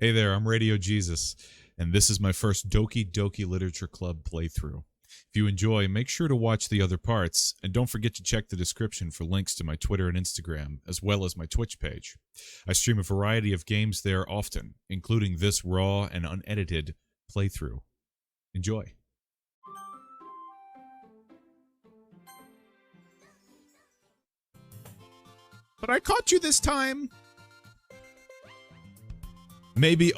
Hey there, I'm RadioJesus, and this is my first Doki Literature Club playthrough. If you enjoy, make sure to watch the other parts, and don't forget to check the description for links to my Twitter and Instagram, as well as my Twitch page. I stream a variety of games there often, including this raw and unedited playthrough. Enjoy. But I caught you this time! Maybe,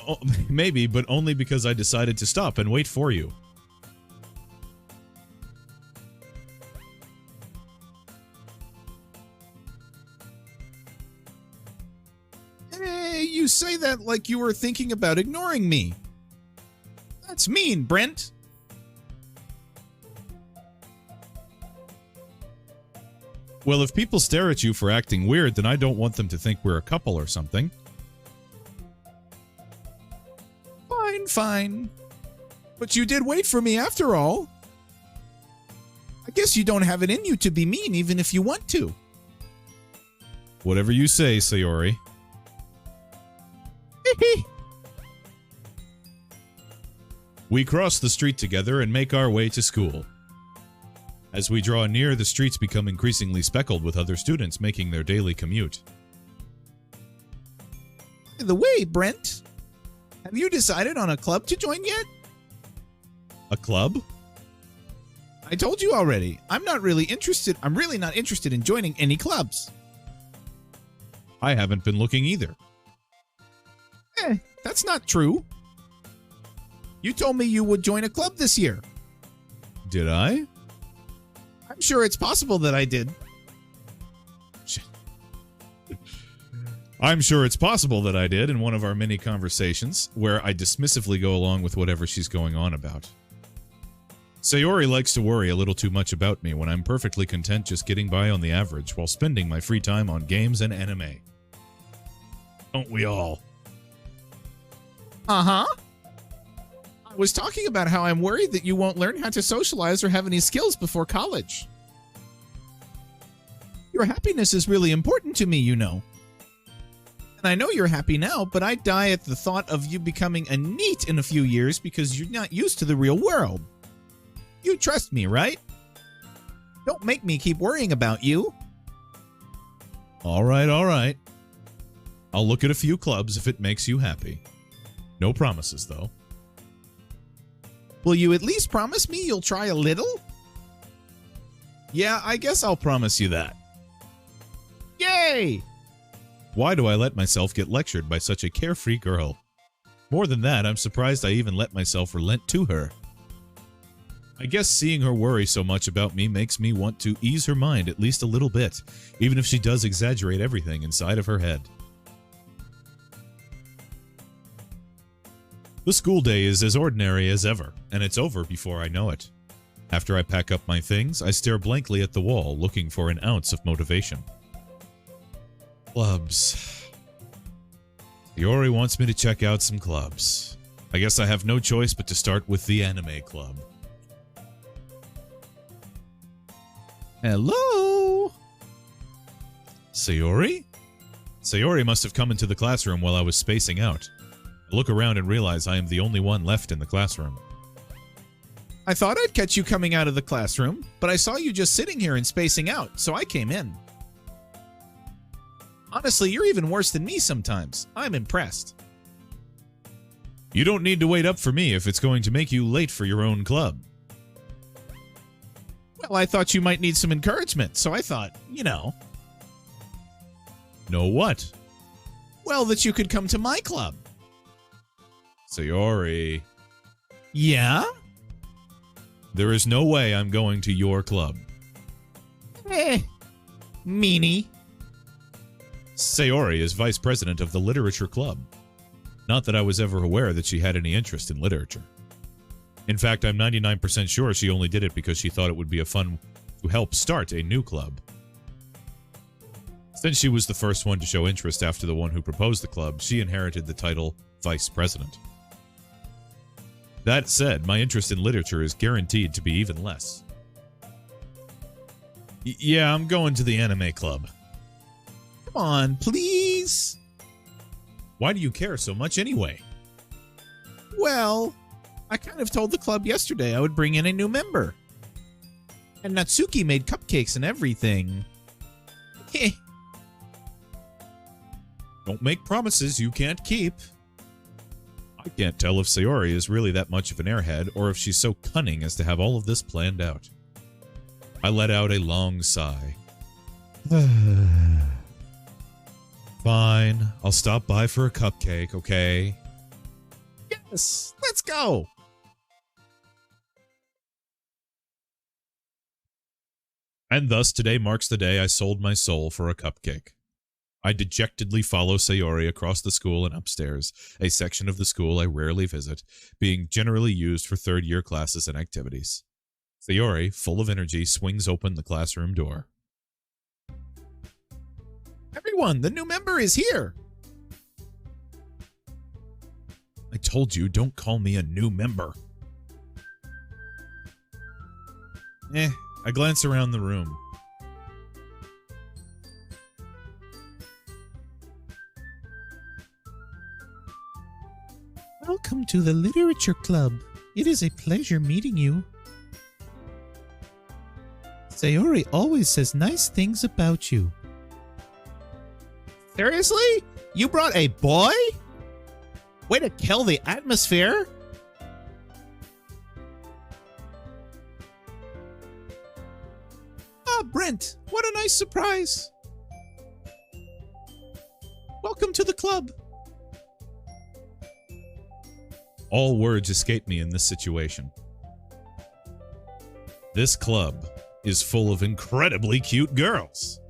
but only because I decided to stop and wait for you. Hey, you say that like you were thinking about ignoring me. That's mean, Brent. Well, if people stare at you for acting weird, then I don't want them to think we're a couple or something. Fine. But you did wait for me after all. I guess you don't have it in you to be mean even if you want to. Whatever you say, Sayori. We cross the street together and make our way to school. As we draw near, the streets become increasingly speckled with other students making their daily commute. By the way, Brent, have you decided on a club to join yet? A club? I told you already. I'm really not interested in joining any clubs. I haven't been looking either. That's not true. You told me you would join a club this year. Did I? I'm sure it's possible that I did. I'm sure it's possible that I did in one of our many conversations, where I dismissively go along with whatever she's going on about. Sayori likes to worry a little too much about me when I'm perfectly content just getting by on the average while spending my free time on games and anime. Don't we all? Uh-huh. I was talking about how I'm worried that you won't learn how to socialize or have any skills before college. Your happiness is really important to me, you know. I know you're happy now, but I die at the thought of you becoming a NEET in a few years because you're not used to the real world. You trust me, right? Don't make me keep worrying about you. All right. I'll look at a few clubs if it makes you happy. No promises, though. Will you at least promise me you'll try a little? Yeah, I guess I'll promise you that. Yay! Why do I let myself get lectured by such a carefree girl? More than that, I'm surprised I even let myself relent to her. I guess seeing her worry so much about me makes me want to ease her mind at least a little bit, even if she does exaggerate everything inside of her head. The school day is as ordinary as ever, and it's over before I know it. After I pack up my things, I stare blankly at the wall, looking for an ounce of motivation. Clubs. Sayori wants me to check out some clubs. I guess I have no choice but to start with the anime club. Hello? Sayori? Sayori must have come into the classroom while I was spacing out. I look around and realize I am the only one left in the classroom. I thought I'd catch you coming out of the classroom, but I saw you just sitting here and spacing out, so I came in. Honestly, you're even worse than me sometimes. I'm impressed. You don't need to wait up for me if it's going to make you late for your own club. Well, I thought you might need some encouragement, so I thought, you know. Know what? Well, that you could come to my club. Sayori. Yeah? There is no way I'm going to your club. Meanie. Sayori is vice president of the literature club. Not that I was ever aware that she had any interest in literature. In fact, I'm 99% sure she only did it because she thought it would be a fun to help start a new club. Since she was the first one to show interest after the one who proposed the club, she inherited the title Vice President. That said, my interest in literature is guaranteed to be even less. Yeah, I'm going to the anime club. Come on, please. Why do you care so much anyway? Well, I kind of told the club yesterday I would bring in a new member. And Natsuki made cupcakes and everything. Don't make promises you can't keep. I can't tell if Sayori is really that much of an airhead or if she's so cunning as to have all of this planned out. I let out a long sigh. Fine, I'll stop by for a cupcake, okay? Yes, let's go! And thus today marks the day I sold my soul for a cupcake. I dejectedly follow Sayori across the school and upstairs, a section of the school I rarely visit, being generally used for third-year classes and activities. Sayori, full of energy, swings open the classroom door. Everyone, the new member is here! I told you, don't call me a new member. I glance around the room. Welcome to the Literature Club. It is a pleasure meeting you. Sayori always says nice things about you. Seriously? You brought a boy? Way to kill the atmosphere. Ah, Brent, what a nice surprise. Welcome to the club. All words escape me in this situation. This club is full of incredibly cute girls.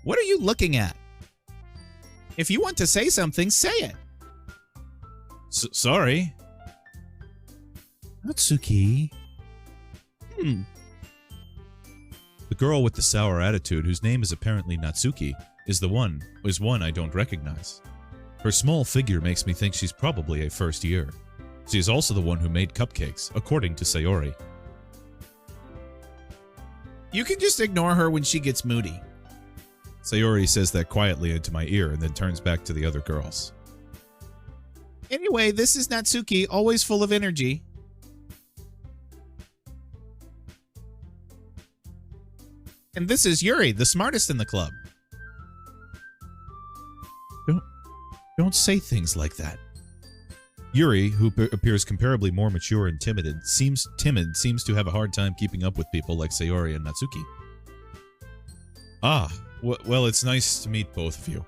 What are you looking at? If you want to say something, say it. Sorry. Natsuki. The girl with the sour attitude, whose name is apparently Natsuki, is one I don't recognize. Her small figure makes me think she's probably a first year. She is also the one who made cupcakes, according to Sayori. You can just ignore her when she gets moody. Sayori says that quietly into my ear and then turns back to the other girls. Anyway, this is Natsuki, always full of energy. And this is Yuri, the smartest in the club. Don't say things like that. Yuri, who appears comparably more mature and seems to have a hard time keeping up with people like Sayori and Natsuki. Ah, well, it's nice to meet both of you.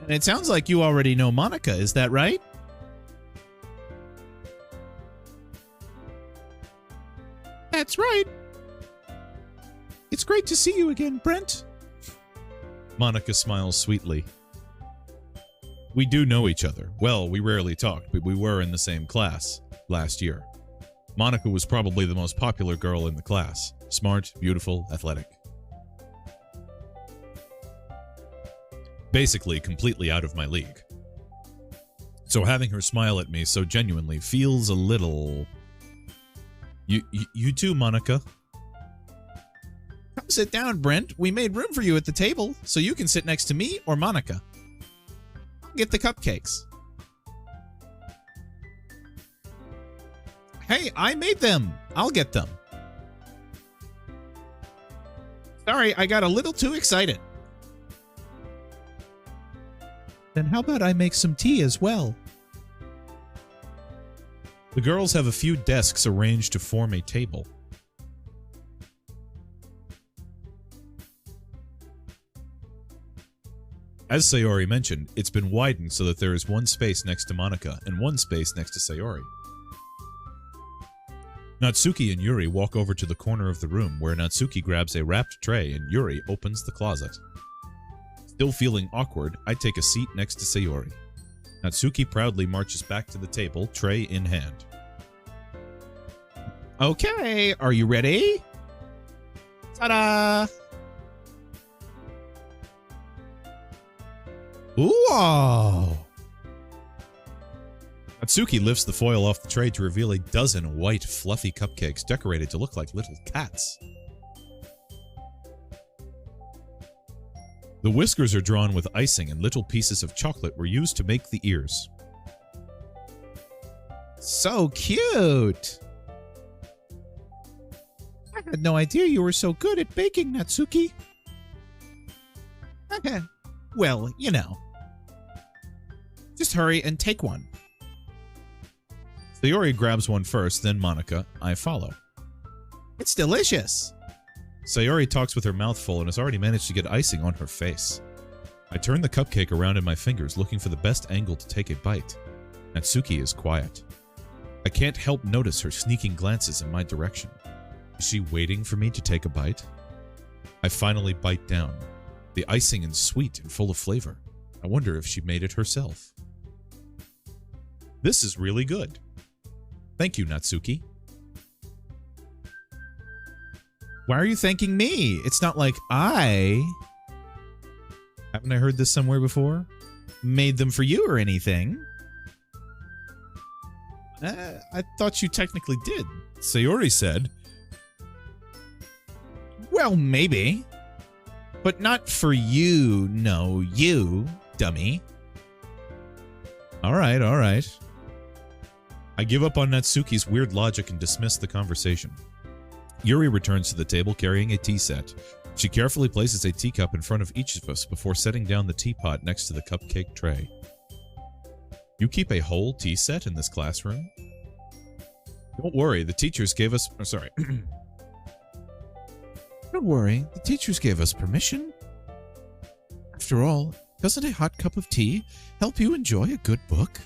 And it sounds like you already know Monica, is that right? That's right. It's great to see you again, Brent. Monica smiles sweetly. We do know each other. Well, we rarely talked, but we were in the same class last year. Monica was probably the most popular girl in the class. Smart, beautiful, athletic. Basically, completely out of my league. So having her smile at me so genuinely feels a little... You too, Monica. Come sit down, Brent. We made room for you at the table, so you can sit next to me or Monica. Get the cupcakes. Hey, I made them. I'll get them. Sorry, I got a little too excited. Then how about I make some tea as well? The girls have a few desks arranged to form a table. As Sayori mentioned, it's been widened so that there is one space next to Monica and one space next to Sayori. Natsuki and Yuri walk over to the corner of the room where Natsuki grabs a wrapped tray and Yuri opens the closet. Still feeling awkward, I take a seat next to Sayori. Natsuki proudly marches back to the table, tray in hand. Okay, are you ready? Ta-da! Ooh! Natsuki lifts the foil off the tray to reveal a dozen white, fluffy cupcakes decorated to look like little cats. The whiskers are drawn with icing and little pieces of chocolate were used to make the ears. So cute. I had no idea you were so good at baking, Natsuki. Well, you know. Just hurry and take one. Sayori grabs one first, then Monica. I follow. It's delicious. Sayori talks with her mouth full and has already managed to get icing on her face. I turn the cupcake around in my fingers, looking for the best angle to take a bite. Natsuki is quiet. I can't help notice her sneaking glances in my direction. Is she waiting for me to take a bite? I finally bite down. The icing is sweet and full of flavor. I wonder if she made it herself. This is really good. Thank you, Natsuki. Why are you thanking me? It's not like haven't I heard this somewhere before? Made them for you or anything? I thought you technically did. Sayori said. Well, maybe. But not for you. No, you, dummy. All right. I give up on Natsuki's weird logic and dismiss the conversation. Yuri returns to the table carrying a tea set. She carefully places a teacup in front of each of us before setting down the teapot next to the cupcake tray. You keep a whole tea set in this classroom? Don't worry, the teachers gave us... Don't worry, the teachers gave us permission. After all, doesn't a hot cup of tea help you enjoy a good book?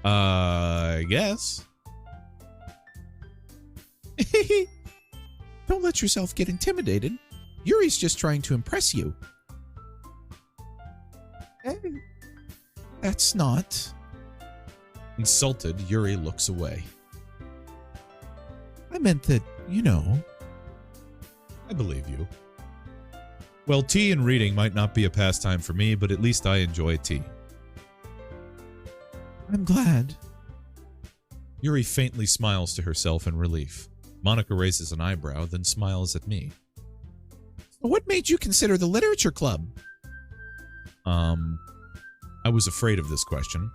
I guess. Don't let yourself get intimidated. Yuri's just trying to impress you. That's not... Insulted, Yuri looks away. I meant that, you know... I believe you. Well, tea and reading might not be a pastime for me, but at least I enjoy tea. I'm glad. Yuri faintly smiles to herself in relief. Monica raises an eyebrow, then smiles at me. What made you consider the literature club? I was afraid of this question.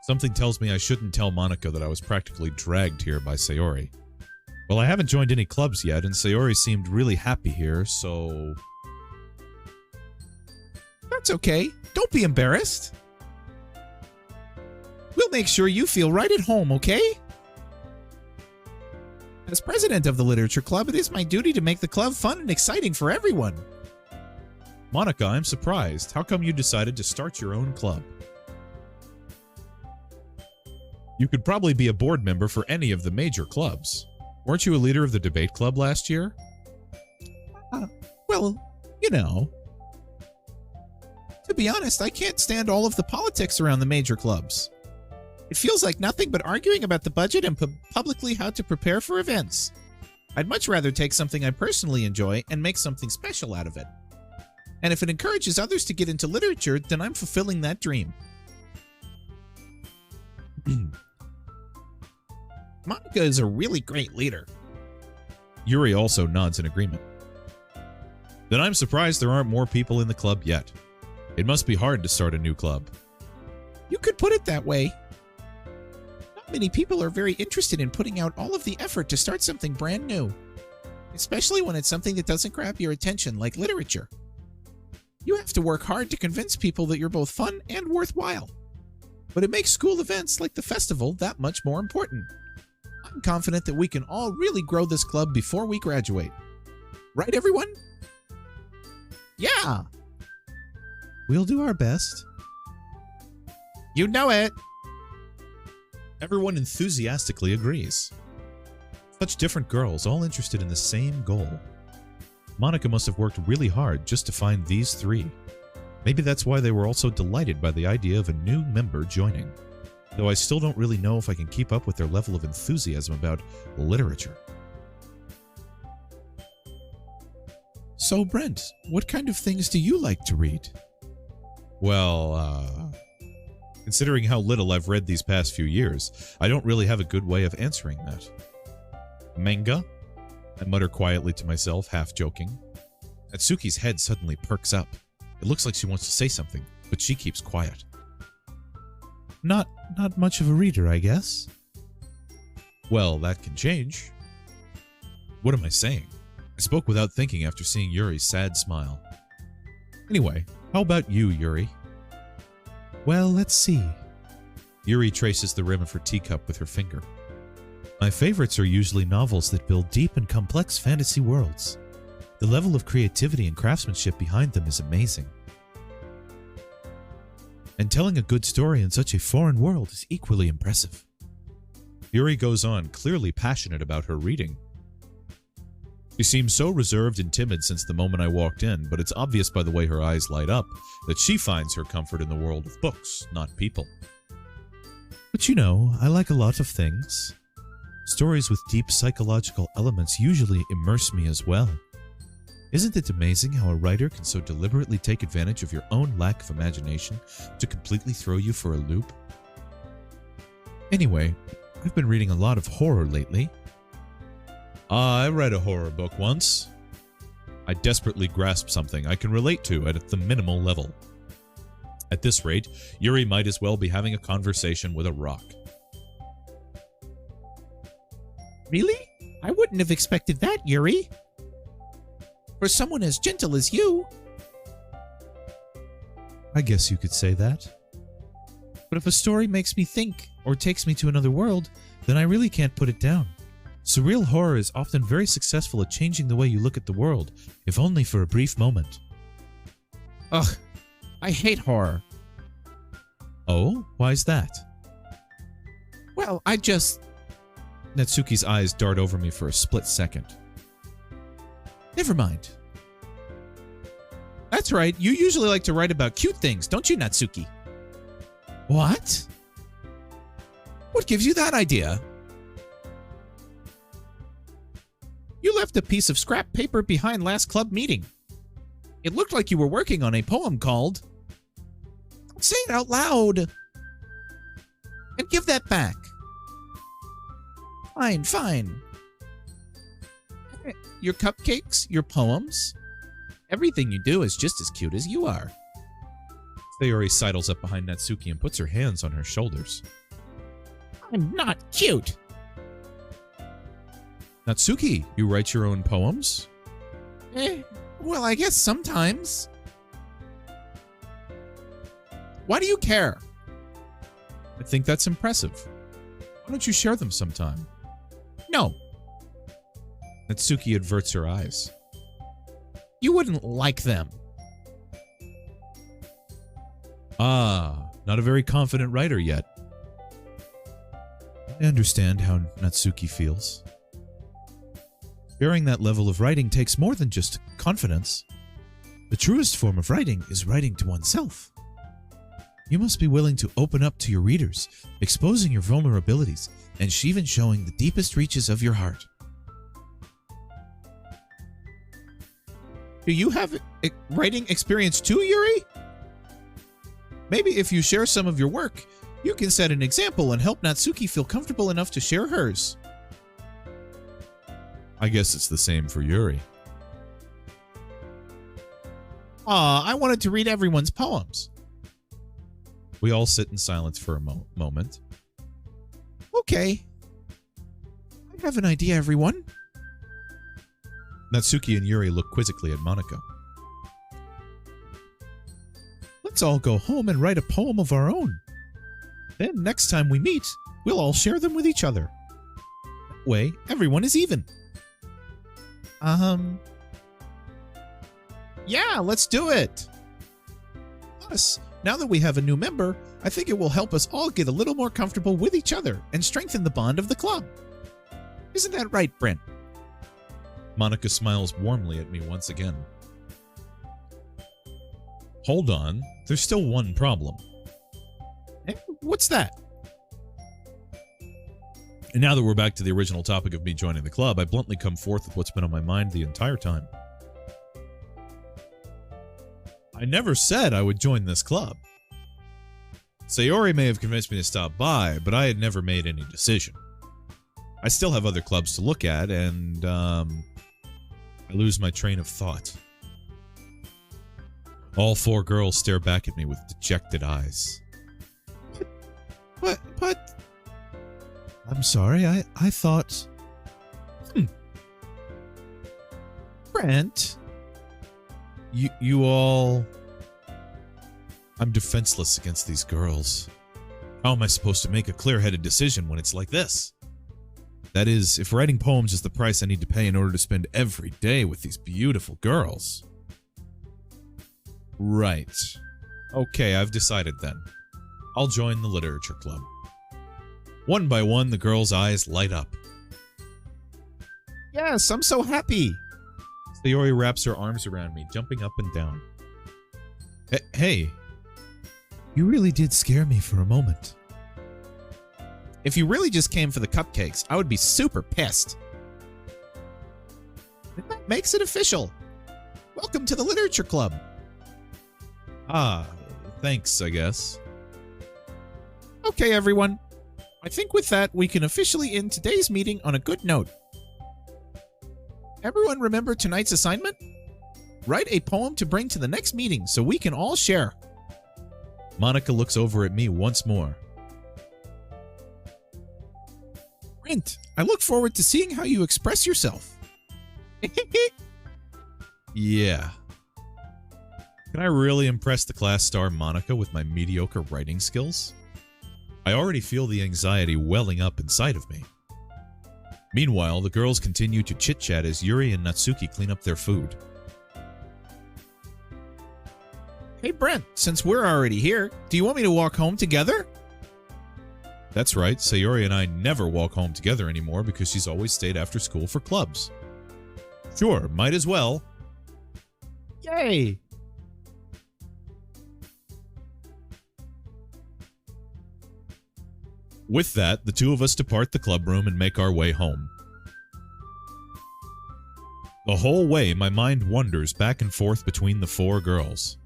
Something tells me I shouldn't tell Monica that I was practically dragged here by Sayori. Well, I haven't joined any clubs yet, and Sayori seemed really happy here, so... That's okay. Don't be embarrassed. We'll make sure you feel right at home, okay? As president of the Literature Club, it is my duty to make the club fun and exciting for everyone. Monica, I'm surprised. How come you decided to start your own club? You could probably be a board member for any of the major clubs. Weren't you a leader of the debate club last year? Well, you know. To be honest, I can't stand all of the politics around the major clubs. It feels like nothing but arguing about the budget and publicly how to prepare for events. I'd much rather take something I personally enjoy and make something special out of it. And if it encourages others to get into literature, then I'm fulfilling that dream. Monica is a really great leader. Yuri also nods in agreement. Then I'm surprised there aren't more people in the club yet. It must be hard to start a new club. You could put it that way. Not many people are very interested in putting out all of the effort to start something brand new. Especially when it's something that doesn't grab your attention, like literature. You have to work hard to convince people that you're both fun and worthwhile. But it makes school events like the festival that much more important. I'm confident that we can all really grow this club before we graduate. Right, everyone? Yeah! We'll do our best. You know it! Everyone enthusiastically agrees. Such different girls, all interested in the same goal. Monica must have worked really hard just to find these three. Maybe that's why they were all so delighted by the idea of a new member joining. Though I still don't really know if I can keep up with their level of enthusiasm about literature. So, Brent, what kind of things do you like to read? Well, considering how little I've read these past few years, I don't really have a good way of answering that. Manga? I mutter quietly to myself, half joking. Natsuki's head suddenly perks up. It looks like she wants to say something, but she keeps quiet. Not much of a reader, I guess. Well, that can change. What am I saying? I spoke without thinking after seeing Yuri's sad smile. Anyway, how about you, Yuri? Well, let's see. Yuri traces the rim of her teacup with her finger. My favorites are usually novels that build deep and complex fantasy worlds. The level of creativity and craftsmanship behind them is amazing. And telling a good story in such a foreign world is equally impressive. Yuri goes on, clearly passionate about her reading. She seems so reserved and timid since the moment I walked in, but it's obvious by the way her eyes light up that she finds her comfort in the world of books, not people. But you know, I like a lot of things. Stories with deep psychological elements usually immerse me as well. Isn't it amazing how a writer can so deliberately take advantage of your own lack of imagination to completely throw you for a loop? Anyway, I've been reading a lot of horror lately. I read a horror book once. I desperately grasped something I can relate to at the minimal level. At this rate, Yuri might as well be having a conversation with a rock. Really? I wouldn't have expected that, Yuri. For someone as gentle as you. I guess you could say that. But if a story makes me think or takes me to another world, then I really can't put it down. Surreal horror is often very successful at changing the way you look at the world, if only for a brief moment. Ugh, I hate horror. Oh, why's that? Well, I just... Natsuki's eyes dart over me for a split second. Never mind. That's right, you usually like to write about cute things, don't you, Natsuki? What? What gives you that idea? You left a piece of scrap paper behind last club meeting. It looked like you were working on a poem called... Say it out loud. And give that back. Fine. Your cupcakes, your poems, everything you do is just as cute as you are. Sayori sidles up behind Natsuki and puts her hands on her shoulders. I'm not cute. Natsuki, you write your own poems? Well, I guess sometimes. Why do you care? I think that's impressive. Why don't you share them sometime? No. Natsuki averts her eyes. You wouldn't like them. Ah, not a very confident writer yet. I understand how Natsuki feels. Bearing that level of writing takes more than just confidence. The truest form of writing is writing to oneself. You must be willing to open up to your readers, exposing your vulnerabilities, and even showing the deepest reaches of your heart. Do you have writing experience too, Yuri? Maybe if you share some of your work, you can set an example and help Natsuki feel comfortable enough to share hers. I guess it's the same for Yuri. I wanted to read everyone's poems. We all sit in silence for a moment. Okay. I have an idea, everyone. Natsuki and Yuri look quizzically at Monaco. Let's all go home and write a poem of our own. Then next time we meet, we'll all share them with each other. That way, everyone is even. Yeah, let's do it. Plus, now that we have a new member, I think it will help us all get a little more comfortable with each other and strengthen the bond of the club. Isn't that right, Brent? Monica smiles warmly at me once again. Hold on, there's still one problem. What's that? And now that we're back to the original topic of me joining the club, I bluntly come forth with what's been on my mind the entire time. I never said I would join this club. Sayori may have convinced me to stop by, but I had never made any decision. I still have other clubs to look at, and, I lose my train of thought. All four girls stare back at me with dejected eyes. But... I'm sorry, I thought... Brent. You all... I'm defenseless against these girls. How am I supposed to make a clear-headed decision when it's like this? That is, if writing poems is the price I need to pay in order to spend every day with these beautiful girls. Right. Okay, I've decided then. I'll join the literature club. One by one, the girls' eyes light up. Yes, I'm so happy. Sayori wraps her arms around me, jumping up and down. Hey, you really did scare me for a moment. If you really just came for the cupcakes, I would be super pissed. That makes it official. Welcome to the literature club. Ah, thanks, I guess. Okay, everyone. I think with that, we can officially end today's meeting on a good note. Everyone remember tonight's assignment? Write a poem to bring to the next meeting so we can all share. Monica looks over at me once more. Brent, I look forward to seeing how you express yourself. Yeah. Can I really impress the class star Monica with my mediocre writing skills? I already feel the anxiety welling up inside of me. Meanwhile, the girls continue to chit-chat as Yuri and Natsuki clean up their food. Hey Brent, since we're already here, do you want me to walk home together? That's right, Sayori and I never walk home together anymore because she's always stayed after school for clubs. Sure, might as well. Yay! With that, the two of us depart the club room and make our way home. The whole way, my mind wanders back and forth between the four girls.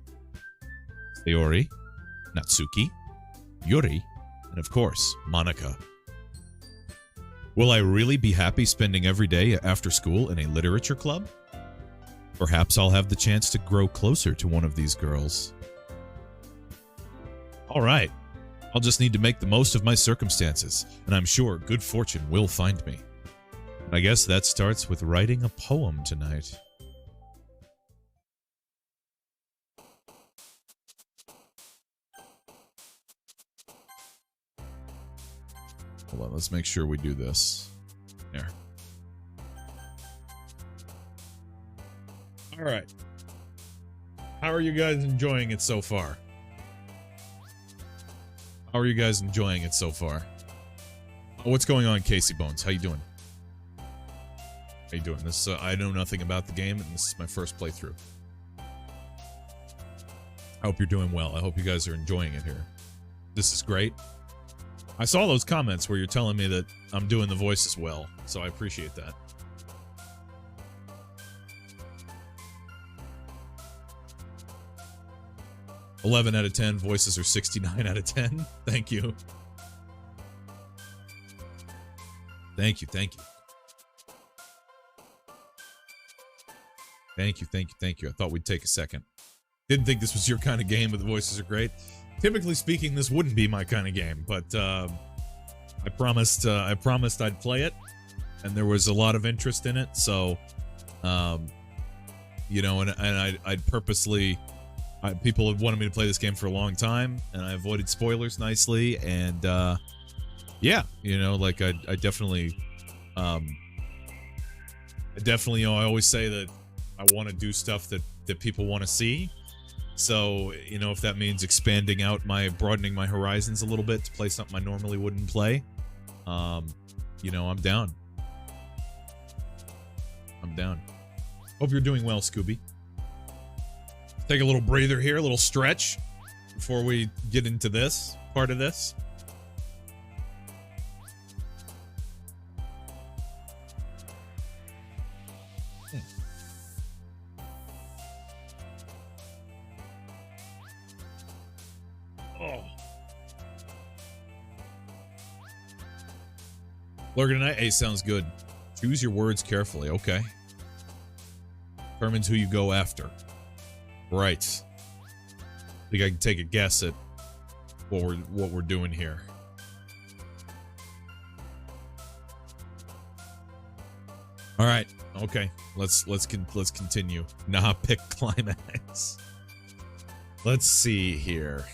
Sayori, Natsuki, Yuri, and of course, Monica. Will I really be happy spending every day after school in a literature club? Perhaps I'll have the chance to grow closer to one of these girls. All right. I'll just need to make the most of my circumstances, and I'm sure good fortune will find me. And I guess that starts with writing a poem tonight. Hold on, let's make sure we do this. There. All right. How are you guys enjoying it so far? How are you guys enjoying it so far? Oh, what's going on, Casey Bones? How you doing? How you doing? This I know nothing about the game, and this is my first playthrough. I hope you're doing well. I hope you guys are enjoying it here. This is great. I saw those comments where you're telling me that I'm doing the voices well, so I appreciate that. $11 out of 10. Voices are 69 out of 10. Thank you. Thank you, thank you. Thank you, thank you, thank you. I thought we'd take a second. Didn't think this was your kind of game, but the voices are great. Typically speaking, this wouldn't be my kind of game, but I promised I'd play it, and there was a lot of interest in it, so you know, and I'd purposely people had wanted me to play this game for a long time, and I avoided spoilers nicely, and yeah, you know, like I definitely you know, I always say that I want to do stuff that people want to see. So, you know, if that means broadening my horizons a little bit to play something I normally wouldn't play, you know, I'm down. I'm down. Hope you're doing well, Scooby. Take a little breather here, a little stretch before we get into this part of this. Oh. Lurgan tonight? Hey, sounds good. Choose your words carefully. Okay. Determines who you go after. Right. I think I can take a guess at what we're doing here. All right. Okay. Let's continue. Nah, pick climax. Let's see here.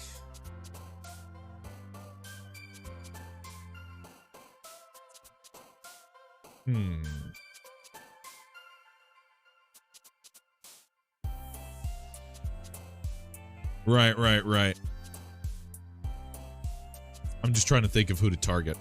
Right. I'm just trying to think of who to target.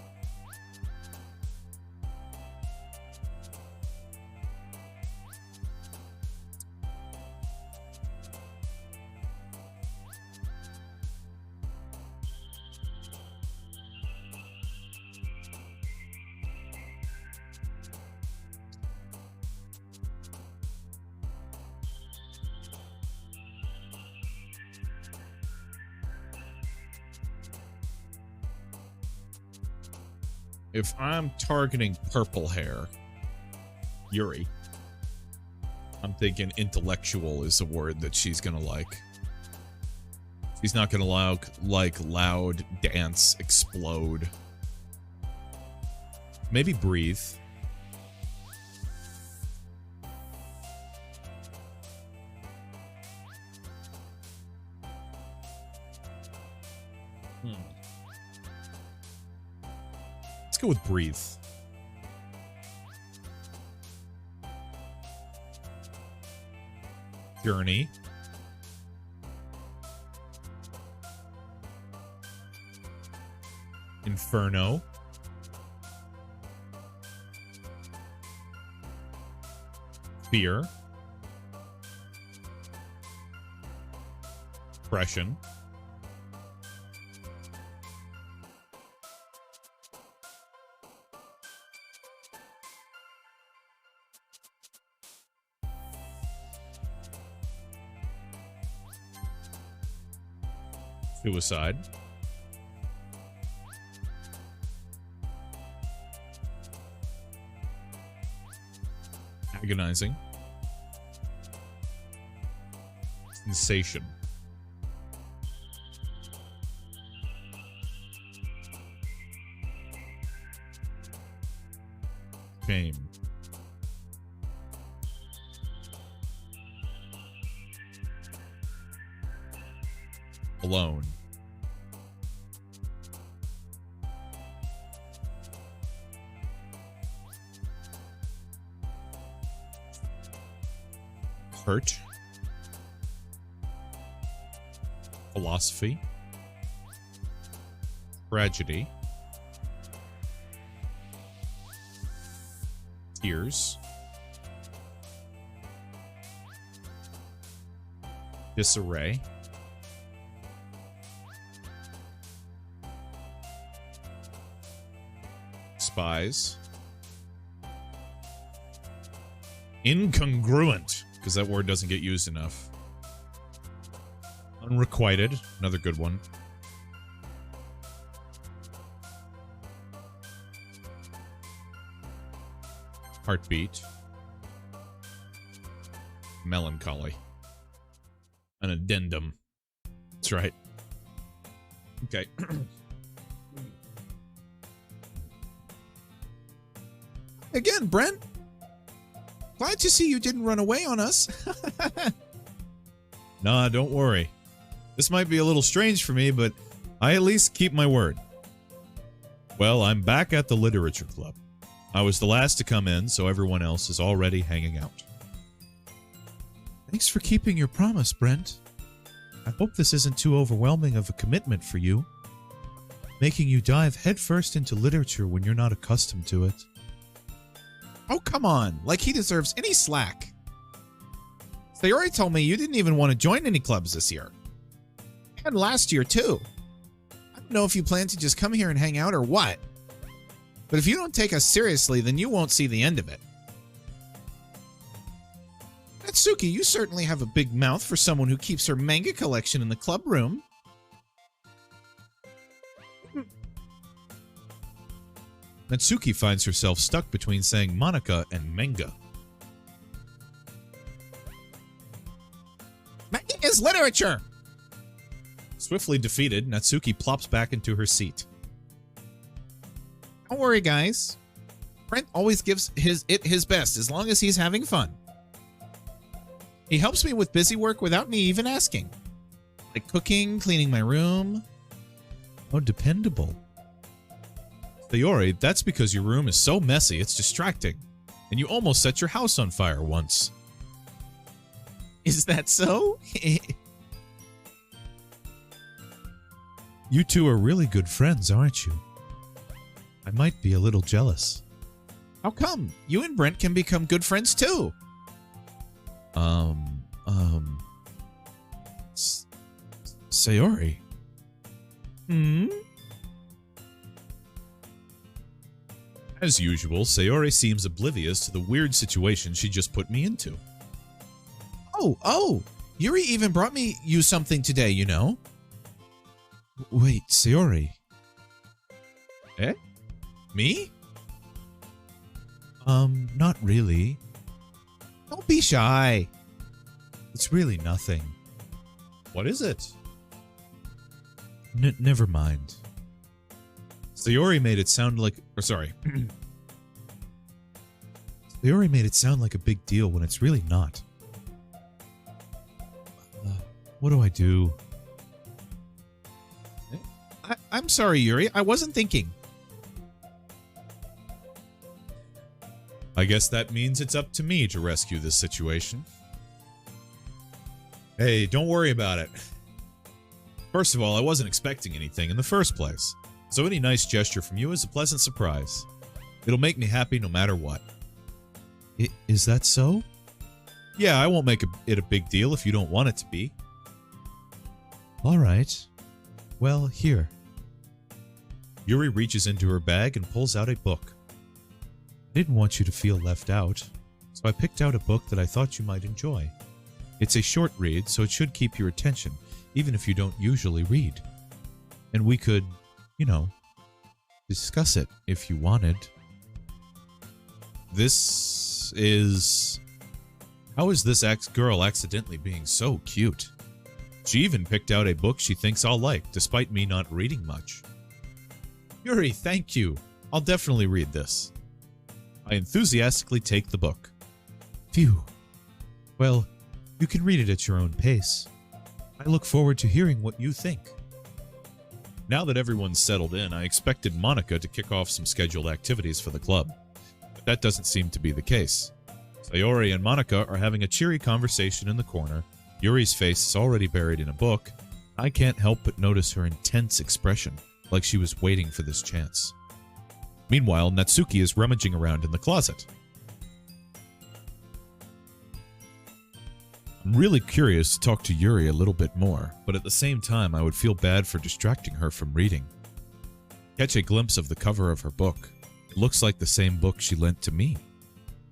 If I'm targeting purple hair, Yuri, I'm thinking intellectual is a word that she's gonna like. She's not gonna like loud, dance, explode. Maybe breathe. Let's go with breathe. Journey. Inferno. Fear. Depression. Suicide. Agonizing. Sensation. Shame. Alone. Hurt. Philosophy. Tragedy. Tears. Disarray. Spies. Incongruent, because that word doesn't get used enough. Unrequited, another good one. Heartbeat. Melancholy. An addendum. That's right. Okay. Again, Brent. Glad to see you didn't run away on us. Nah, don't worry. This might be a little strange for me, but I at least keep my word. Well, I'm back at the Literature Club. I was the last to come in, so everyone else is already hanging out. Thanks for keeping your promise, Brent. I hope this isn't too overwhelming of a commitment for you, making you dive headfirst into literature when you're not accustomed to it. Oh, come on. Like he deserves any slack. They already told me you didn't even want to join any clubs this year. And last year, too. I don't know if you plan to just come here and hang out or what. But if you don't take us seriously, then you won't see the end of it. Natsuki, you certainly have a big mouth for someone who keeps her manga collection in the club room. Natsuki finds herself stuck between saying Monica and manga. Manga is literature! Swiftly defeated, Natsuki plops back into her seat. Don't worry, guys. Brent always gives his best as long as he's having fun. He helps me with busy work without me even asking. Like cooking, cleaning my room. Oh, dependable. Theori, that's because your room is so messy it's distracting. And you almost set your house on fire once. Is that so? You two are really good friends, aren't you? I might be a little jealous. How come? You and Brent can become good friends too. Sayori. As usual, Sayori seems oblivious to the weird situation she just put me into. Oh, Yuri even brought you something today, you know? Wait, Sayori. Eh? Me? Not really. Don't be shy. It's really nothing. What is it? Never mind. Sayori made it sound like... Sayori made it sound like a big deal when it's really not. What do I do? I'm sorry, Yuri. I wasn't thinking. I guess that means it's up to me to rescue this situation. Hey, don't worry about it. First of all, I wasn't expecting anything in the first place, so any nice gesture from you is a pleasant surprise. It'll make me happy no matter what. Is that so? Yeah, I won't make it a big deal if you don't want it to be. All right. Well, here. Yuri reaches into her bag and pulls out a book. I didn't want you to feel left out, so I picked out a book that I thought you might enjoy. It's a short read, so it should keep your attention, even if you don't usually read. And we could, discuss it if you wanted. This is... How is this girl accidentally being so cute? She even picked out a book she thinks I'll like, despite me not reading much. Yuri, thank you. I'll definitely read this. I enthusiastically take the book. Phew. Well, you can read it at your own pace. I look forward to hearing what you think. Now that everyone's settled in, I expected Monica to kick off some scheduled activities for the club. But that doesn't seem to be the case. Sayori and Monica are having a cheery conversation in the corner. Yuri's face is already buried in a book. I can't help but notice her intense expression, like she was waiting for this chance. Meanwhile, Natsuki is rummaging around in the closet. I'm really curious to talk to Yuri a little bit more, but at the same time I would feel bad for distracting her from reading. Catch a glimpse of the cover of her book. It looks like the same book she lent to me.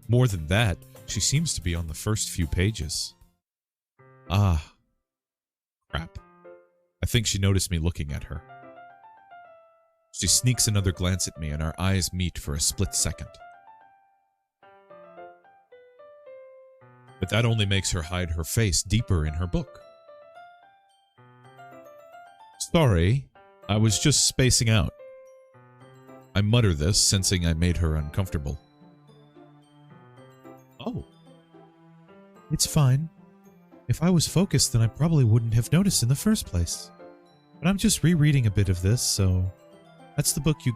More than that, she seems to be on the first few pages. Ah. Crap. I think she noticed me looking at her. She sneaks another glance at me and our eyes meet for a split second. But that only makes her hide her face deeper in her book. Sorry, I was just spacing out. I mutter this, sensing I made her uncomfortable. Oh. It's fine. If I was focused, then I probably wouldn't have noticed in the first place. But I'm just rereading a bit of this, so... That's the book you...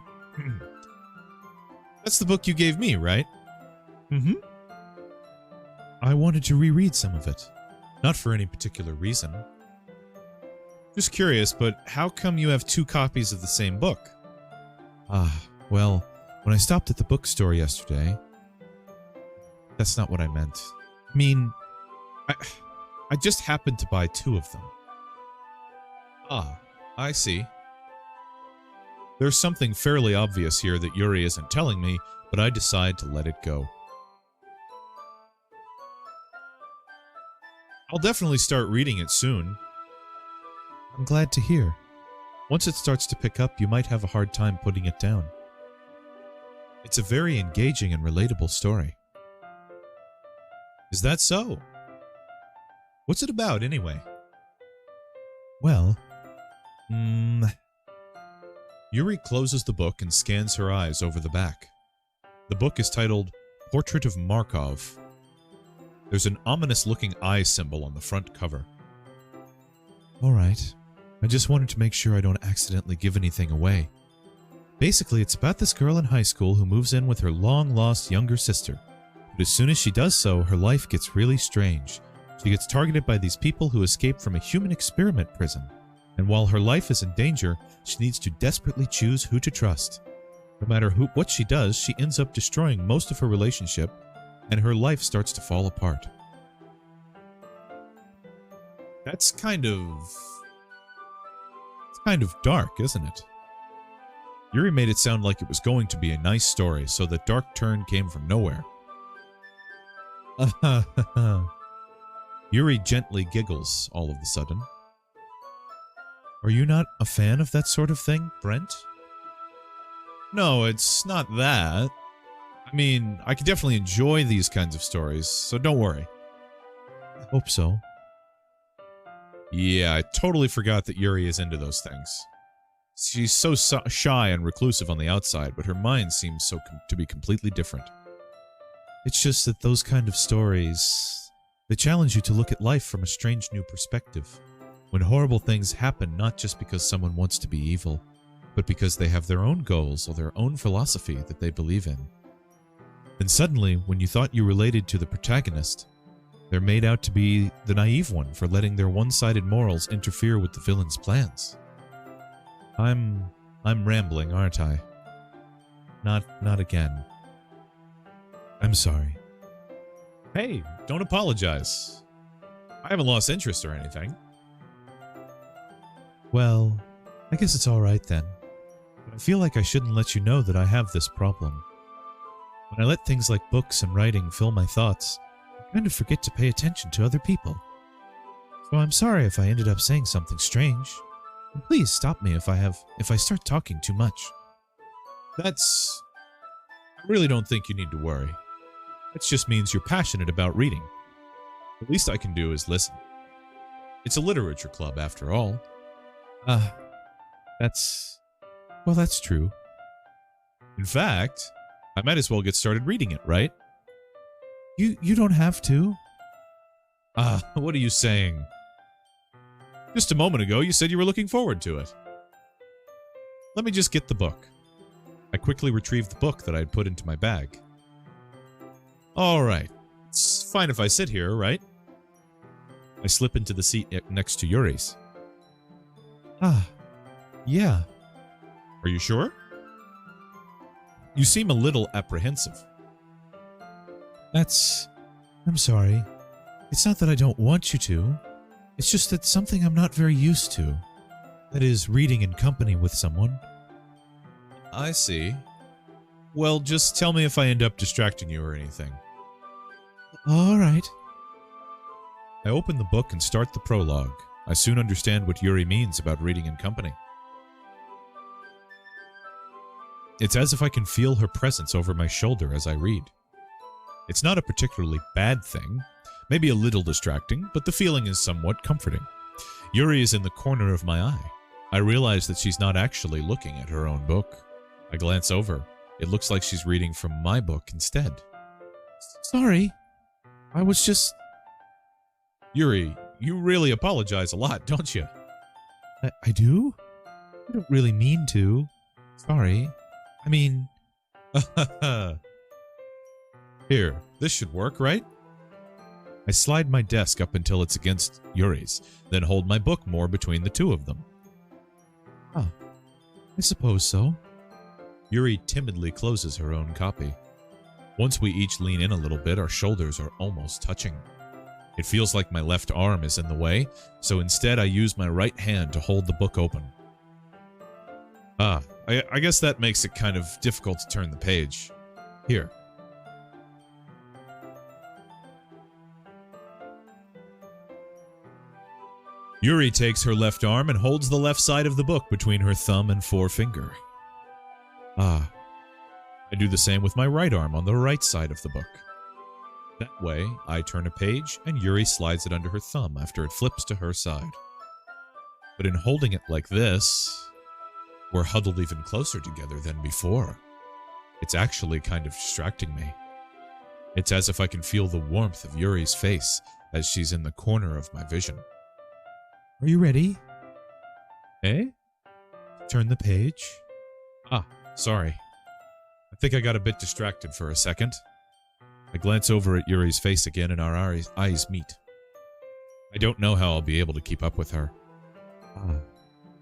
That's the book you gave me, right? Mm-hmm. I wanted to reread some of it. Not for any particular reason. Just curious, but how come you have 2 copies of the same book? Well, when I stopped at the bookstore yesterday... That's not what I meant. I mean, I just happened to buy 2 of them. Ah, I see. There's something fairly obvious here that Yuri isn't telling me, but I decide to let it go. I'll definitely start reading it soon. I'm glad to hear. Once it starts to pick up, you might have a hard time putting it down. It's a very engaging and relatable story. Is that so? What's it about, anyway? Well, Yuri closes the book and scans her eyes over the back. The book is titled Portrait of Markov. There's an ominous-looking eye symbol on the front cover. All right. I just wanted to make sure I don't accidentally give anything away. Basically, it's about this girl in high school who moves in with her long-lost younger sister. But as soon as she does so, her life gets really strange. She gets targeted by these people who escaped from a human experiment prison. And while her life is in danger, she needs to desperately choose who to trust. No matter what she does, she ends up destroying most of her relationship, and her life starts to fall apart. That's kind of dark, isn't it? Yuri made it sound like it was going to be a nice story, so the dark turn came from nowhere. Yuri gently giggles all of a sudden. Are you not a fan of that sort of thing, Brent? No, it's not that. I mean, I can definitely enjoy these kinds of stories, so don't worry. I hope so. Yeah, I totally forgot that Yuri is into those things. She's so shy and reclusive on the outside, but her mind seems to be completely different. It's just that those kind of stories, they challenge you to look at life from a strange new perspective. When horrible things happen not just because someone wants to be evil, but because they have their own goals or their own philosophy that they believe in. And suddenly, when you thought you related to the protagonist, they're made out to be the naive one for letting their one-sided morals interfere with the villain's plans. I'm rambling, aren't I? Not again. I'm sorry. Hey, don't apologize. I haven't lost interest or anything. Well, I guess it's alright then. But I feel like I shouldn't let you know that I have this problem. When I let things like books and writing fill my thoughts, I kind of forget to pay attention to other people. So I'm sorry if I ended up saying something strange. And please stop me if I start talking too much. I really don't think you need to worry. That just means you're passionate about reading. The least I can do is listen. It's a literature club, after all. That's true. In fact, I might as well get started reading it, right? You don't have to. What are you saying? Just a moment ago, you said you were looking forward to it. Let me just get the book. I quickly retrieved the book that I had put into my bag. All right. It's fine if I sit here, right? I slip into the seat next to Yuri's. Yeah. Are you sure? You seem a little apprehensive. I'm sorry. It's not that I don't want you to. It's just that something I'm not very used to. That is, reading in company with someone. I see. Well, just tell me if I end up distracting you or anything. All right. I open the book and start the prologue. I soon understand what Yuri means about reading in company. It's as if I can feel her presence over my shoulder as I read. It's not a particularly bad thing, maybe a little distracting, but the feeling is somewhat comforting. Yuri is in the corner of my eye. I realize that she's not actually looking at her own book. I glance over. It looks like she's reading from my book instead. Sorry. I was just... Yuri, you really apologize a lot, don't you? I do? I don't really mean to. Sorry. I mean... Here, this should work, right? I slide my desk up until it's against Yuri's, then hold my book more between the two of them. I suppose so. Yuri timidly closes her own copy. Once we each lean in a little bit, our shoulders are almost touching. It feels like my left arm is in the way, so instead I use my right hand to hold the book open. I guess that makes it kind of difficult to turn the page. Here. Yuri takes her left arm and holds the left side of the book between her thumb and forefinger. I do the same with my right arm on the right side of the book. That way, I turn a page and Yuri slides it under her thumb after it flips to her side. But in holding it like this, we're huddled even closer together than before. It's actually kind of distracting me. It's as if I can feel the warmth of Yuri's face as she's in the corner of my vision. Are you ready? Eh? Turn the page. Ah, sorry. I think I got a bit distracted for a second. I glance over at Yuri's face again and our eyes meet. I don't know how I'll be able to keep up with her.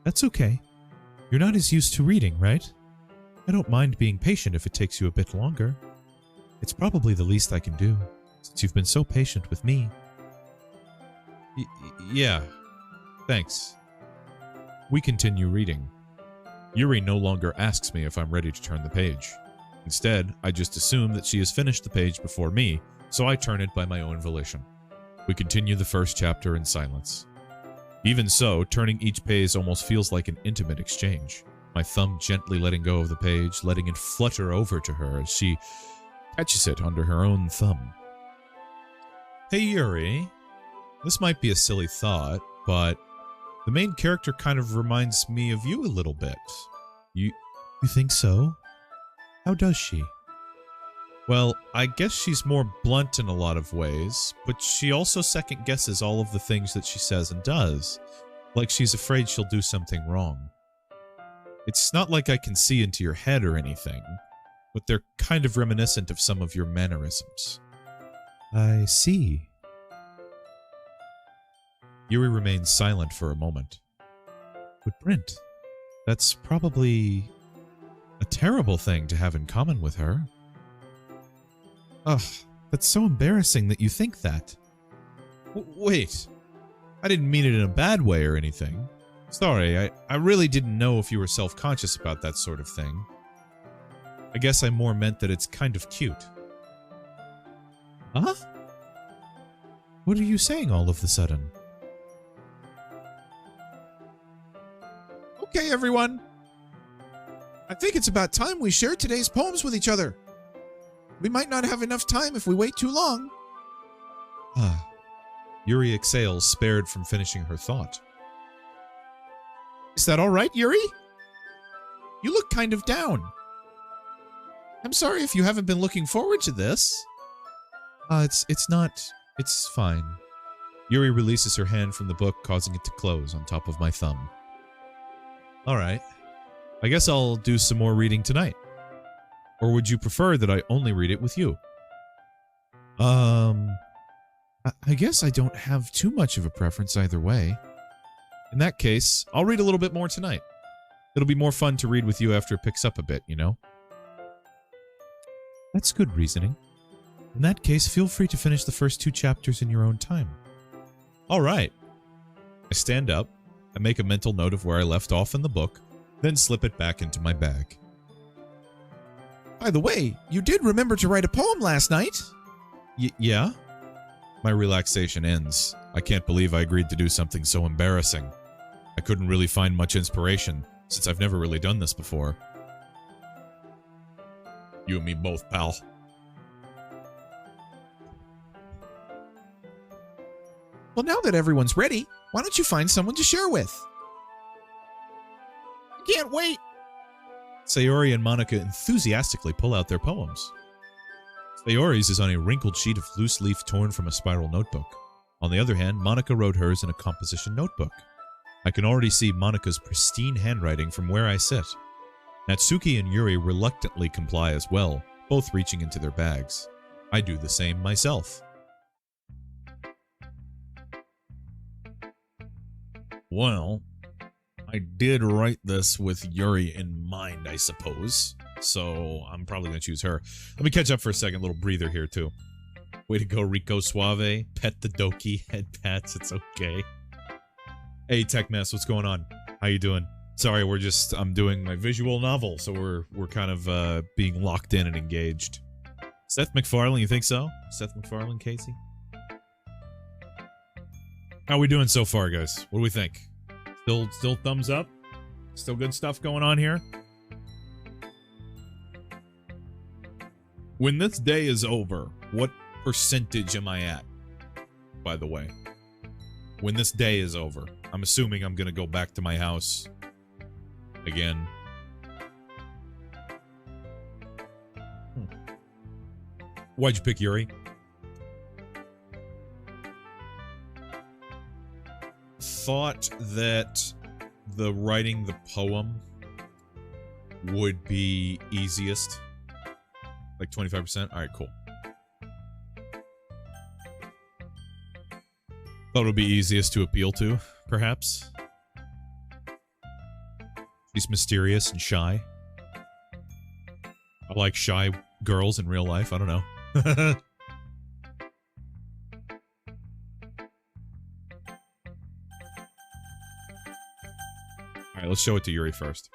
That's okay. You're not as used to reading, right? I don't mind being patient if it takes you a bit longer. It's probably the least I can do, since you've been so patient with me. Yeah, thanks. We continue reading. Yuri no longer asks me if I'm ready to turn the page. Instead, I just assume that she has finished the page before me, so I turn it by my own volition. We continue the first chapter in silence. Even so, turning each page almost feels like an intimate exchange. My thumb gently letting go of the page, letting it flutter over to her as she catches it under her own thumb. Hey Yuri, this might be a silly thought, but the main character kind of reminds me of you a little bit. You think so? How does she? Well, I guess she's more blunt in a lot of ways, but she also second guesses all of the things that she says and does, like she's afraid she'll do something wrong. It's not like I can see into your head or anything, but they're kind of reminiscent of some of your mannerisms. I see. Yuri remains silent for a moment. But Brent, that's probably a terrible thing to have in common with her. Ugh, that's so embarrassing that you think that. Wait, I didn't mean it in a bad way or anything. Sorry, I really didn't know if you were self-conscious about that sort of thing. I guess I more meant that it's kind of cute. Huh? What are you saying all of a sudden? Okay, everyone. I think it's about time we share today's poems with each other. We might not have enough time if we wait too long. Yuri exhales, spared from finishing her thought. Is that all right, Yuri? You look kind of down. I'm sorry if you haven't been looking forward to this. It's fine. Yuri releases her hand from the book, causing it to close on top of my thumb. Alright. I guess I'll do some more reading tonight. Or would you prefer that I only read it with you? I guess I don't have too much of a preference either way. In that case, I'll read a little bit more tonight. It'll be more fun to read with you after it picks up a bit, you know? That's good reasoning. In that case, feel free to finish the first 2 chapters in your own time. Alright. I stand up, I make a mental note of where I left off in the book, then slip it back into my bag. By the way, you did remember to write a poem last night. Yeah? My relaxation ends. I can't believe I agreed to do something so embarrassing. I couldn't really find much inspiration, since I've never really done this before. You and me both, pal. Well, now that everyone's ready, why don't you find someone to share with? I can't wait. Sayori and Monica enthusiastically pull out their poems. Sayori's is on a wrinkled sheet of loose leaf torn from a spiral notebook. On the other hand, Monica wrote hers in a composition notebook. I can already see Monica's pristine handwriting from where I sit. Natsuki and Yuri reluctantly comply as well, both reaching into their bags. I do the same myself. Well, I did write this with Yuri in mind, I suppose. So I'm probably going to choose her. Let me catch up for a second. Little breather here, too. Way to go, Rico Suave. Pet the Doki. Head pats. It's okay. Hey, Tech Mess. What's going on? How you doing? Sorry, I'm doing my visual novel, so we're kind of being locked in and engaged. Seth MacFarlane, you think so? Seth MacFarlane, Casey? How we doing so far, guys? What do we think? Still thumbs up? Still good stuff going on here? When this day is over, what percentage am I at? By the way. When this day is over, I'm assuming I'm gonna go back to my house again. Why'd you pick Yuri? Thought that the writing the poem would be easiest. Like 25%? Alright, cool. Thought it would be easiest to appeal to, perhaps. She's mysterious and shy. I like shy girls in real life. I don't know. Alright, let's show it to Yuri first.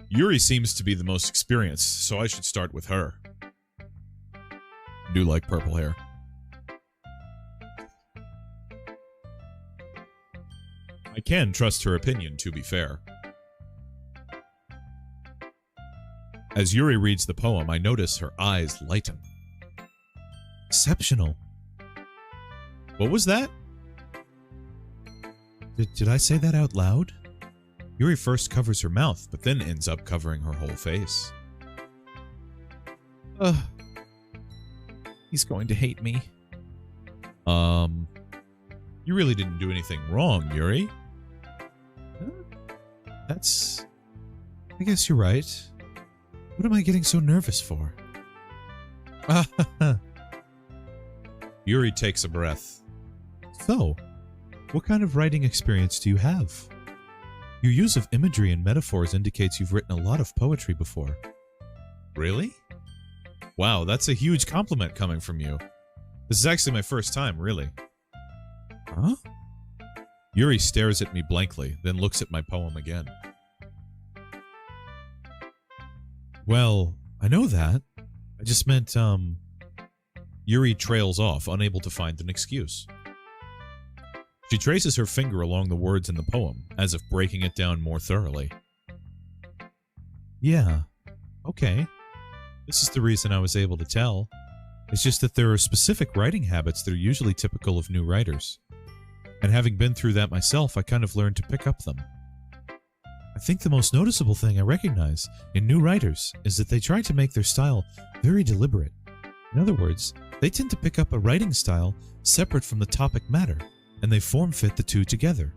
Yuri seems to be the most experienced, so I should start with her. I do like purple hair. I can trust her opinion, to be fair. As Yuri reads the poem, I notice her eyes lighten. Exceptional. What was that? Did I say that out loud? Yuri first covers her mouth, but then ends up covering her whole face. He's going to hate me. You really didn't do anything wrong, Yuri. That's... I guess you're right. What am I getting so nervous for? Yuri takes a breath. So, what kind of writing experience do you have? Your use of imagery and metaphors indicates you've written a lot of poetry before. Really? Wow, that's a huge compliment coming from you. This is actually my first time, really. Huh? Yuri stares at me blankly, then looks at my poem again. Well, I know that. I just meant, Yuri trails off, unable to find an excuse. She traces her finger along the words in the poem, as if breaking it down more thoroughly. Yeah. Okay. This is the reason I was able to tell. It's just that there are specific writing habits that are usually typical of new writers. And having been through that myself, I kind of learned to pick up them. I think the most noticeable thing I recognize in new writers is that they try to make their style very deliberate. In other words, they tend to pick up a writing style separate from the topic matter, and they form-fit the two together.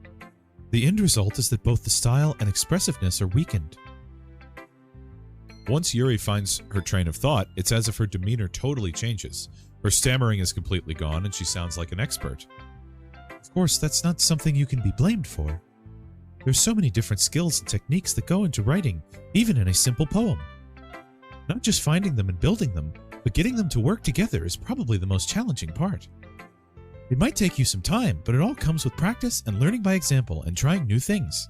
The end result is that both the style and expressiveness are weakened. Once Yuri finds her train of thought, it's as if her demeanor totally changes. Her stammering is completely gone, and she sounds like an expert. Of course, that's not something you can be blamed for. There's so many different skills and techniques that go into writing, even in a simple poem. Not just finding them and building them, but getting them to work together is probably the most challenging part. It might take you some time, but it all comes with practice and learning by example and trying new things.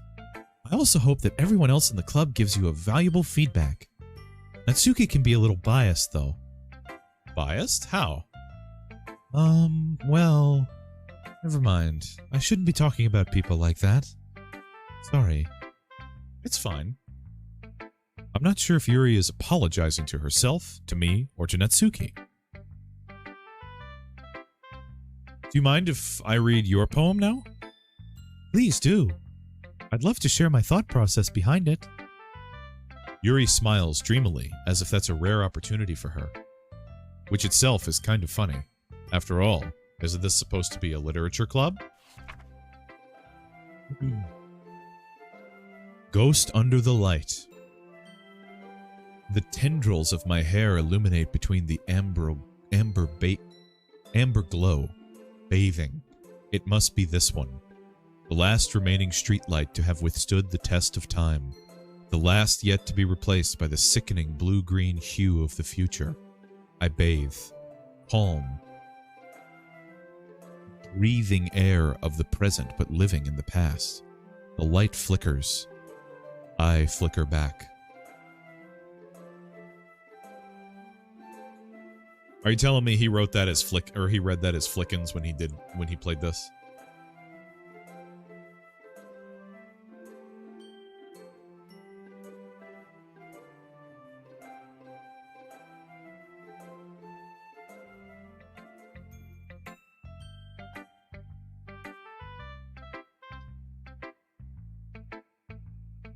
I also hope that everyone else in the club gives you a valuable feedback. Natsuki can be a little biased, though. Biased? How? Well... Never mind. I shouldn't be talking about people like that. Sorry. It's fine. I'm not sure if Yuri is apologizing to herself, to me, or to Natsuki. Do you mind if I read your poem now? Please do. I'd love to share my thought process behind it. Yuri smiles dreamily, as if that's a rare opportunity for her. Which itself is kind of funny. After all, isn't this supposed to be a literature club? Ghost under the light. The tendrils of my hair illuminate between the amber glow. Bathing. It must be this one. The last remaining streetlight to have withstood the test of time. The last yet to be replaced by the sickening blue-green hue of the future. I bathe. Calm. Breathing air of the present but living in the past. The light flickers. I flicker back. Are you telling me he wrote that as he read that as Flickins when he played this?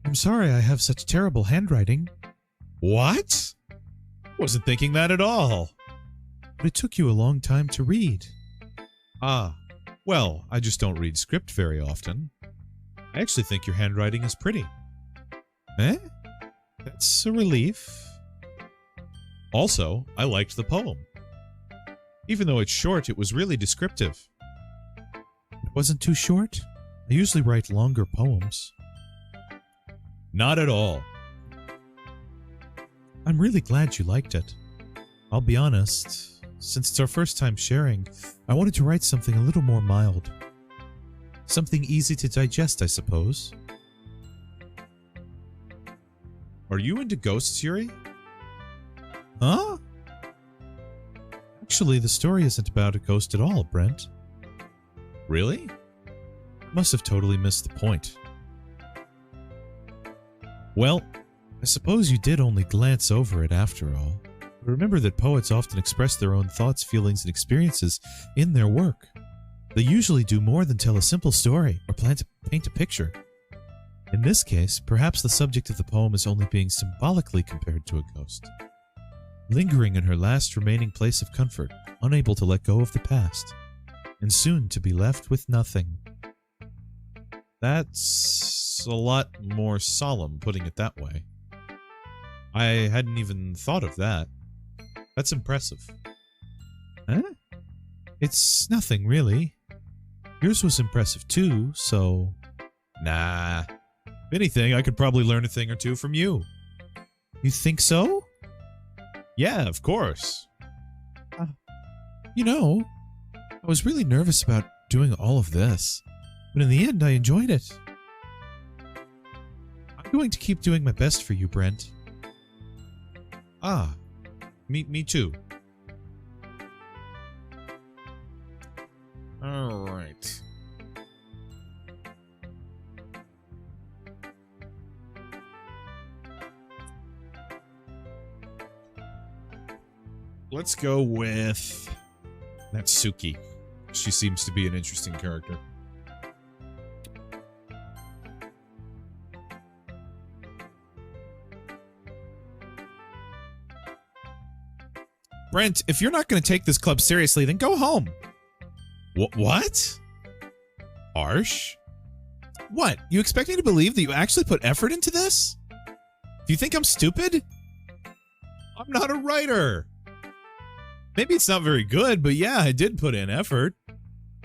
I'm sorry I have such terrible handwriting. What? Wasn't thinking that at all. But it took you a long time to read. Ah, well, I just don't read script very often. I actually think your handwriting is pretty. Eh? That's a relief. Also, I liked the poem. Even though it's short, it was really descriptive. It wasn't too short? I usually write longer poems. Not at all. I'm really glad you liked it. I'll be honest, since it's our first time sharing, I wanted to write something a little more mild. Something easy to digest, I suppose. Are you into ghosts, Yuri? Huh? Actually, the story isn't about a ghost at all, Brent. Really? Must have totally missed the point. Well, I suppose you did only glance over it after all. But remember that poets often express their own thoughts, feelings, and experiences in their work. They usually do more than tell a simple story or paint a picture. In this case, perhaps the subject of the poem is only being symbolically compared to a ghost. Lingering in her last remaining place of comfort, unable to let go of the past, and soon to be left with nothing. That's a lot more solemn, putting it that way. I hadn't even thought of that. That's impressive. Huh? It's nothing, really. Yours was impressive too, so... Nah. If anything, I could probably learn a thing or two from you. You think so? Yeah, of course. You know, I was really nervous about doing all of this, but in the end I enjoyed it. I'm going to keep doing my best for you, Brent. Ah, me too. All right. Let's go with Natsuki. She seems to be an interesting character. Brent, if you're not going to take this club seriously, then go home. What? Harsh? What? You expect me to believe that you actually put effort into this? Do you think I'm stupid? I'm not a writer. Maybe it's not very good, but yeah, I did put in effort.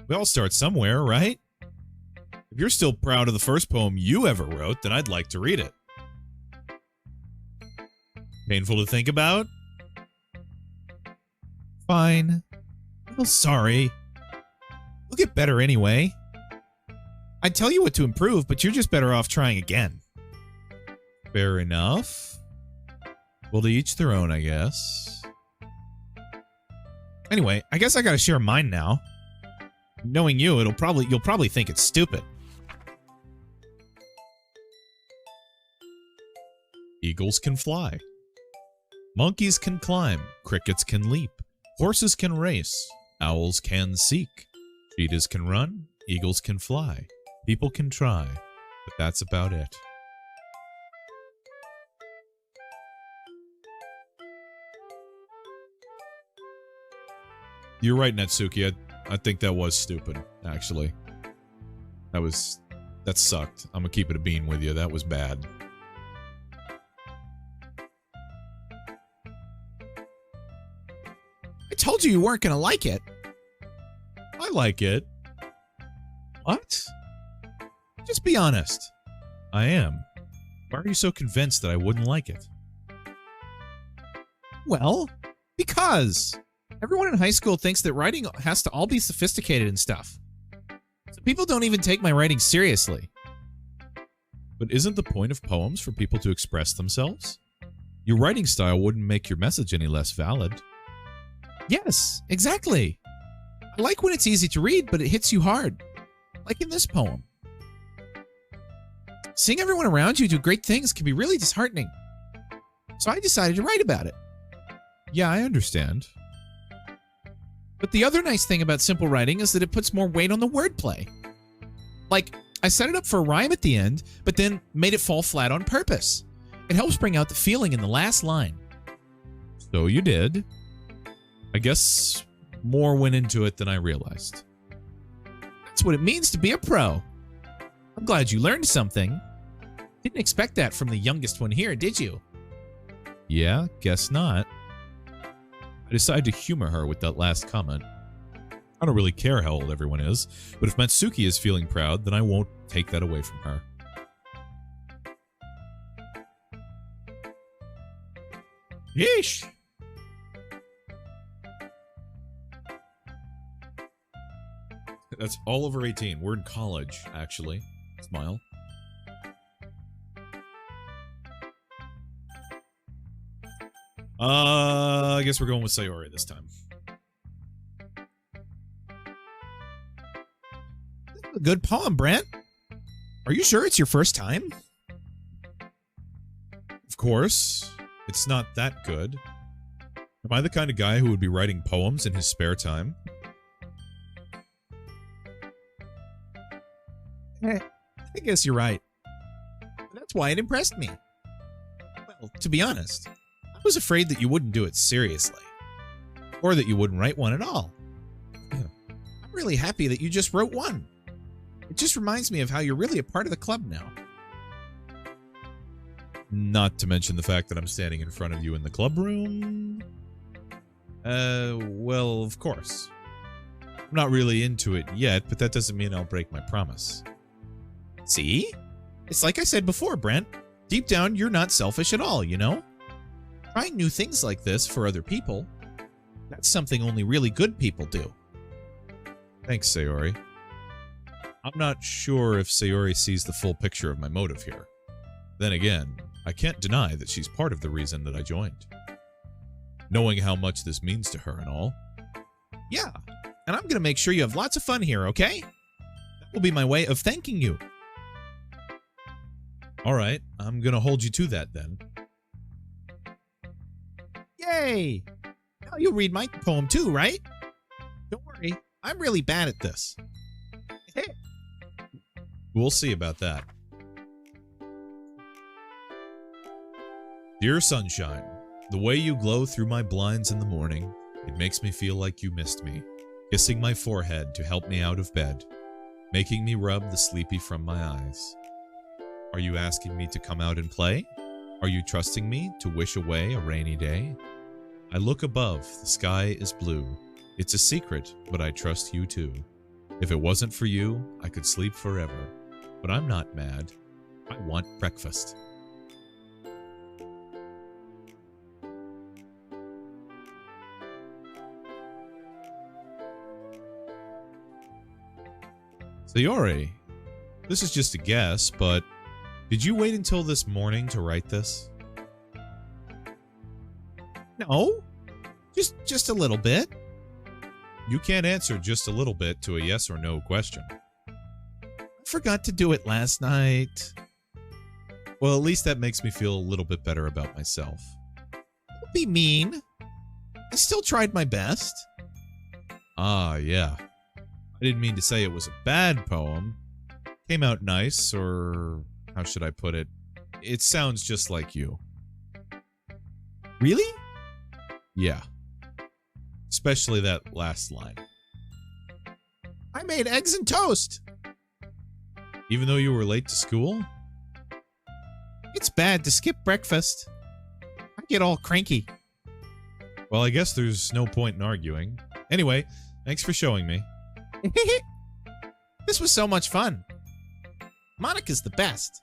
We all start somewhere, right? If you're still proud of the first poem you ever wrote, then I'd like to read it. Painful to think about? Fine. Well, sorry. We'll get better anyway. I'd tell you what to improve, but you're just better off trying again. Fair enough. Well, to each their own, I guess. Anyway, I guess I gotta share mine now. Knowing you, you'll probably think it's stupid. Eagles can fly. Monkeys can climb. Crickets can leap. Horses can race. Owls can seek. Cheetahs can run. Eagles can fly. People can try. But that's about it. You're right, Natsuki. I think that was stupid, actually. That sucked. I'm gonna keep it a bean with you. That was bad. I told you weren't gonna like it. I like it. What? Just be honest. I am. Why are you so convinced that I wouldn't like it? Well, because everyone in high school thinks that writing has to all be sophisticated and stuff. So people don't even take my writing seriously. But isn't the point of poems for people to express themselves? Your writing style wouldn't make your message any less valid. Yes, exactly. I like when it's easy to read, but it hits you hard. Like in this poem. Seeing everyone around you do great things can be really disheartening. So I decided to write about it. Yeah, I understand. But the other nice thing about simple writing is that it puts more weight on the wordplay. Like, I set it up for a rhyme at the end, but then made it fall flat on purpose. It helps bring out the feeling in the last line. So you did. I guess more went into it than I realized. That's what it means to be a pro. I'm glad you learned something. Didn't expect that from the youngest one here, did you? Yeah, guess not. I decided to humor her with that last comment. I don't really care how old everyone is, but if Matsuki is feeling proud, then I won't take that away from her. Yeesh. That's all over 18. We're in college, actually. Smile. I guess we're going with Sayori this time. A good poem, Brent. Are you sure it's your first time? Of course. It's not that good. Am I the kind of guy who would be writing poems in his spare time? I guess you're right. That's why it impressed me. Well, to be honest, I was afraid that you wouldn't do it seriously. Or that you wouldn't write one at all. I'm really happy that you just wrote one. It just reminds me of how you're really a part of the club now. Not to mention the fact that I'm standing in front of you in the club room. Well, of course. I'm not really into it yet, but that doesn't mean I'll break my promise. See? It's like I said before, Brent. Deep down, you're not selfish at all, you know? Trying new things like this for other people, that's something only really good people do. Thanks, Sayori. I'm not sure if Sayori sees the full picture of my motive here. Then again, I can't deny that she's part of the reason that I joined. Knowing how much this means to her and all. Yeah, and I'm gonna make sure you have lots of fun here, okay? That will be my way of thanking you. Alright, I'm gonna hold you to that then. Yay! Now you'll read my poem too, right? Don't worry, I'm really bad at this. We'll see about that. Dear sunshine, the way you glow through my blinds in the morning, it makes me feel like you missed me, kissing my forehead to help me out of bed, making me rub the sleepy from my eyes. Are you asking me to come out and play? Are you trusting me to wish away a rainy day? I look above, the sky is blue. It's a secret, but I trust you too. If it wasn't for you, I could sleep forever. But I'm not mad. I want breakfast. Sayori, this is just a guess, but did you wait until this morning to write this? No, just a little bit. You can't answer just a little bit to a yes or no question. I forgot to do it last night. Well, at least that makes me feel a little bit better about myself. Don't be mean. I still tried my best. Ah, yeah. I didn't mean to say it was a bad poem. Came out nice, or how should I put it? It sounds just like you. Really? Yeah. Especially that last line. I made eggs and toast. Even though you were late to school? It's bad to skip breakfast. I get all cranky. Well, I guess there's no point in arguing. Anyway, thanks for showing me. This was so much fun. Monica's the best.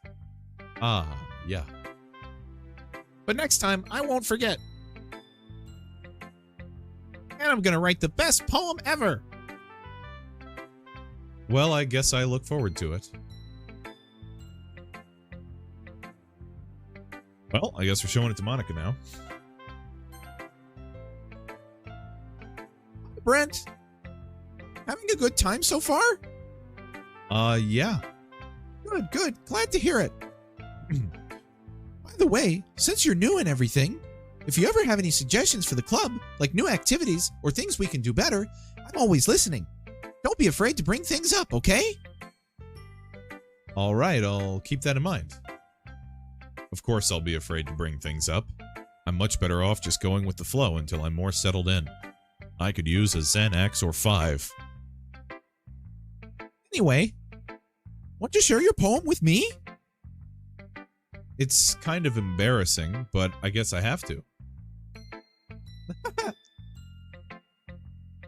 Ah, yeah. But next time, I won't forget. And I'm gonna write the best poem ever. Well, I guess I look forward to it. Well, I guess we're showing it to Monica now. Brent, having a good time so far? Yeah. Good. Glad to hear it. By the way, since you're new and everything, if you ever have any suggestions for the club, like new activities or things we can do better, I'm always listening. Don't be afraid to bring things up, okay? All right, I'll keep that in mind. Of course I'll be afraid to bring things up. I'm much better off just going with the flow until I'm more settled in. I could use a Xanax or 5. Anyway, want to share your poem with me? It's kind of embarrassing, but I guess I have to.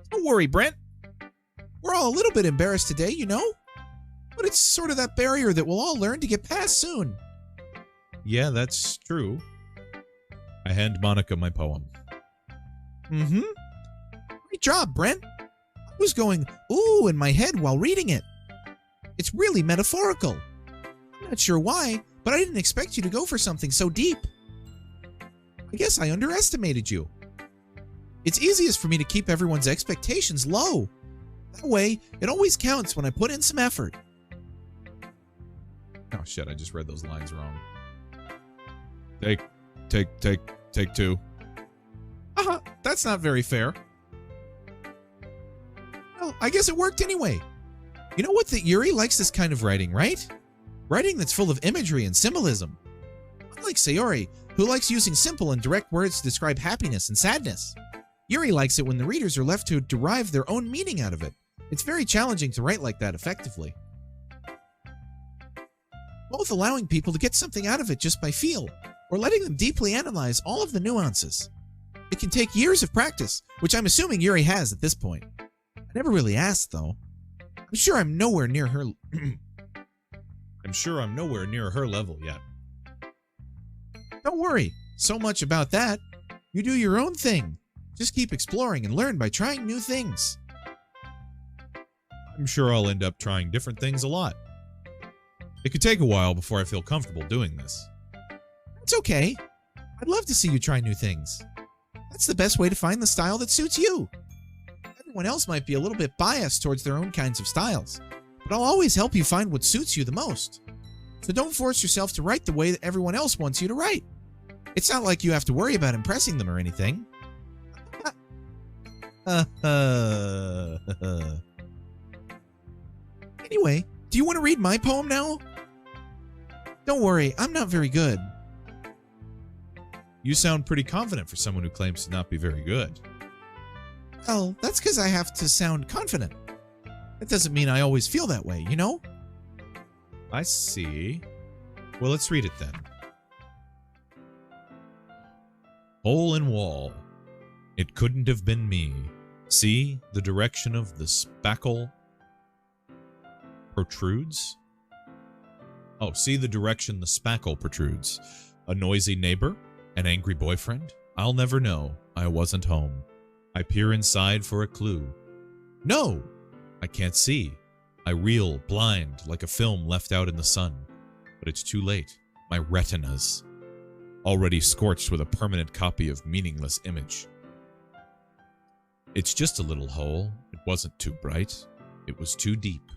Don't worry, Brent. We're all a little bit embarrassed today, you know? But it's sort of that barrier that we'll all learn to get past soon. Yeah, that's true. I hand Monica my poem. Mm-hmm. Great job, Brent. I was going, ooh, in my head while reading it. It's really metaphorical. I'm not sure why, but I didn't expect you to go for something so deep. I guess I underestimated you. It's easiest for me to keep everyone's expectations low. That way, it always counts when I put in some effort. Oh shit, I just read those lines wrong. Take 2. That's not very fair. Well, I guess it worked anyway. You know what, that Yuri likes this kind of writing, right? Writing that's full of imagery and symbolism. Unlike Sayori, who likes using simple and direct words to describe happiness and sadness. Yuri likes it when the readers are left to derive their own meaning out of it. It's very challenging to write like that effectively. Both allowing people to get something out of it just by feel, or letting them deeply analyze all of the nuances. It can take years of practice, which I'm assuming Yuri has at this point. I never really asked, though. I'm sure I'm nowhere near her. I'm sure I'm nowhere near her level yet. Don't worry so much about that. You do your own thing. Just keep exploring and learn by trying new things. I'm sure I'll end up trying different things a lot. It could take a while before I feel comfortable doing this. It's okay. I'd love to see you try new things. That's the best way to find the style that suits you. Everyone else might be a little bit biased towards their own kinds of styles, but I'll always help you find what suits you the most. So don't force yourself to write the way that everyone else wants you to write. It's not like you have to worry about impressing them or anything. Anyway, do you want to read my poem now? Don't worry, I'm not very good. You sound pretty confident for someone who claims to not be very good. Well, that's because I have to sound confident. That doesn't mean I always feel that way, you know? I see. Well, let's read it then. Hole in wall. It couldn't have been me. See the direction of the spackle protrudes? Oh, see the direction the spackle protrudes. A noisy neighbor? An angry boyfriend? I'll never know. I wasn't home. I peer inside for a clue. No! I can't see. I reel, blind, like a film left out in the sun. But it's too late. My retinas. Already scorched with a permanent copy of meaningless image. It's just a little hole. It wasn't too bright. It was too deep,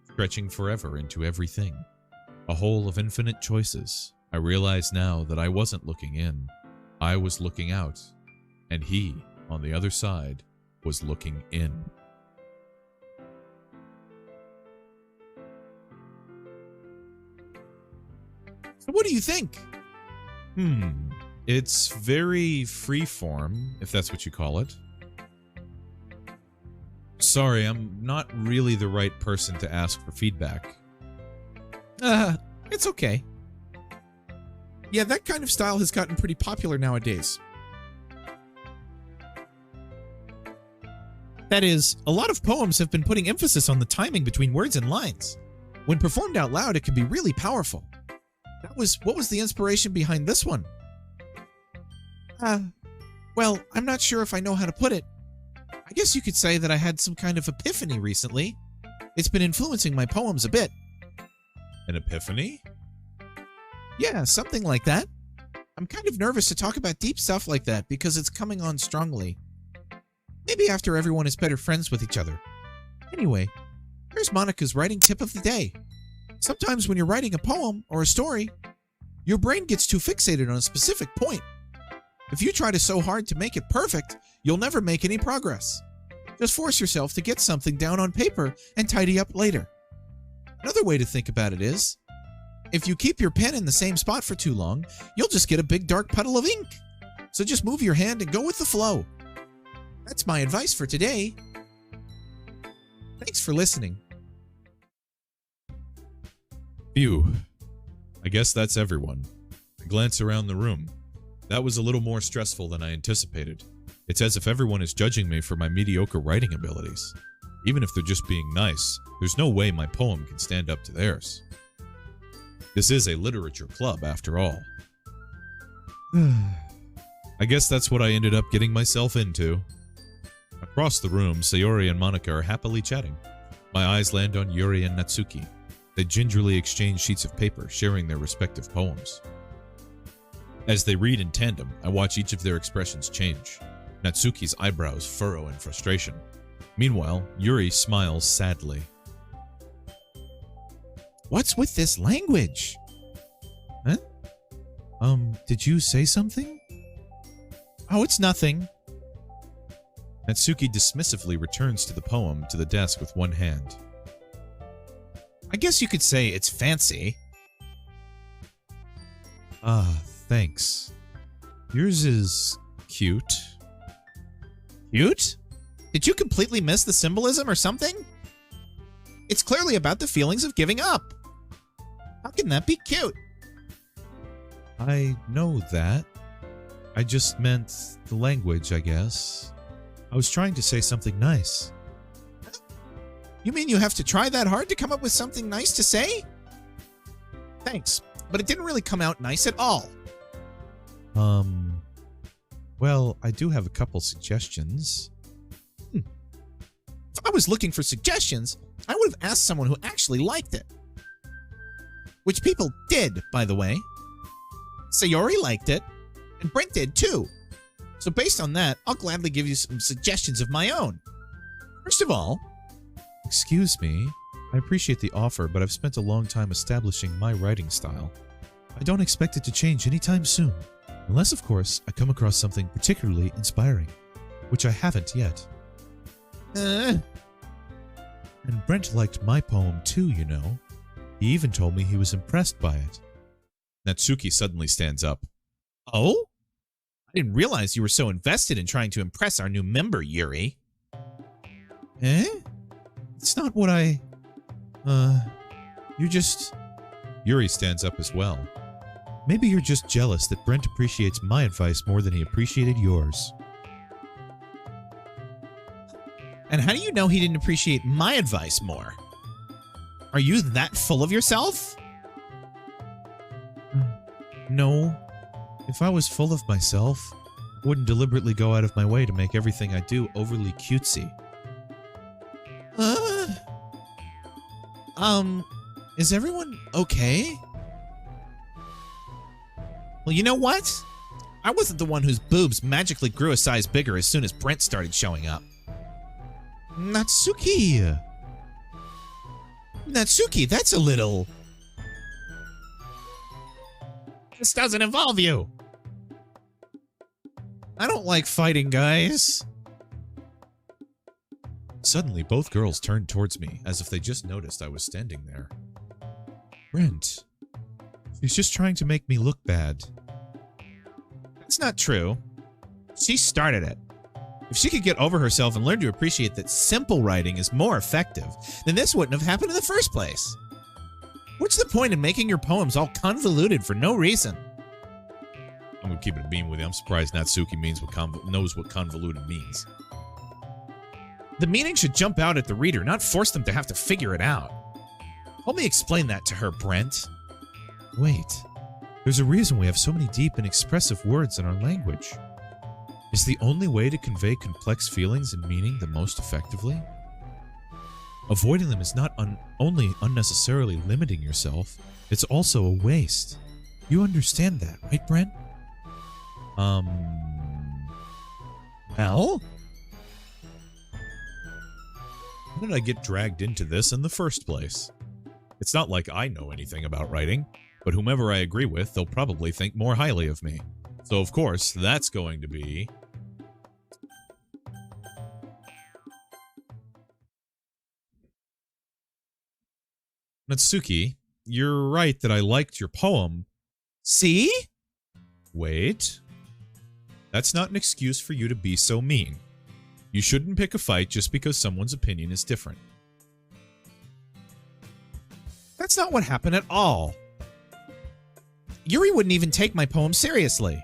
stretching forever into everything. A hole of infinite choices. I realize now that I wasn't looking in. I was looking out. And he, on the other side, was looking in. So what do you think? It's very freeform, if that's what you call it. Sorry, I'm not really the right person to ask for feedback. It's okay. Yeah, that kind of style has gotten pretty popular nowadays. That is, a lot of poems have been putting emphasis on the timing between words and lines. When performed out loud, it can be really powerful. What was the inspiration behind this one? Well, I'm not sure if I know how to put it. I guess you could say that I had some kind of epiphany recently. It's been influencing my poems a bit. An epiphany? Yeah, something like that. I'm kind of nervous to talk about deep stuff like that because it's coming on strongly. Maybe after everyone is better friends with each other. Anyway, here's Monica's writing tip of the day. Sometimes when you're writing a poem or a story, your brain gets too fixated on a specific point. If you try so hard to make it perfect, you'll never make any progress. Just force yourself to get something down on paper and tidy up later. Another way to think about it is, if you keep your pen in the same spot for too long, you'll just get a big dark puddle of ink. So just move your hand and go with the flow. That's my advice for today. Thanks for listening. Phew. I guess that's everyone. I glance around the room. That was a little more stressful than I anticipated. It's as if everyone is judging me for my mediocre writing abilities. Even if they're just being nice, there's no way my poem can stand up to theirs. This is a literature club, after all. I guess that's what I ended up getting myself into. Across the room, Sayori and Monica are happily chatting. My eyes land on Yuri and Natsuki. They gingerly exchange sheets of paper, sharing their respective poems. As they read in tandem, I watch each of their expressions change. Natsuki's eyebrows furrow in frustration. Meanwhile, Yuri smiles sadly. What's with this language? Huh? Did you say something? Oh, it's nothing. Natsuki dismissively returns to the poem to the desk with one hand. I guess you could say it's fancy. Ah, thanks. Yours is cute. Cute? Did you completely miss the symbolism or something? It's clearly about the feelings of giving up. How can that be cute? I know that. I just meant the language, I guess. I was trying to say something nice. You mean you have to try that hard to come up with something nice to say? Thanks, but it didn't really come out nice at all. Well, I do have a couple suggestions. If I was looking for suggestions, I would have asked someone who actually liked it. Which people did, by the way. Sayori liked it, and Brent did too. So based on that, I'll gladly give you some suggestions of my own. First of all, excuse me, I appreciate the offer, but I've spent a long time establishing my writing style. I don't expect it to change anytime soon. Unless, of course, I come across something particularly inspiring, which I haven't yet. And Brent liked my poem too, you know. He even told me he was impressed by it. Natsuki suddenly stands up. Oh? I didn't realize you were so invested in trying to impress our new member, Yuri. Eh? It's not what I... You're just... Yuri stands up as well. Maybe you're just jealous that Brent appreciates my advice more than he appreciated yours. And how do you know he didn't appreciate my advice more? Are you that full of yourself? No. If I was full of myself, I wouldn't deliberately go out of my way to make everything I do overly cutesy. Is everyone okay? Well, you know what? I wasn't the one whose boobs magically grew a size bigger as soon as Brent started showing up. Natsuki! Natsuki, that's a little... This doesn't involve you! I don't like fighting, guys. Suddenly, both girls turned towards me, as if they just noticed I was standing there. Brent, she's just trying to make me look bad. That's not true. She started it. If she could get over herself and learn to appreciate that simple writing is more effective, then this wouldn't have happened in the first place. What's the point in making your poems all convoluted for no reason? I'm gonna keep it a beam with you. I'm surprised Natsuki knows what convoluted means. The meaning should jump out at the reader, not force them to have to figure it out. Help me explain that to her, Brent. Wait, there's a reason we have so many deep and expressive words in our language. Is the only way to convey complex feelings and meaning the most effectively? Avoiding them is not only unnecessarily limiting yourself, it's also a waste. You understand that, right, Brent? Well? How did I get dragged into this in the first place? It's not like I know anything about writing, but whomever I agree with, they'll probably think more highly of me. So of course, that's going to be... Natsuki, you're right that I liked your poem. See? Wait. That's not an excuse for you to be so mean. You shouldn't pick a fight just because someone's opinion is different. That's not what happened at all. Yuri wouldn't even take my poem seriously.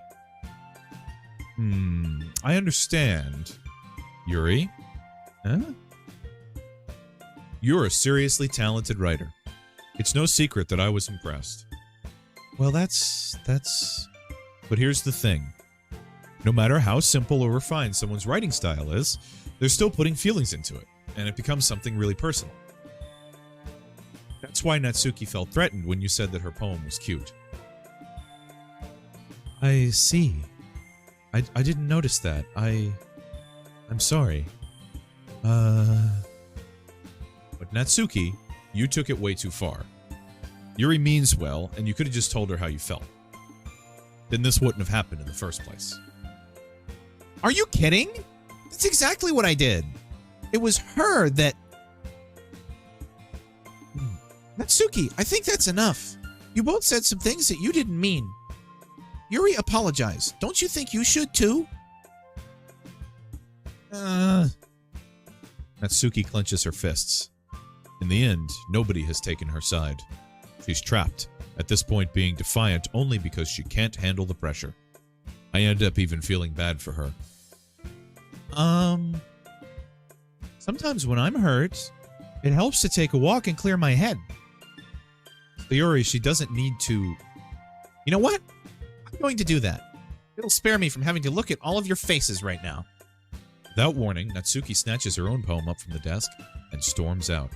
I understand. Yuri? Huh? You're a seriously talented writer. It's no secret that I was impressed. Well, that's... But here's the thing. No matter how simple or refined someone's writing style is, they're still putting feelings into it, and it becomes something really personal. That's why Natsuki felt threatened when you said that her poem was cute. I see. I didn't notice that. I'm sorry. But Natsuki, you took it way too far. Yuri means well, and you could have just told her how you felt. Then this wouldn't have happened in the first place. Are you kidding? That's exactly what I did. It was her that... Natsuki, I think that's enough. You both said some things that you didn't mean. Yuri apologized. Don't you think you should too? Natsuki clenches her fists. In the end, nobody has taken her side. She's trapped, at this point being defiant only because she can't handle the pressure. I end up even feeling bad for her. Sometimes when I'm hurt, it helps to take a walk and clear my head. Sayori, she doesn't need to... You know what? I'm going to do that. It'll spare me from having to look at all of your faces right now. Without warning, Natsuki snatches her own poem up from the desk and storms out.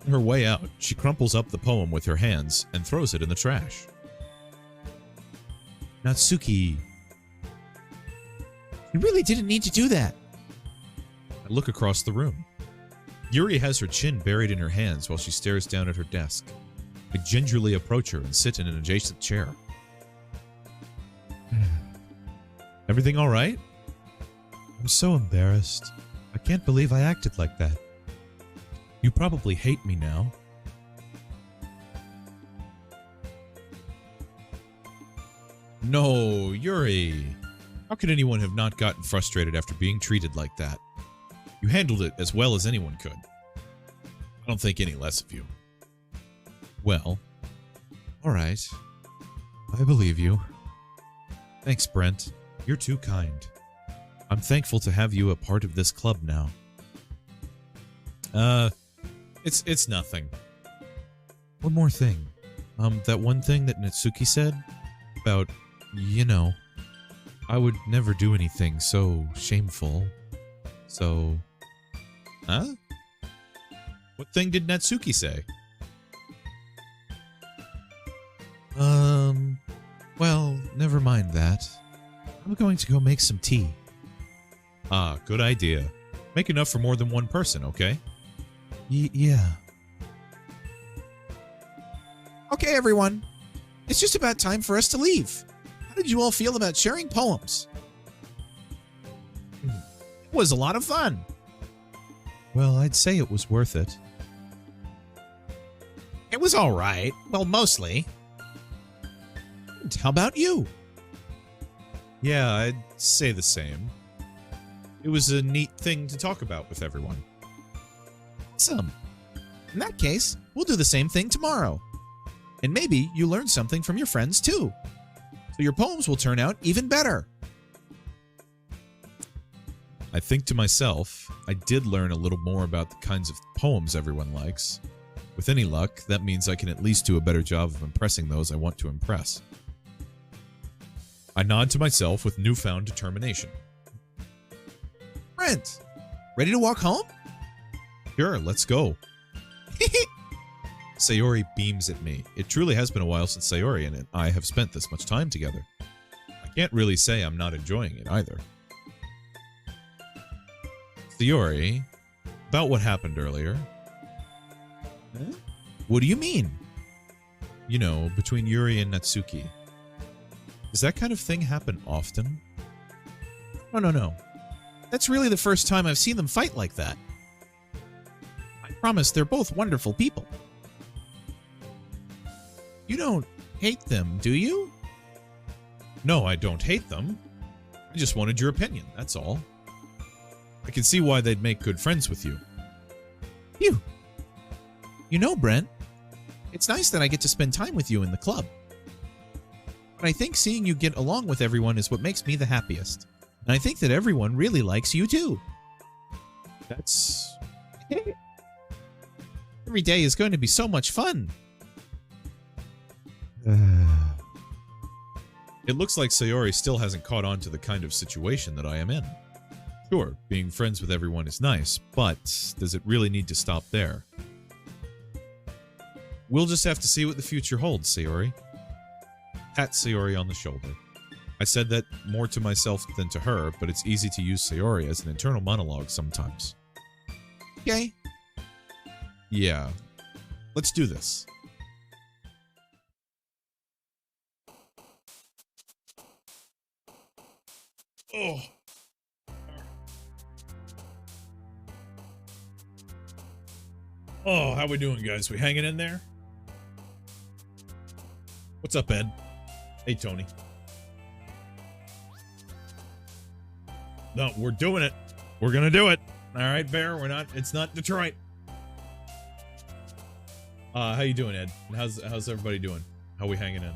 On her way out, she crumples up the poem with her hands and throws it in the trash. Natsuki... You really didn't need to do that. I look across the room. Yuri has her chin buried in her hands while she stares down at her desk. I gingerly approach her and sit in an adjacent chair. Everything all right? I'm so embarrassed. I can't believe I acted like that. You probably hate me now. No, Yuri. How could anyone have not gotten frustrated after being treated like that? You handled it as well as anyone could. I don't think any less of you. Well, alright. I believe you. Thanks, Brent. You're too kind. I'm thankful to have you a part of this club now. It's nothing. One more thing. That one thing that Natsuki said about, you know, I would never do anything so shameful. So... Huh? What thing did Natsuki say? Well, never mind that. I'm going to go make some tea. Ah, good idea. Make enough for more than one person, okay? Yeah. Okay, everyone. It's just about time for us to leave. How did you all feel about sharing poems? It was a lot of fun. Well, I'd say it was worth it. It was all right. Well, mostly. And how about you? Yeah, I'd say the same. It was a neat thing to talk about with everyone. Awesome. In that case, we'll do the same thing tomorrow. And maybe you learn something from your friends too. So your poems will turn out even better. I think to myself, I did learn a little more about the kinds of poems everyone likes. With any luck, that means I can at least do a better job of impressing those I want to impress. I nod to myself with newfound determination. Brent, ready to walk home? Sure, let's go. Sayori beams at me. It truly has been a while since Sayori and I have spent this much time together. I can't really say I'm not enjoying it either. Sayori, about what happened earlier. Huh? What do you mean? You know, between Yuri and Natsuki. Does that kind of thing happen often? No. That's really the first time I've seen them fight like that. I promise they're both wonderful people. You don't hate them, do you? No, I don't hate them. I just wanted your opinion, that's all. I can see why they'd make good friends with you. Phew. You know, Brent, it's nice that I get to spend time with you in the club. But I think seeing you get along with everyone is what makes me the happiest. And I think that everyone really likes you too. That's... Every day is going to be so much fun. It looks like Sayori still hasn't caught on to the kind of situation that I am in. Sure, being friends with everyone is nice, but does it really need to stop there? We'll just have to see what the future holds, Sayori. Pat Sayori on the shoulder. I said that more to myself than to her, but it's easy to use Sayori as an internal monologue sometimes. Okay. Yeah. Let's do this. Oh. Oh, how we doing, guys? We hanging in there? What's up, Ed? Hey, Tony. No, we're doing it. We're gonna do it. All right, Bear. We're not. It's not Detroit. How you doing, Ed? How's everybody doing? How we hanging in?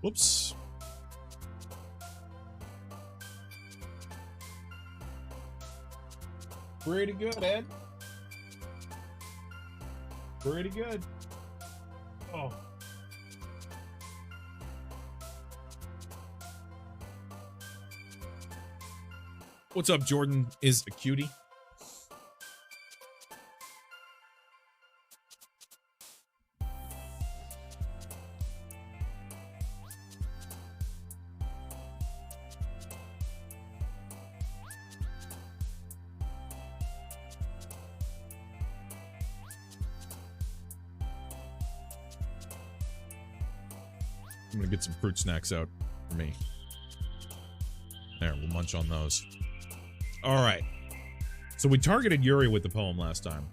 Whoops. Pretty good, Ed. Pretty good. Oh. What's up, Jordan? Is a cutie? I'm gonna get some fruit snacks out for me. There, we'll munch on those. Alright. So we targeted Yuri with the poem last time.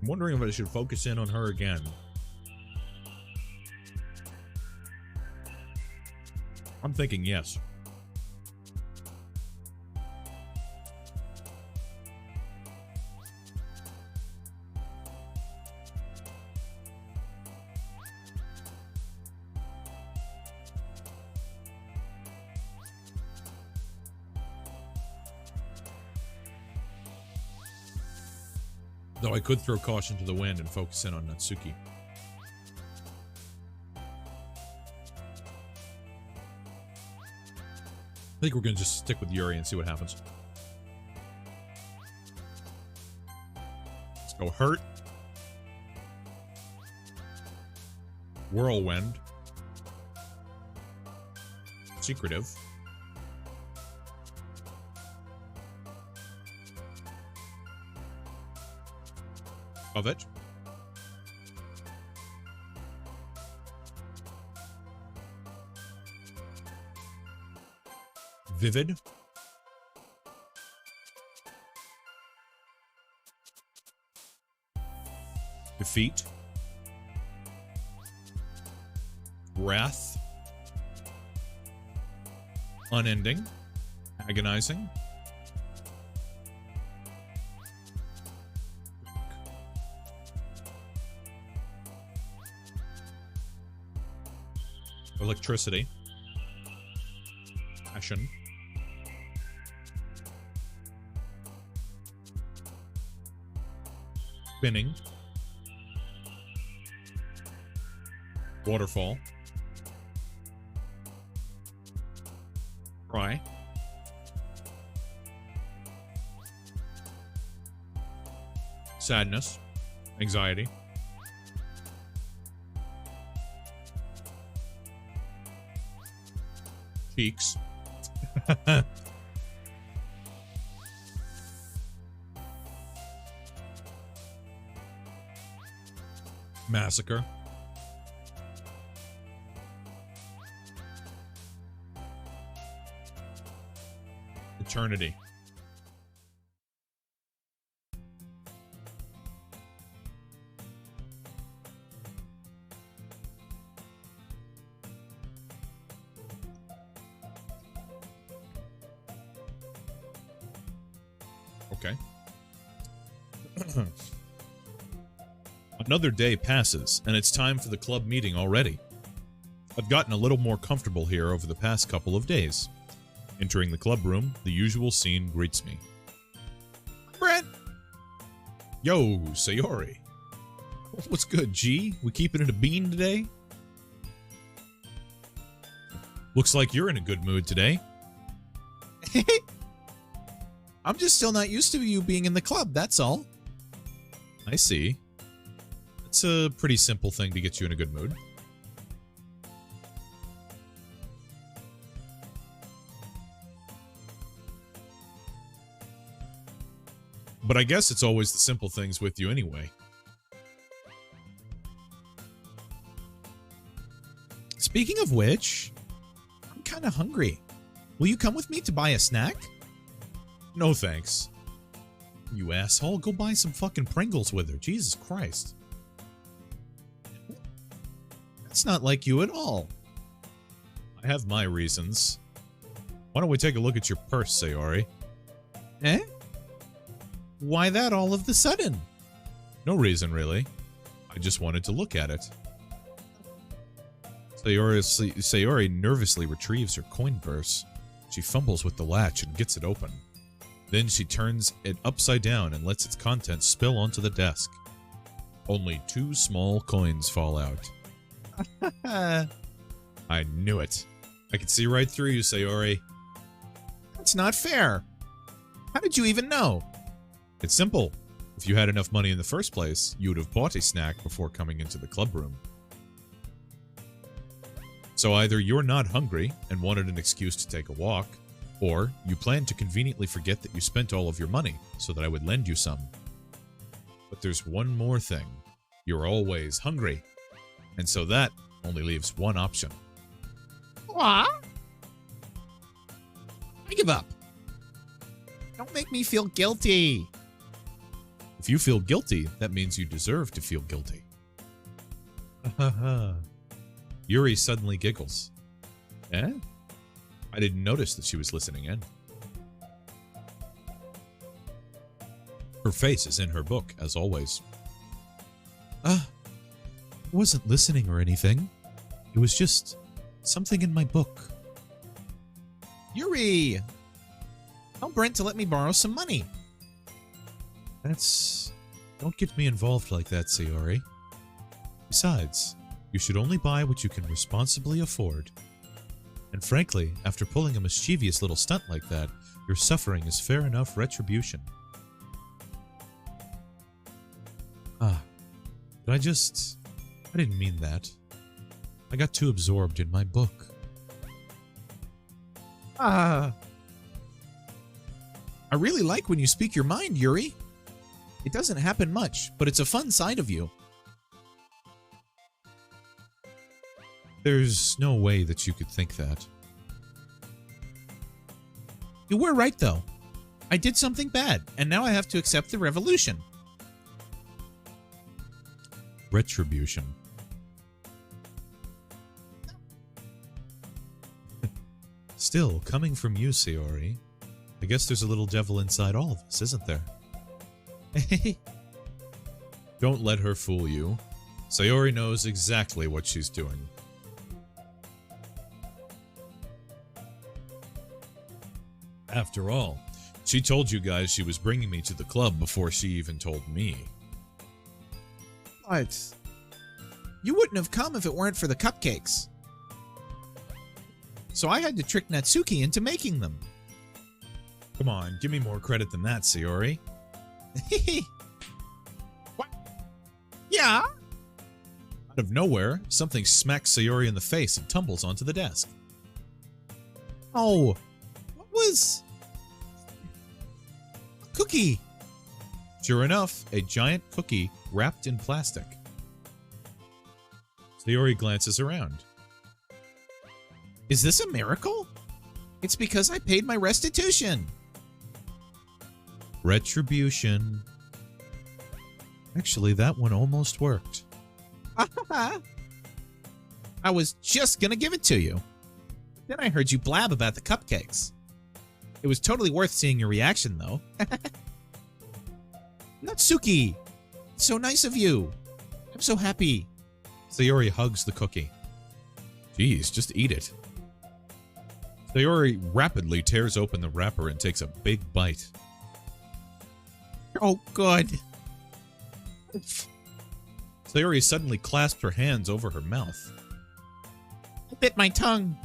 I'm wondering if I should focus in on her again. I'm thinking yes. Though I could throw caution to the wind and focus in on Natsuki. I think we're gonna just stick with Yuri and see what happens. Let's go hurt. Whirlwind. Secretive. Of it. Vivid. Defeat. Wrath. Unending. Agonizing. Electricity. Passion. Spinning. Waterfall. Cry. Sadness. Anxiety. Cheeks. Massacre. Eternity. Okay. Another day passes, and it's time for the club meeting already. I've gotten a little more comfortable here over the past couple of days. Entering the club room, the usual scene greets me. Brent! Yo, Sayori. What's good, G? We keeping it a bean today? Looks like you're in a good mood today. I'm just still not used to you being in the club, that's all. I see. It's a pretty simple thing to get you in a good mood. But I guess it's always the simple things with you anyway. Speaking of which, I'm kind of hungry. Will you come with me to buy a snack? No thanks. You asshole, go buy some fucking Pringles with her. Jesus Christ. That's not like you at all. I have my reasons. Why don't we take a look at your purse, Sayori? Eh? Why that all of the sudden? No reason, really. I just wanted to look at it. Sayori nervously retrieves her coin purse. She fumbles with the latch and gets it open. Then she turns it upside down and lets its contents spill onto the desk. Only 2 small coins fall out. I knew it. I could see right through you, Sayori. That's not fair. How did you even know? It's simple. If you had enough money in the first place, you would have bought a snack before coming into the club room. So either you're not hungry and wanted an excuse to take a walk, or you planned to conveniently forget that you spent all of your money so that I would lend you some. But there's one more thing. You're always hungry. And so that only leaves one option. What? I give up. Don't make me feel guilty. If you feel guilty, that means you deserve to feel guilty. Yuri suddenly giggles. Eh? I didn't notice that she was listening in. Her face is in her book, as always. I wasn't listening or anything. It was just something in my book. Yuri! Tell Brent to let me borrow some money. Don't get me involved like that, Sayori. Besides, you should only buy what you can responsibly afford. And frankly, after pulling a mischievous little stunt like that, your suffering is fair enough retribution. But I didn't mean that. I got too absorbed in my book. I really like when you speak your mind, Yuri. It doesn't happen much, but it's a fun side of you. There's no way that you could think that. You were right, though. I did something bad, and now I have to accept the revolution. Retribution. Still, coming from you, Sayori, I guess there's a little devil inside all of us, isn't there? Don't let her fool you. Sayori knows exactly what she's doing. After all, she told you guys she was bringing me to the club before she even told me. What? You wouldn't have come if it weren't for the cupcakes. So I had to trick Natsuki into making them. Come on, give me more credit than that, Sayori. What? Yeah? Out of nowhere, something smacks Sayori in the face and tumbles onto the desk. Oh, what was... a cookie? Sure enough, a giant cookie wrapped in plastic. Sayori glances around. Is this a miracle? It's because I paid my restitution. Retribution. Actually, that one almost worked. I was just gonna give it to you. Then I heard you blab about the cupcakes. It was totally worth seeing your reaction, though. Natsuki! So nice of you. I'm so happy. Sayori hugs the cookie. Geez, just eat it. Sayori rapidly tears open the wrapper and takes a big bite. Oh, good. Sayori suddenly clasped her hands over her mouth. I bit my tongue.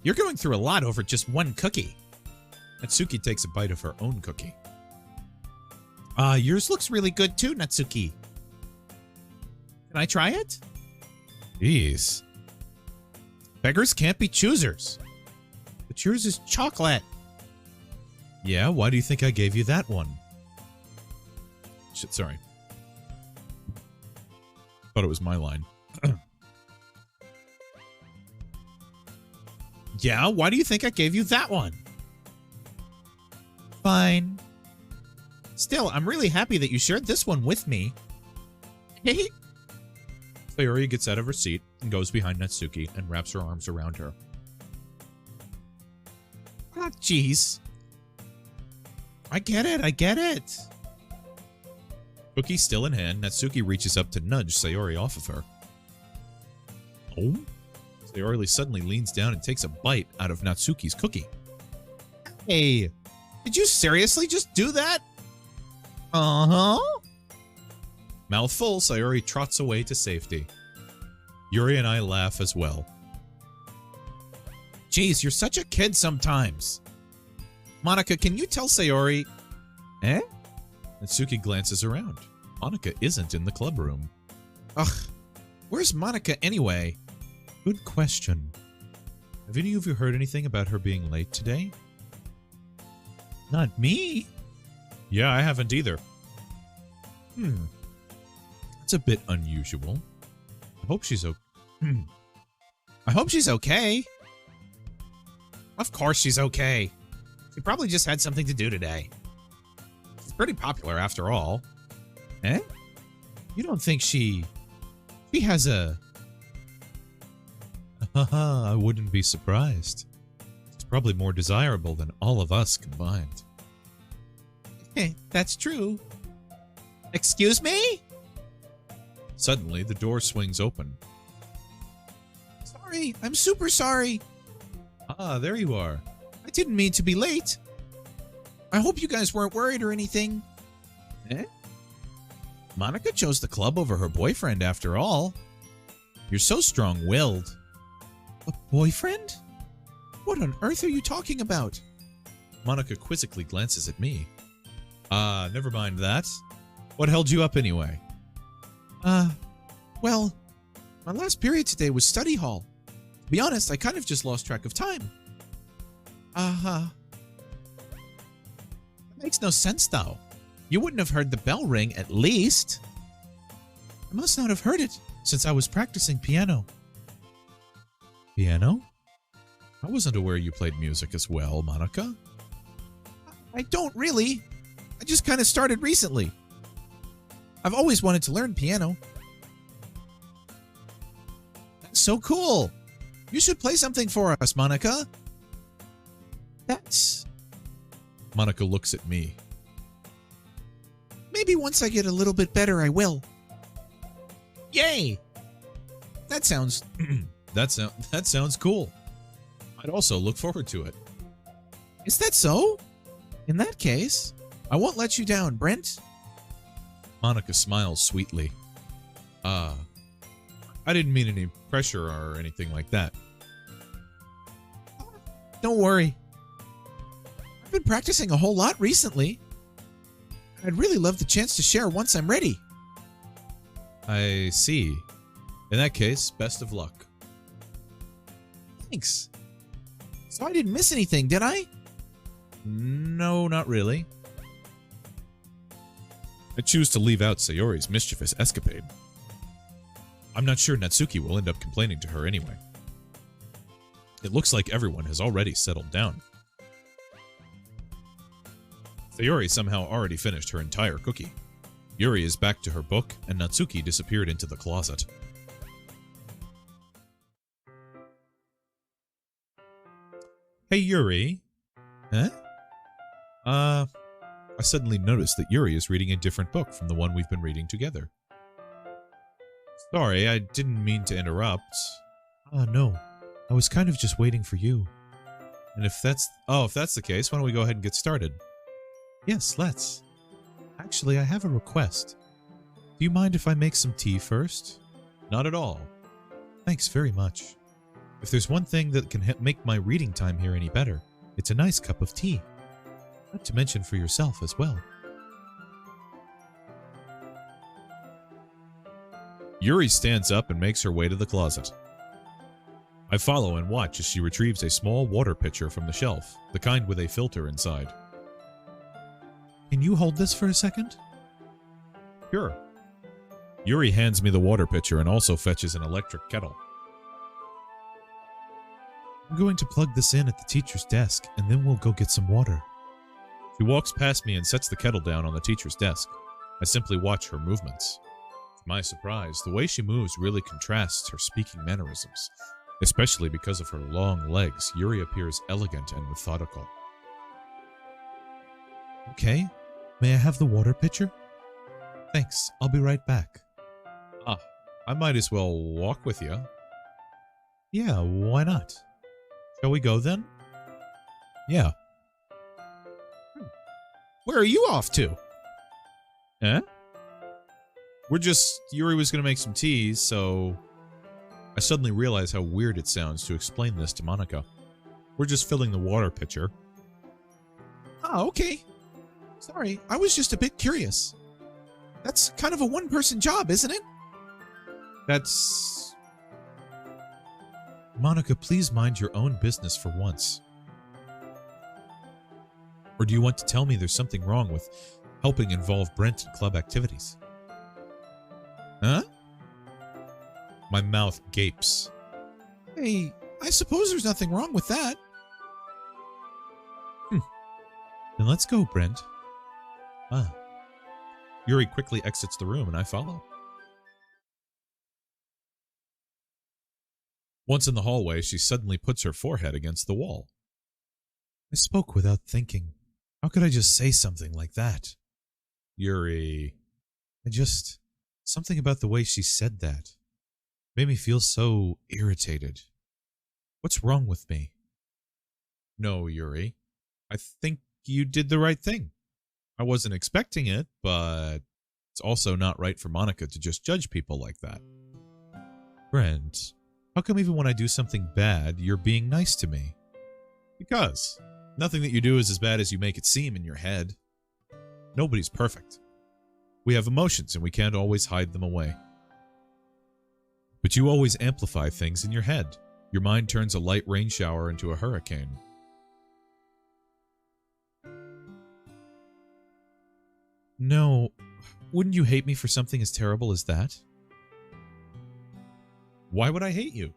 You're going through a lot over just one cookie. Natsuki takes a bite of her own cookie. Yours looks really good too, Natsuki. Can I try it? Jeez. Beggars can't be choosers. But yours is chocolate. Yeah, why do you think I gave you that one? Shit, sorry. Thought it was my line. Yeah, why do you think I gave you that one? Fine. Still, I'm really happy that you shared this one with me. Sayori gets out of her seat and goes behind Natsuki and wraps her arms around her. Ah, jeez. I get it. Cookie still in hand, Natsuki reaches up to nudge Sayori off of her. Oh? Sayori suddenly leans down and takes a bite out of Natsuki's cookie. Hey, did you seriously just do that? Uh-huh. Mouth full, Sayori trots away to safety. Yuri and I laugh as well. Jeez, you're such a kid sometimes. Monica, can you tell Sayori... Eh? Natsuki glances around. Monica isn't in the club room. Ugh, where's Monica anyway? Good question. Have any of you heard anything about her being late today? Not me. Yeah, I haven't either. That's a bit unusual. I hope she's okay. I hope she's okay. Of course she's okay. She probably just had something to do today. She's pretty popular after all. Eh? You don't think she has a... Haha, I wouldn't be surprised. It's probably more desirable than all of us combined. That's true. Excuse me? Suddenly, the door swings open. Sorry, I'm super sorry. Ah, there you are. I didn't mean to be late. I hope you guys weren't worried or anything. Eh? Monica chose the club over her boyfriend after all. You're so strong-willed. A boyfriend? What on earth are you talking about? Monica quizzically glances at me. Never mind that. What held you up anyway? Well, my last period today was study hall. To be honest, I kind of just lost track of time. That makes no sense, though. You wouldn't have heard the bell ring, at least. I must not have heard it, since I was practicing piano. Piano? I wasn't aware you played music as well, Monica. I don't really. I just kind of started recently. I've always wanted to learn piano. That's so cool. You should play something for us, Monica. That's... Monica looks at me. Maybe once I get a little bit better, I will. Yay! That sounds... That sounds cool. I'd also look forward to it. Is that so? In that case, I won't let you down, Brent. Monica smiles sweetly. I didn't mean any pressure or anything like that. Don't worry. I've been practicing a whole lot recently. I'd really love the chance to share once I'm ready. I see. In that case, best of luck. Thanks. So I didn't miss anything, did I? No, not really. I choose to leave out Sayori's mischievous escapade. I'm not sure Natsuki will end up complaining to her anyway. It looks like everyone has already settled down. Sayori somehow already finished her entire cookie. Yuri is back to her book, and Natsuki disappeared into the closet. Hey, Yuri. Huh? I suddenly noticed that Yuri is reading a different book from the one we've been reading together. Sorry, I didn't mean to interrupt. No. I was kind of just waiting for you. And if that's the case, why don't we go ahead and get started? Yes, let's. Actually, I have a request. Do you mind if I make some tea first? Not at all. Thanks very much. If there's one thing that can make my reading time here any better, it's a nice cup of tea. Not to mention for yourself as well. Yuri stands up and makes her way to the closet. I follow and watch as she retrieves a small water pitcher from the shelf, the kind with a filter inside. Can you hold this for a second? Sure. Yuri hands me the water pitcher and also fetches an electric kettle. I'm going to plug this in at the teacher's desk, and then we'll go get some water. She walks past me and sets the kettle down on the teacher's desk. I simply watch her movements. To my surprise, the way she moves really contrasts her speaking mannerisms. Especially because of her long legs, Yuri appears elegant and methodical. Okay, may I have the water pitcher? Thanks, I'll be right back. I might as well walk with you. Yeah, why not? Shall we go then? Yeah. Where are you off to? Eh? Yuri was going to make some tea, so I suddenly realize how weird it sounds to explain this to Monica. We're just filling the water pitcher. Oh, okay. Sorry, I was just a bit curious. That's kind of a one-person job, isn't it? That's... Monica, please mind your own business for once. Or do you want to tell me there's something wrong with helping involve Brent in club activities? Huh? My mouth gapes. Hey, I suppose there's nothing wrong with that. Then let's go, Brent. Yuri quickly exits the room and I follow. Once in the hallway, she suddenly puts her forehead against the wall. I spoke without thinking. How could I just say something like that? Yuri... Something about the way she said that made me feel so irritated. What's wrong with me? No, Yuri. I think you did the right thing. I wasn't expecting it, but it's also not right for Monica to just judge people like that. Brent, how come even when I do something bad, you're being nice to me? Because nothing that you do is as bad as you make it seem in your head. Nobody's perfect. We have emotions and we can't always hide them away. But you always amplify things in your head. Your mind turns a light rain shower into a hurricane. No, wouldn't you hate me for something as terrible as that? Why would I hate you?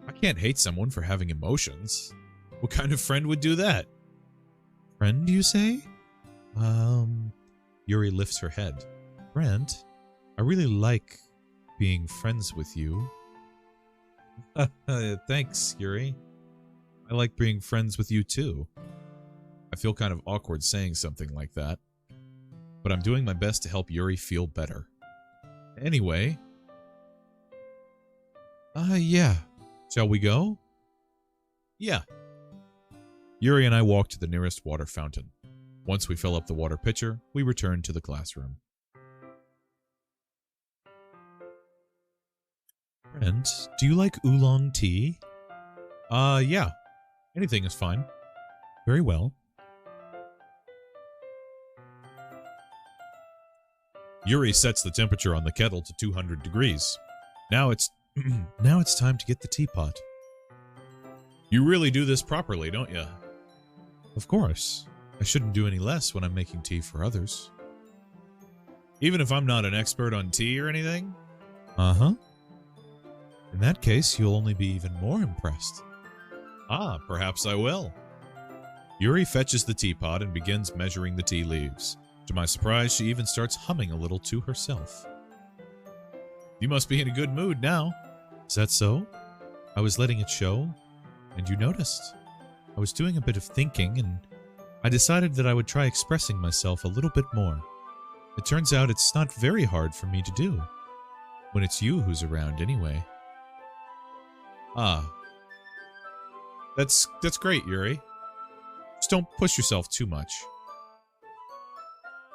I can't hate someone for having emotions. What kind of friend would do that? Friend, you say? Yuri lifts her head. Brent, I really like being friends with you. Thanks, Yuri. I like being friends with you too. I feel kind of awkward saying something like that, but I'm doing my best to help Yuri feel better. Anyway. Yeah. Shall we go? Yeah. Yuri and I walk to the nearest water fountain. Once we fill up the water pitcher, we return to the classroom. Brent, do you like oolong tea? Yeah. Anything is fine. Very well. Yuri sets the temperature on the kettle to 200 degrees. Now it's time to get the teapot. You really do this properly, don't you? Of course. I shouldn't do any less when I'm making tea for others. Even if I'm not an expert on tea or anything? Uh-huh. In that case, you'll only be even more impressed. Ah, perhaps I will. Yuri fetches the teapot and begins measuring the tea leaves. To my surprise, she even starts humming a little to herself. You must be in a good mood now. Is that so? I was letting it show, and you noticed. I was doing a bit of thinking, and I decided that I would try expressing myself a little bit more. It turns out it's not very hard for me to do, when it's you who's around anyway. Ah. That's great, Yuri. Just don't push yourself too much.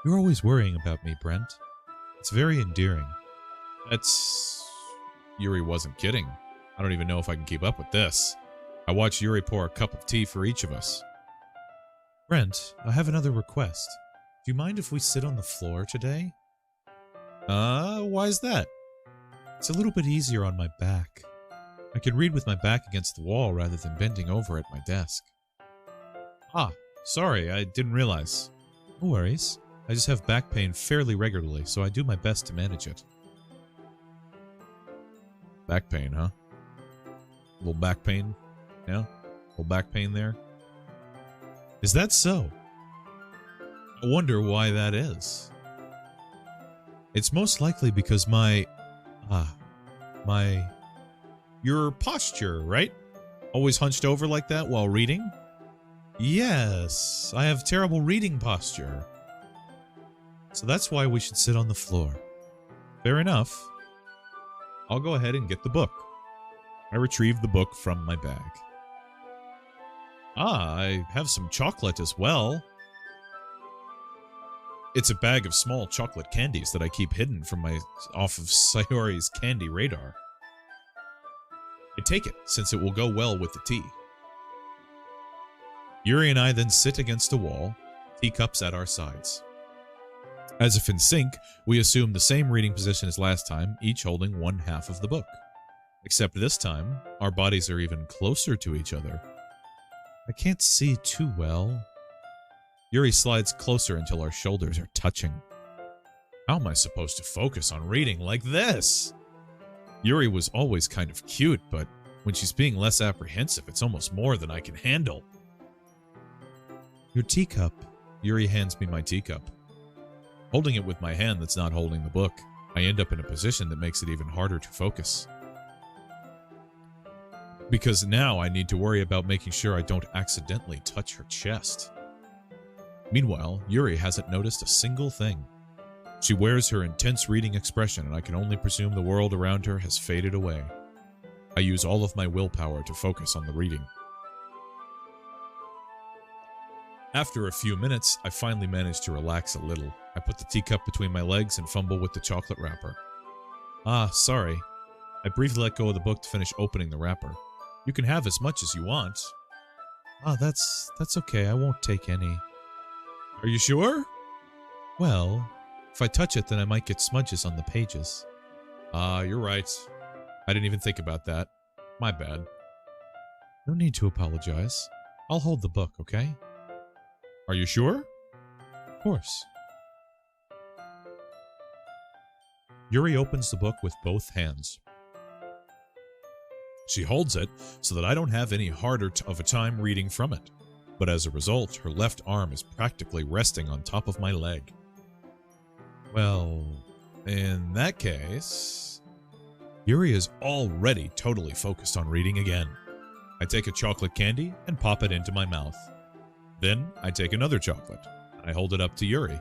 You're always worrying about me, Brent. It's very endearing. Yuri wasn't kidding. I don't even know if I can keep up with this. I watched Yuri pour a cup of tea for each of us. Brent, I have another request. Do you mind if we sit on the floor today? Why is that? It's a little bit easier on my back. I can read with my back against the wall rather than bending over at my desk. Ah, sorry, I didn't realize. No worries. I just have back pain fairly regularly, so I do my best to manage it. Back pain, huh? A little back pain? Yeah? A little back pain there? Is that so? I wonder why that is. It's most likely because your posture, right? Always hunched over like that while reading? Yes, I have terrible reading posture. So that's why we should sit on the floor. Fair enough. I'll go ahead and get the book. I retrieve the book from my bag. Ah, I have some chocolate as well. It's a bag of small chocolate candies that I keep hidden off of Sayori's candy radar. I take it, since it will go well with the tea. Yuri and I then sit against a wall, teacups at our sides. As if in sync, we assume the same reading position as last time, each holding one half of the book. Except this time, our bodies are even closer to each other. I can't see too well. Yuri slides closer until our shoulders are touching. How am I supposed to focus on reading like this? Yuri was always kind of cute, but when she's being less apprehensive, it's almost more than I can handle. Your teacup. Yuri hands me my teacup. Holding it with my hand that's not holding the book, I end up in a position that makes it even harder to focus. Because now I need to worry about making sure I don't accidentally touch her chest. Meanwhile, Yuri hasn't noticed a single thing. She wears her intense reading expression, and I can only presume the world around her has faded away. I use all of my willpower to focus on the reading. After a few minutes, I finally manage to relax a little. I put the teacup between my legs and fumble with the chocolate wrapper. Ah, sorry. I briefly let go of the book to finish opening the wrapper. You can have as much as you want. Ah, that's okay. I won't take any. Are you sure? Well, if I touch it, then I might get smudges on the pages. Ah, you're right. I didn't even think about that. My bad. No need to apologize. I'll hold the book, okay? Are you sure? Of course. Yuri opens the book with both hands. She holds it so that I don't have any harder of a time reading from it, but as a result, her left arm is practically resting on top of my leg. Well, in that case... Yuri is already totally focused on reading again. I take a chocolate candy and pop it into my mouth. Then I take another chocolate, and I hold it up to Yuri.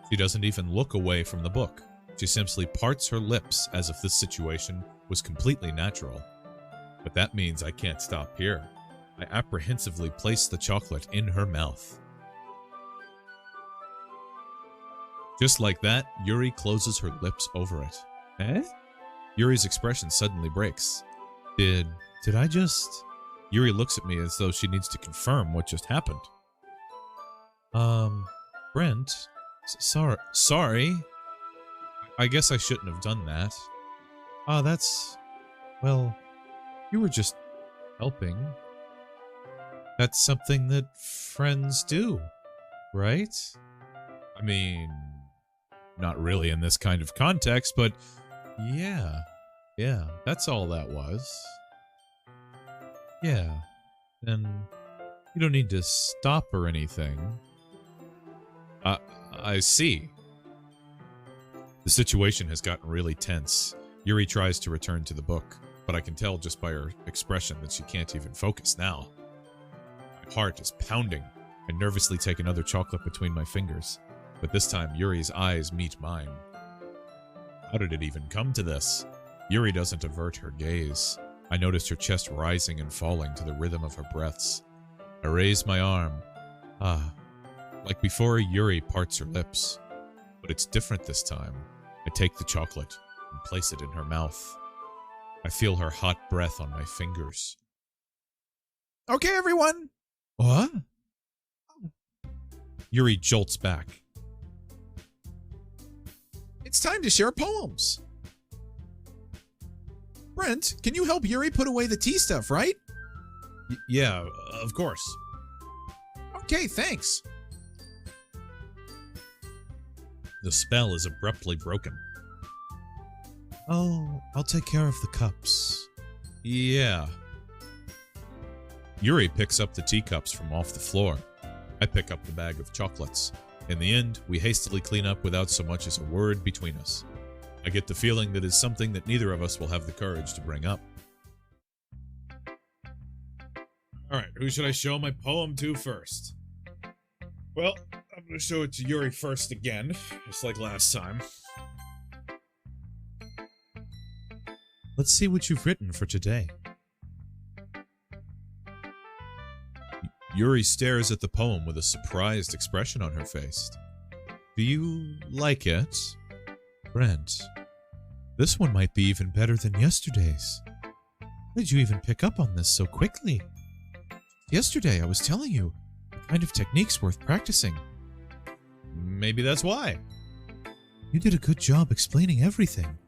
She doesn't even look away from the book. She simply parts her lips as if this situation was completely natural. But that means I can't stop here. I apprehensively place the chocolate in her mouth. Just like that, Yuri closes her lips over it. Eh? Yuri's expression suddenly breaks. Did I just... Yuri looks at me as though she needs to confirm what just happened. Brent? Sorry. I guess I shouldn't have done that. Well, you were just helping. That's something that friends do, right? I mean, not really in this kind of context, but yeah, that's all that was. Yeah, and you don't need to stop or anything. I see. The situation has gotten really tense. Yuri tries to return to the book, but I can tell just by her expression that she can't even focus now. My heart is pounding. I nervously take another chocolate between my fingers, but this time Yuri's eyes meet mine. How did it even come to this? Yuri doesn't avert her gaze. I noticed her chest rising and falling to the rhythm of her breaths. I raise my arm. Like before, Yuri parts her lips. But it's different this time. I take the chocolate and place it in her mouth. I feel her hot breath on my fingers. Okay, everyone. What? Yuri jolts back. It's time to share poems. Brent, can you help Yuri put away the tea stuff, right? Yeah, of course. Okay, thanks. The spell is abruptly broken. Oh, I'll take care of the cups. Yeah. Yuri picks up the teacups from off the floor. I pick up the bag of chocolates. In the end, we hastily clean up without so much as a word between us. I get the feeling that it's something that neither of us will have the courage to bring up. Alright, who should I show my poem to first? Well, I'm going to show it to Yuri first again, just like last time. Let's see what you've written for today. Yuri stares at the poem with a surprised expression on her face. Do you like it? Brent, this one might be even better than yesterday's. How did you even pick up on this so quickly? Yesterday I was telling you, the kind of technique's worth practicing. Maybe that's why. You did a good job explaining everything.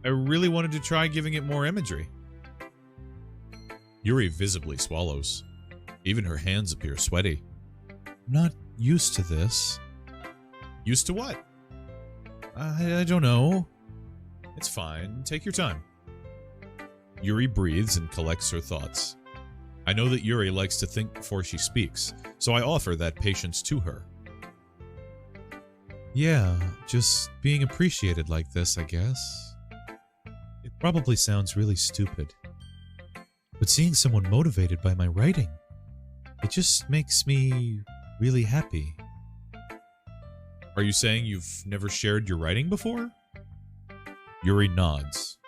I really wanted to try giving it more imagery. Yuri visibly swallows. Even her hands appear sweaty. I'm not used to this. Used to what? I don't know. It's fine. Take your time. Yuri breathes and collects her thoughts. I know that Yuri likes to think before she speaks, so I offer that patience to her. Yeah, just being appreciated like this, I guess. It probably sounds really stupid. But seeing someone motivated by my writing, it just makes me really happy. Are you saying you've never shared your writing before? Yuri nods.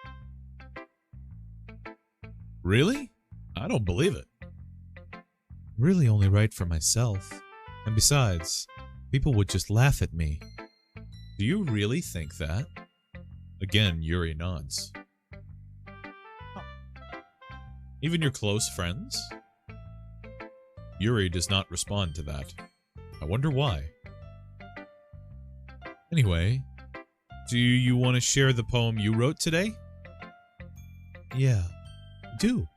Really? I don't believe it. I really only write for myself. And besides, people would just laugh at me. Do you really think that? Again, Yuri nods. Even your close friends? Yuri does not respond to that. I wonder why. Anyway, do you want to share the poem you wrote today? Yeah, I do.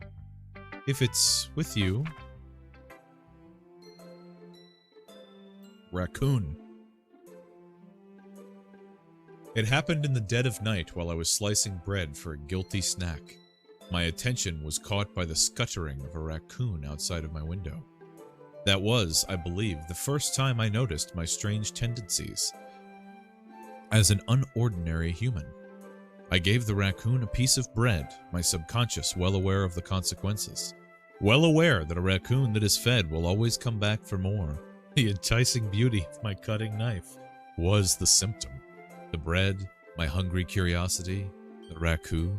If it's with you. Raccoon. It happened in the dead of night while I was slicing bread for a guilty snack. My attention was caught by the scuttering of a raccoon outside of my window. That was, I believe, the first time I noticed my strange tendencies as an unordinary human. I gave the raccoon a piece of bread, my subconscious well aware of the consequences. Well aware that a raccoon that is fed will always come back for more. The enticing beauty of my cutting knife was the symptom. The bread, my hungry curiosity, the raccoon,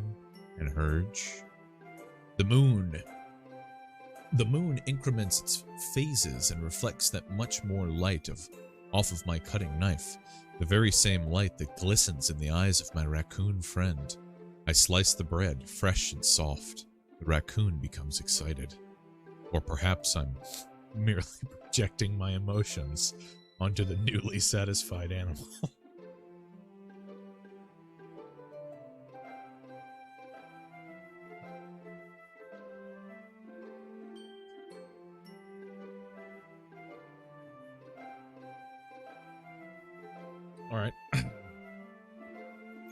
and Herge. The moon. The moon increments its phases and reflects that much more light off of my cutting knife, the very same light that glistens in the eyes of my raccoon friend. I slice the bread, fresh and soft. The raccoon becomes excited. Or perhaps I'm merely projecting my emotions onto the newly satisfied animal. Alright.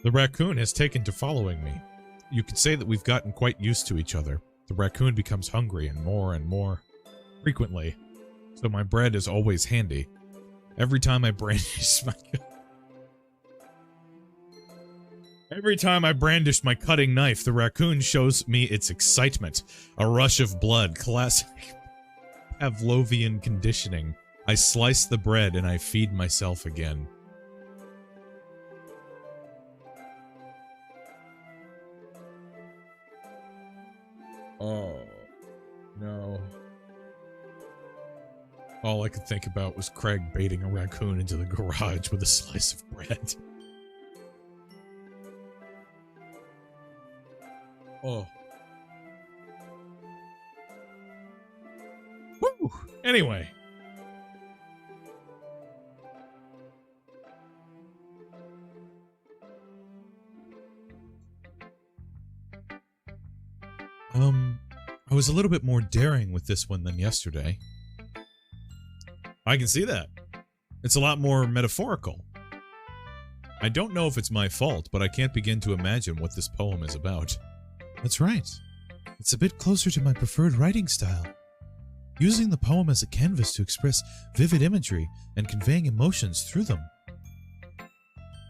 The raccoon has taken to following me. You could say that we've gotten quite used to each other. The raccoon becomes hungry and more frequently, so my bread is always handy. Every time I brandish my cutting knife, the raccoon shows me its excitement. A rush of blood, classic Pavlovian conditioning. I slice the bread and I feed myself again. Oh, no. All I could think about was Craig baiting a raccoon into the garage with a slice of bread. Oh. Woo! Anyway. I was a little bit more daring with this one than yesterday. I can see that. It's a lot more metaphorical. I don't know if it's my fault, but I can't begin to imagine what this poem is about. That's right. It's a bit closer to my preferred writing style. Using the poem as a canvas to express vivid imagery and conveying emotions through them.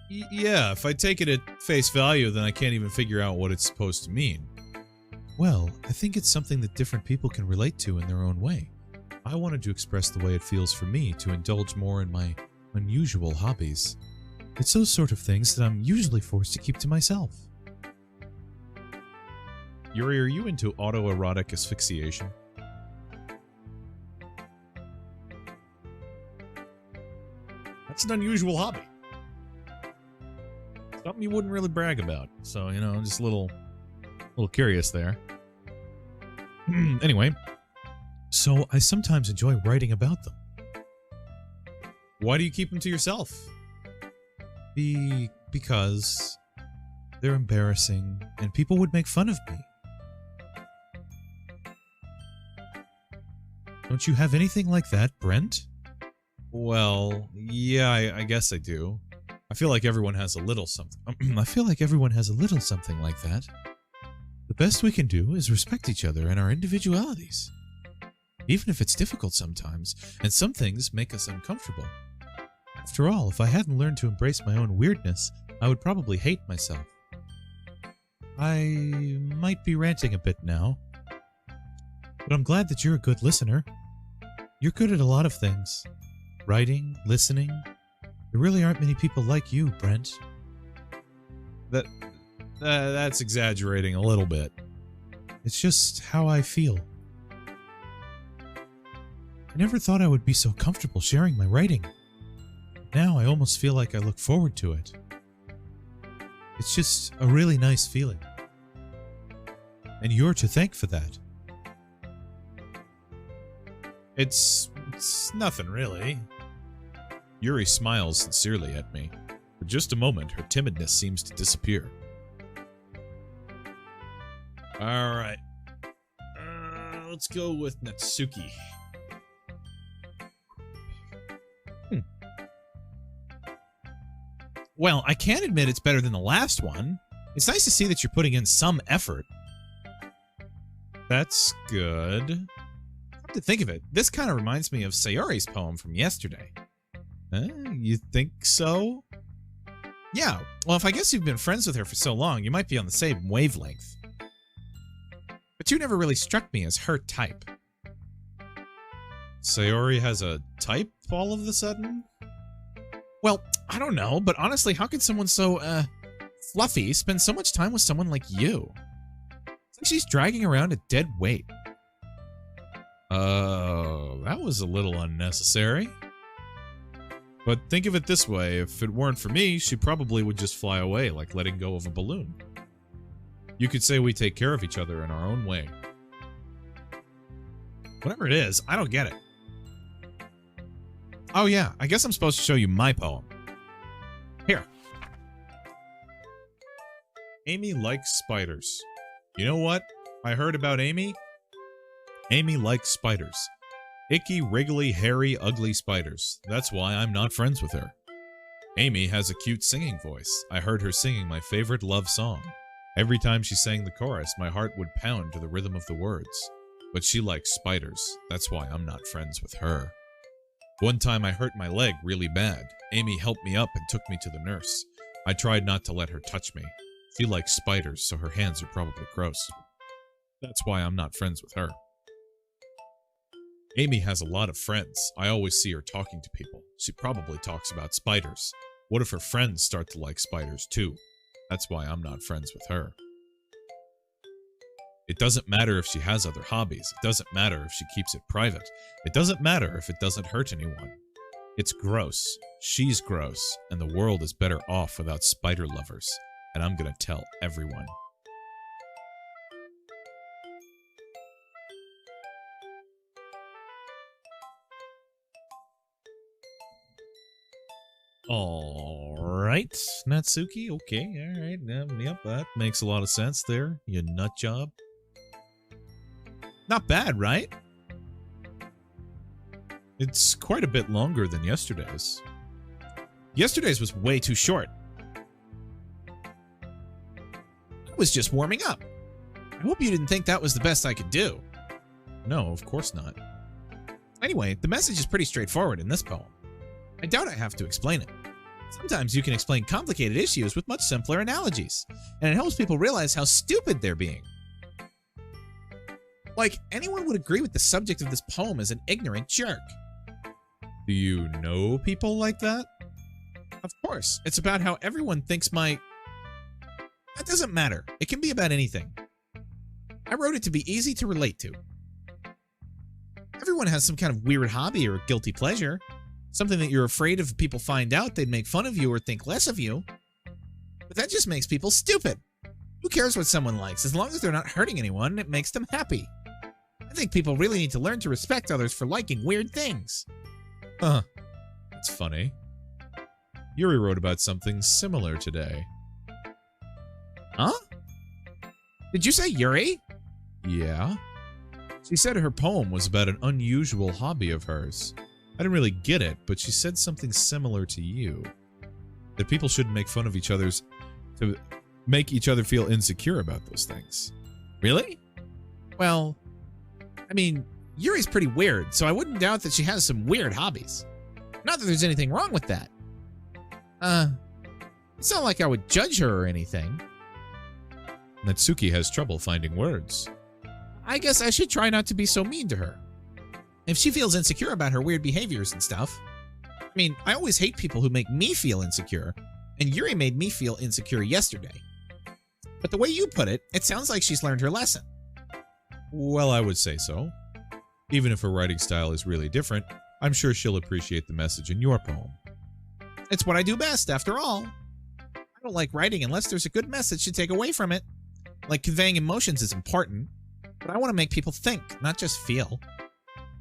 Yeah, if I take it at face value, then I can't even figure out what it's supposed to mean. Well, I think it's something that different people can relate to in their own way. I wanted to express the way it feels for me to indulge more in my unusual hobbies. It's those sort of things that I'm usually forced to keep to myself. Yuri, are you into autoerotic asphyxiation? That's an unusual hobby. Something you wouldn't really brag about. So, you know, just a little curious there. Anyway. So I sometimes enjoy writing about them. Why do you keep them to yourself? Because they're embarrassing and people would make fun of me. Don't you have anything like that, Brent? Well, yeah, I guess I do. I feel like everyone has a little something. I feel like everyone has a little something like that. The best we can do is respect each other and our individualities. Even if it's difficult sometimes, and some things make us uncomfortable. After all, if I hadn't learned to embrace my own weirdness, I would probably hate myself. I might be ranting a bit now, but I'm glad that you're a good listener. You're good at a lot of things. Writing, listening. There really aren't many people like you, Brent. That's exaggerating a little bit. It's just how I feel. I never thought I would be so comfortable sharing my writing. Now I almost feel like I look forward to it. It's just a really nice feeling. And you're to thank for that. It's nothing really. Yuri smiles sincerely at me. For just a moment, her timidness seems to disappear. Alright. Let's go with Natsuki. Well, I can admit it's better than the last one. It's nice to see that you're putting in some effort. That's good. Come to think of it, this kind of reminds me of Sayori's poem from yesterday. You think so? Yeah, well, if I guess you've been friends with her for so long, you might be on the same wavelength. But you never really struck me as her type. Sayori has a type all of a sudden? Well, I don't know, but honestly, how could someone so, fluffy spend so much time with someone like you? It's like she's dragging around a dead weight. That was a little unnecessary. But think of it this way, if it weren't for me, she probably would just fly away like letting go of a balloon. You could say we take care of each other in our own way. Whatever it is, I don't get it. Oh yeah, I guess I'm supposed to show you my poem. Here. Amy likes spiders. You know what I heard about Amy? Amy likes spiders. Icky, wriggly, hairy, ugly spiders. That's why I'm not friends with her. Amy has a cute singing voice. I heard her singing my favorite love song. Every time she sang the chorus, my heart would pound to the rhythm of the words. But she likes spiders. That's why I'm not friends with her. One time I hurt my leg really bad. Amy helped me up and took me to the nurse. I tried not to let her touch me. She likes spiders, so her hands are probably gross. That's why I'm not friends with her. Amy has a lot of friends. I always see her talking to people. She probably talks about spiders. What if her friends start to like spiders too? That's why I'm not friends with her. It doesn't matter if she has other hobbies. It doesn't matter if she keeps it private. It doesn't matter if it doesn't hurt anyone. It's gross. She's gross. And the world is better off without spider lovers. And I'm gonna tell everyone. All right, Natsuki. Okay, all right. Yep, that makes a lot of sense there. You nut job. Not bad, right? It's quite a bit longer than yesterday's. Yesterday's was way too short. I was just warming up. I hope you didn't think that was the best I could do. No, of course not. Anyway, the message is pretty straightforward in this poem. I doubt I have to explain it. Sometimes you can explain complicated issues with much simpler analogies, and it helps people realize how stupid they're being. Like, anyone would agree with the subject of this poem as an ignorant jerk. Do you know people like that? Of course. It's about how everyone thinks That doesn't matter. It can be about anything. I wrote it to be easy to relate to. Everyone has some kind of weird hobby or guilty pleasure. Something that you're afraid if people find out they'd make fun of you or think less of you. But that just makes people stupid. Who cares what someone likes? As long as they're not hurting anyone, it makes them happy. I think people really need to learn to respect others for liking weird things. Huh. That's funny. Yuri wrote about something similar today. Huh? Did you say Yuri? Yeah. She said her poem was about an unusual hobby of hers. I didn't really get it, but she said something similar to you. That people shouldn't make fun of each other's to make each other feel insecure about those things. Really? Well, I mean, Yuri's pretty weird, so I wouldn't doubt that she has some weird hobbies. Not that there's anything wrong with that. It's not like I would judge her or anything. Natsuki has trouble finding words. I guess I should try not to be so mean to her. If she feels insecure about her weird behaviors and stuff. I mean, I always hate people who make me feel insecure, and Yuri made me feel insecure yesterday. But the way you put it, it sounds like she's learned her lesson. Well, I would say so. Even if her writing style is really different, I'm sure she'll appreciate the message in your poem. It's what I do best, after all. I don't like writing unless there's a good message to take away from it. Like, conveying emotions is important, but I want to make people think, not just feel.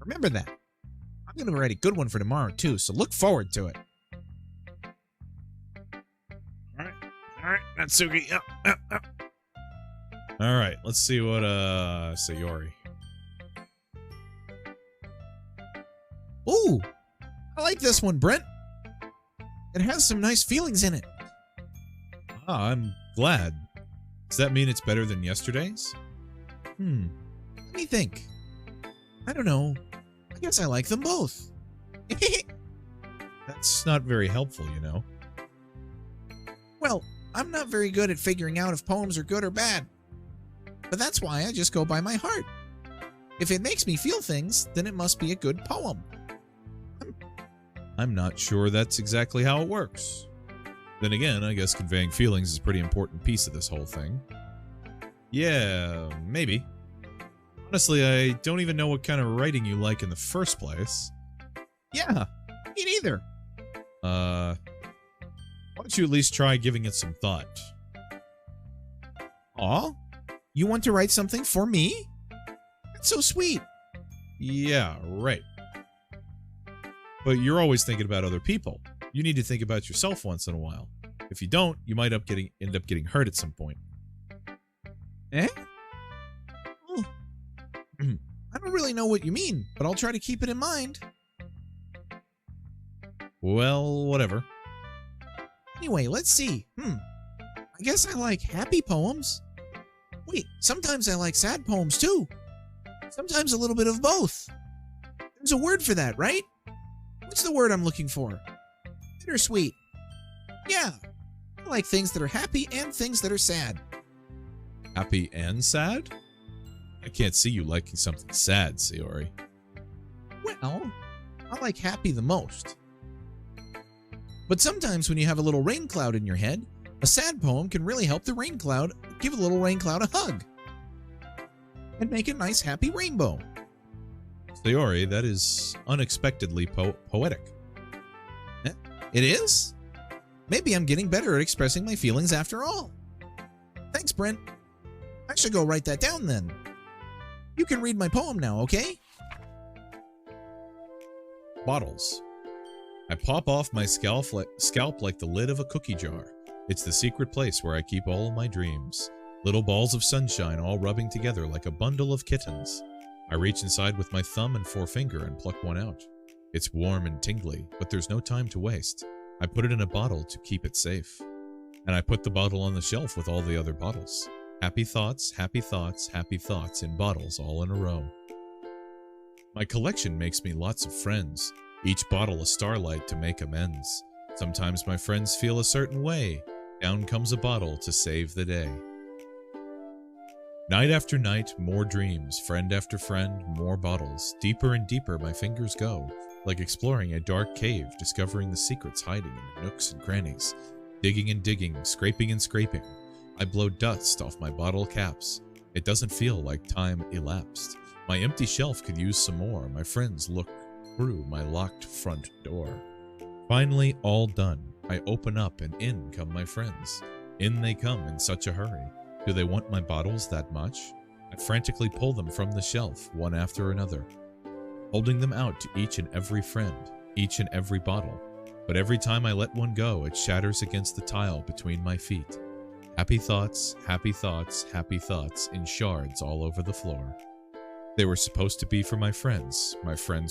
Remember that. I'm going to write a good one for tomorrow, too, so look forward to it. All right, Natsuki. All right, let's see what, Sayori. Ooh, I like this one, Brent. It has some nice feelings in it. Ah, I'm glad. Does that mean it's better than yesterday's? Let me think. I don't know. I guess I like them both. That's not very helpful, you know. Well, I'm not very good at figuring out if poems are good or bad. But that's why I just go by my heart. If it makes me feel things, then it must be a good poem. I'm not sure that's exactly how it works. Then again, I guess conveying feelings is a pretty important piece of this whole thing. Yeah, maybe. Honestly, I don't even know what kind of writing you like in the first place. Yeah, me neither. Why don't you at least try giving it some thought? Aw? You want to write something for me? That's so sweet. Yeah, right. But you're always thinking about other people. You need to think about yourself once in a while. If you don't, you might end up getting hurt at some point. Eh? Oh. I don't really know what you mean, but I'll try to keep it in mind. Well, whatever. Anyway, let's see. I guess I like happy poems. Wait, sometimes I like sad poems too. Sometimes a little bit of both. There's a word for that, right? What's the word I'm looking for? Bittersweet. Yeah. I like things that are happy and things that are sad. Happy and sad? I can't see you liking something sad, Sayori. Well, I like happy the most. But sometimes when you have a little rain cloud in your head, a sad poem can really help the rain cloud give a little rain cloud a hug and make a nice happy rainbow. Sayori, that is unexpectedly poetic. It is? Maybe I'm getting better at expressing my feelings after all. Thanks, Brent. I should go write that down then. You can read my poem now, okay? Bottles. I pop off my scalp like the lid of a cookie jar. It's the secret place where I keep all of my dreams. Little balls of sunshine all rubbing together like a bundle of kittens. I reach inside with my thumb and forefinger and pluck one out. It's warm and tingly, but there's no time to waste. I put it in a bottle to keep it safe. And I put the bottle on the shelf with all the other bottles. Happy thoughts, happy thoughts, happy thoughts in bottles all in a row. My collection makes me lots of friends, each bottle a starlight to make amends. Sometimes my friends feel a certain way. Down comes a bottle to save the day. Night after night, more dreams, friend after friend, more bottles. Deeper and deeper my fingers go, like exploring a dark cave, discovering the secrets hiding in the nooks and crannies. Digging and digging, scraping and scraping. I blow dust off my bottle caps. It doesn't feel like time elapsed. My empty shelf could use some more. My friends look through my locked front door. Finally, all done. I open up and in come my friends. In they come in such a hurry. Do they want my bottles that much? I frantically pull them from the shelf, one after another, holding them out to each and every friend, each and every bottle. But every time I let one go, it shatters against the tile between my feet. Happy thoughts, happy thoughts, happy thoughts in shards all over the floor. They were supposed to be for my friends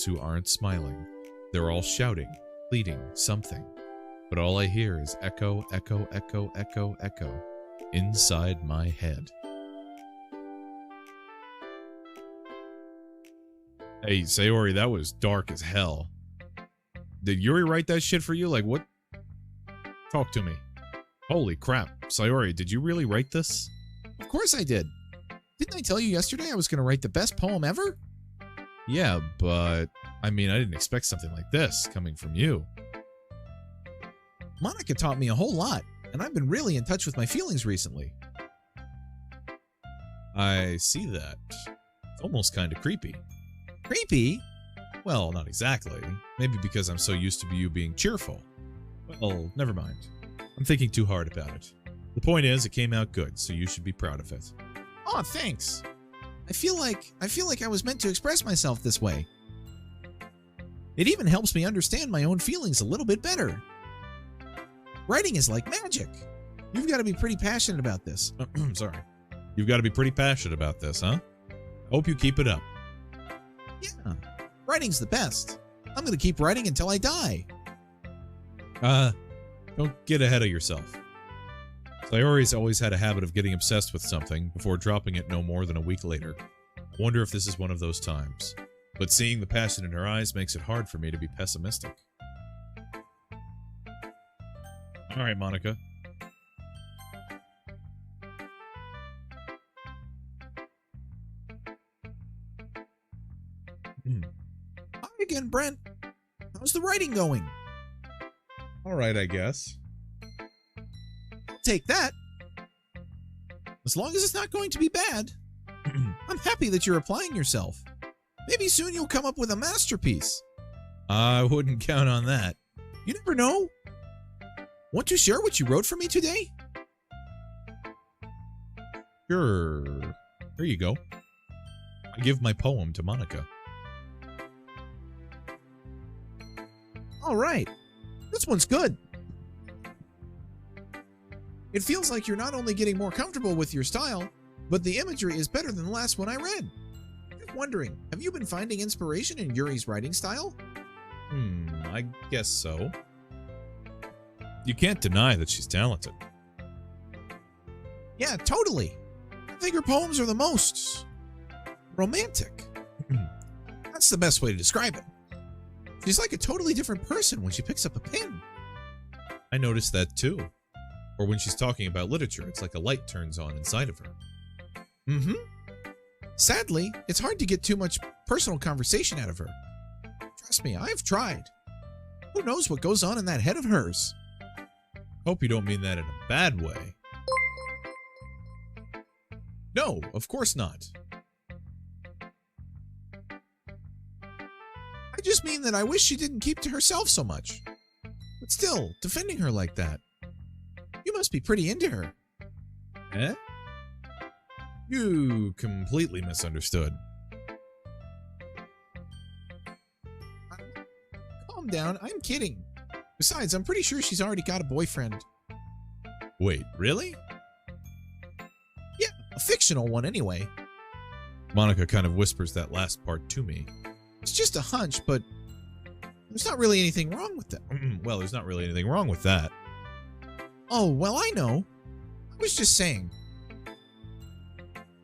who aren't smiling. They're all shouting, pleading, something. But all I hear is echo, echo, echo, echo, echo inside my head. Hey, Sayori, that was dark as hell. Did Yuri write that shit for you? Like, what? Talk to me. Holy crap. Sayori, did you really write this? Of course I did. Didn't I tell you yesterday I was going to write the best poem ever? Yeah, but I mean, I didn't expect something like this coming from you. Monica taught me a whole lot, and I've been really in touch with my feelings recently. I see that. It's almost kind of creepy. Creepy? Well, not exactly. Maybe because I'm so used to you being cheerful. Well, never mind. I'm thinking too hard about it. The point is, it came out good, so you should be proud of it. Oh, thanks. I feel like I was meant to express myself this way. It even helps me understand my own feelings a little bit better. Writing is like magic. You've got to be pretty passionate about this. Sorry. You've got to be pretty passionate about this, huh? Hope you keep it up. Yeah. Writing's the best. I'm going to keep writing until I die. Don't get ahead of yourself. Sayori's always had a habit of getting obsessed with something before dropping it no more than a week later. I wonder if this is one of those times. But seeing the passion in her eyes makes it hard for me to be pessimistic. All right, Monica. Hi again, Brent. How's the writing going? All right, I guess. I'll take that. As long as it's not going to be bad. I'm happy that you're applying yourself. Maybe soon you'll come up with a masterpiece. I wouldn't count on that. You never know. Want to share what you wrote for me today? Sure. Here you go. I give my poem to Monica. All right. This one's good. It feels like you're not only getting more comfortable with your style, but the imagery is better than the last one I read. Just wondering, have you been finding inspiration in Yuri's writing style? I guess so. You can't deny that she's talented. Yeah, totally. I think her poems are the most romantic. That's the best way to describe it. She's like a totally different person when she picks up a pen. I noticed that too. Or when she's talking about literature, it's like a light turns on inside of her. Sadly, it's hard to get too much personal conversation out of her. Trust me, I've tried. Who knows what goes on in that head of hers? Hope you don't mean that in a bad way. No, of course not. I just mean that I wish she didn't keep to herself so much. But still, defending her like that. You must be pretty into her. Eh? You completely misunderstood. Calm down, I'm kidding. Besides, I'm pretty sure she's already got a boyfriend. Wait, really? Yeah, a fictional one anyway. Monica kind of whispers that last part to me. It's just a hunch, but there's not really anything wrong with that. Well, there's not really anything wrong with that. Oh, well, I know. I was just saying.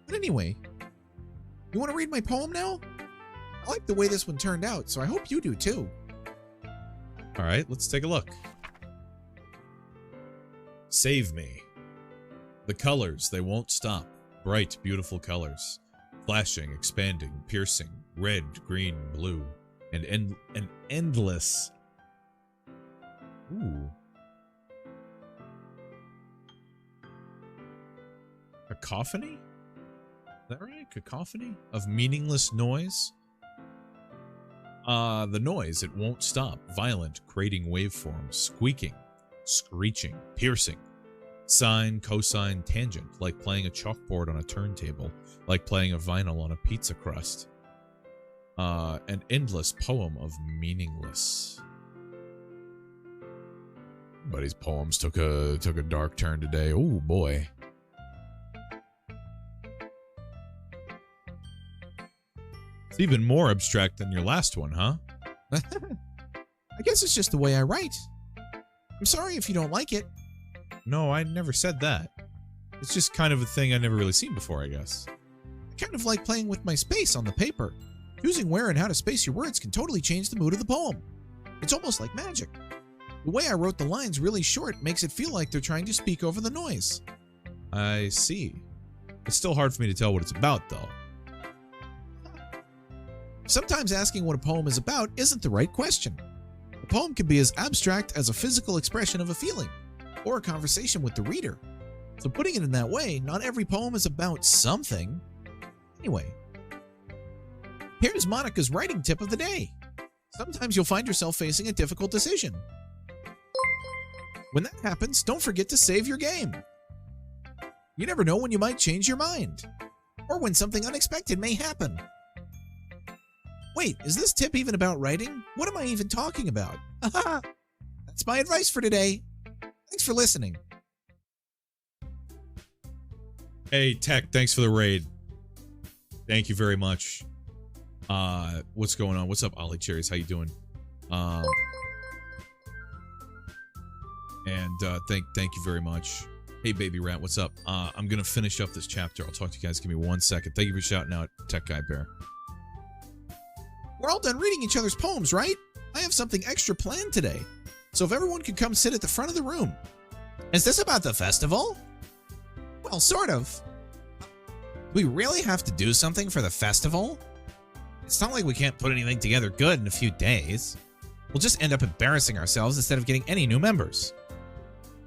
But anyway, you want to read my poem now? I like the way this one turned out, so I hope you do too. All right, let's take a look. Save me. The colors, they won't stop. Bright, beautiful colors. Flashing, expanding, piercing, red, green, blue, and endless. Ooh. Cacophony? Is that right? Cacophony? Of meaningless noise? The noise, it won't stop. Violent, grating waveforms, squeaking, screeching, piercing. Sine, cosine, tangent, like playing a chalkboard on a turntable, like playing a vinyl on a pizza crust. An endless poem of meaningless. Buddy's poems took a dark turn today. Oh boy. It's even more abstract than your last one, huh? I guess it's just the way I write. I'm sorry if you don't like it. No, I never said that. It's just kind of a thing I've never really seen before, I guess. I kind of like playing with my space on the paper. Choosing where and how to space your words can totally change the mood of the poem. It's almost like magic. The way I wrote the lines really short makes it feel like they're trying to speak over the noise. I see. It's still hard for me to tell what it's about, though. Sometimes asking what a poem is about isn't the right question. A poem can be as abstract as a physical expression of a feeling, or a conversation with the reader. So putting it in that way, not every poem is about something. Anyway, here's Monica's writing tip of the day. Sometimes you'll find yourself facing a difficult decision. When that happens, don't forget to save your game. You never know when you might change your mind, or when something unexpected may happen. Wait, is this tip even about writing? What am I even talking about? Haha! That's my advice for today. Thanks for listening. Hey, Tech, thanks for the raid. Thank you very much. What's going on? What's up, Ollie Cherries? How you doing? Thank you very much. Hey, Baby Rat, what's up? I'm gonna finish up this chapter. I'll talk to you guys. Give me 1 second. Thank you for shouting out, Tech Guy Bear. We're all done reading each other's poems, right? I have something extra planned today. So if everyone could come sit at the front of the room. Is this about the festival? Well, sort of. We really have to do something for the festival? It's not like we can't put anything together good in a few days. We'll just end up embarrassing ourselves instead of getting any new members.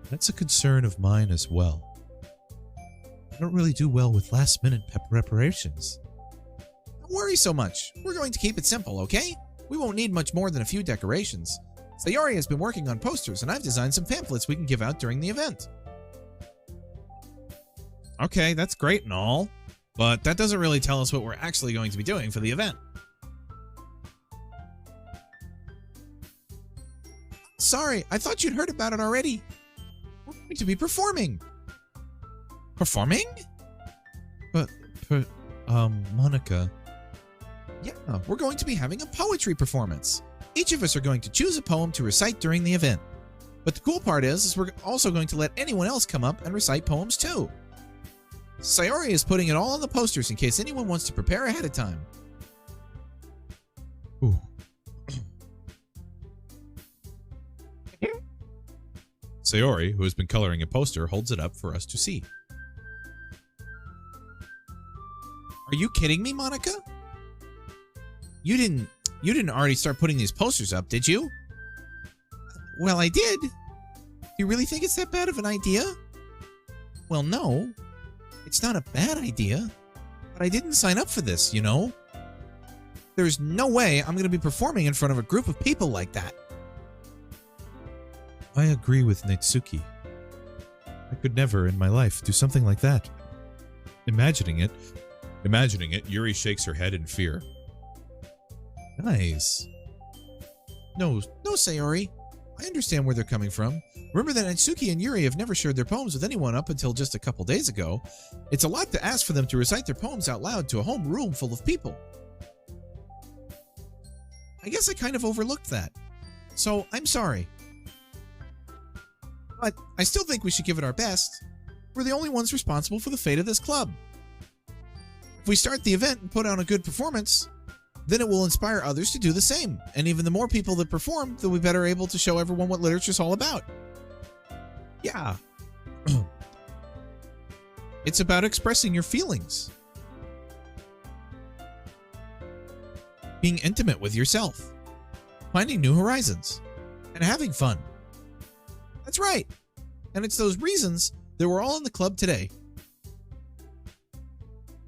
That's a concern of mine as well. I don't really do well with last-minute preparations. Don't worry so much. We're going to keep it simple, okay? We won't need much more than a few decorations. Sayori has been working on posters, and I've designed some pamphlets we can give out during the event. Okay, that's great and all, but that doesn't really tell us what we're actually going to be doing for the event. Sorry, I thought you'd heard about it already. We're going to be performing. Performing? Monica. Yeah, we're going to be having a poetry performance. Each of us are going to choose a poem to recite during the event. But the cool part is we're also going to let anyone else come up and recite poems too. Sayori is putting it all on the posters in case anyone wants to prepare ahead of time. Ooh. Sayori, who has been coloring a poster, holds it up for us to see. Are you kidding me, Monica? You didn't... you didn't already start putting these posters up, did you? Well, I did. You really think it's that bad of an idea? Well, no. It's not a bad idea. But I didn't sign up for this, you know? There's no way I'm going to be performing in front of a group of people like that. I agree with Natsuki. I could never in my life do something like that. Imagining it, Yuri shakes her head in fear. Guys. No, Sayori. I understand where they're coming from. Remember that Natsuki and Yuri have never shared their poems with anyone up until just a couple days ago. It's a lot to ask for them to recite their poems out loud to a home room full of people. I guess I kind of overlooked that. So, I'm sorry. But I still think we should give it our best. We're the only ones responsible for the fate of this club. If we start the event and put on a good performance, then it will inspire others to do the same. And even the more people that perform, they'll be better able to show everyone what literature's all about. Yeah. It's about expressing your feelings. Being intimate with yourself. Finding new horizons. And having fun. That's right. And it's those reasons that we're all in the club today.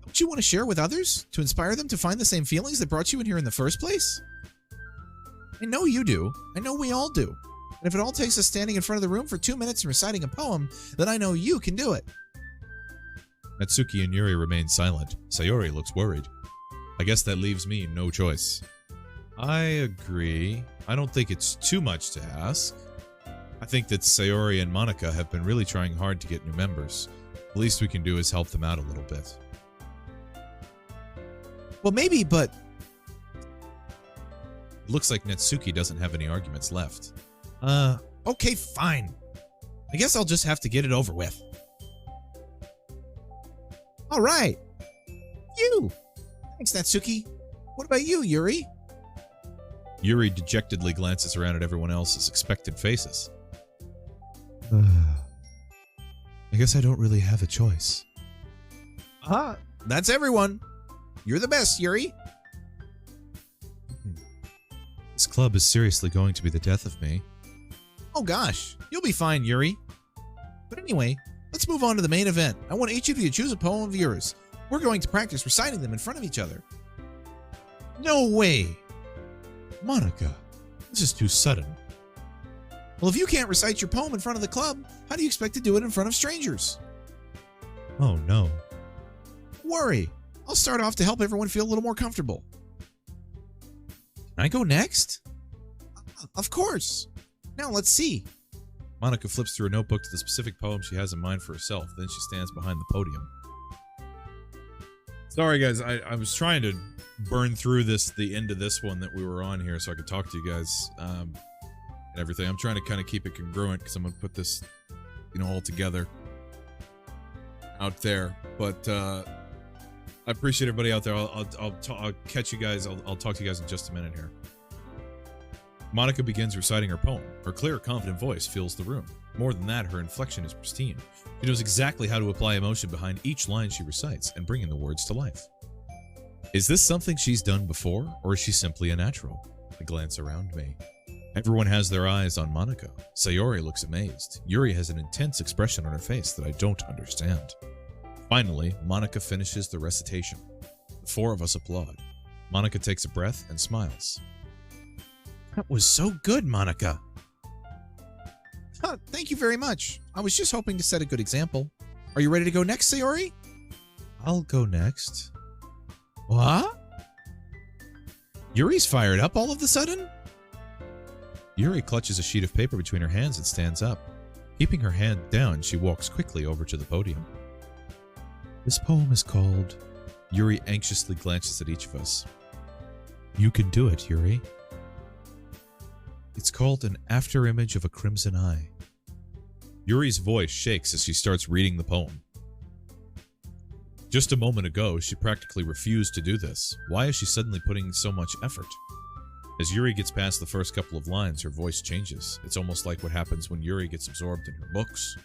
Don't you want to share with others to inspire them to find the same feelings that brought you in here in the first place? I know you do. I know we all do. And if it all takes us standing in front of the room for 2 minutes and reciting a poem, then I know you can do it. Natsuki and Yuri remain silent. Sayori looks worried. I guess that leaves me no choice. I agree. I don't think it's too much to ask. I think that Sayori and Monica have been really trying hard to get new members. The least we can do is help them out a little bit. Well, maybe, but... It looks like Natsuki doesn't have any arguments left. Okay, fine. I guess I'll just have to get it over with. All right. You. Thanks, Natsuki. What about you, Yuri? Yuri dejectedly glances around at everyone else's expectant faces. I guess I don't really have a choice. That's everyone. You're the best, Yuri. This club is seriously going to be the death of me. Oh gosh, you'll be fine, Yuri. But anyway, let's move on to the main event. I want each of you to choose a poem of yours. We're going to practice reciting them in front of each other. No way. Monica, this is too sudden. Well, if you can't recite your poem in front of the club, how do you expect to do it in front of strangers? Oh no. Don't worry. I'll start off to help everyone feel a little more comfortable. Can I go next? Of course. Now let's see. Monica flips through a notebook to the specific poem she has in mind for herself. Then she stands behind the podium. Sorry guys, I was trying to burn through the end of this one that we were on here so I could talk to you guys and everything. I'm trying to kind of keep it congruent because I'm going to put this, all together out there. But I appreciate everybody out there. I'll catch you guys. I'll talk to you guys in just a minute here. Monica begins reciting her poem. Her clear, confident voice fills the room. More than that, her inflection is pristine. She knows exactly how to apply emotion behind each line she recites and bring in the words to life. Is this something she's done before, or is she simply a natural? I glance around me. Everyone has their eyes on Monica. Sayori looks amazed. Yuri has an intense expression on her face that I don't understand. Finally, Monica finishes the recitation. The four of us applaud. Monica takes a breath and smiles. That was so good, Monica. Thank you very much. I was just hoping to set a good example. Are you ready to go next, Sayori? I'll go next. What? Yuri's fired up all of a sudden? Yuri clutches a sheet of paper between her hands and stands up. Keeping her hand down, she walks quickly over to the podium. This poem is called... Yuri anxiously glances at each of us. You can do it, Yuri. It's called An Afterimage of a Crimson Eye. Yuri's voice shakes as she starts reading the poem. Just a moment ago, she practically refused to do this. Why is she suddenly putting so much effort? As Yuri gets past the first couple of lines, her voice changes. It's almost like what happens when Yuri gets absorbed in her books.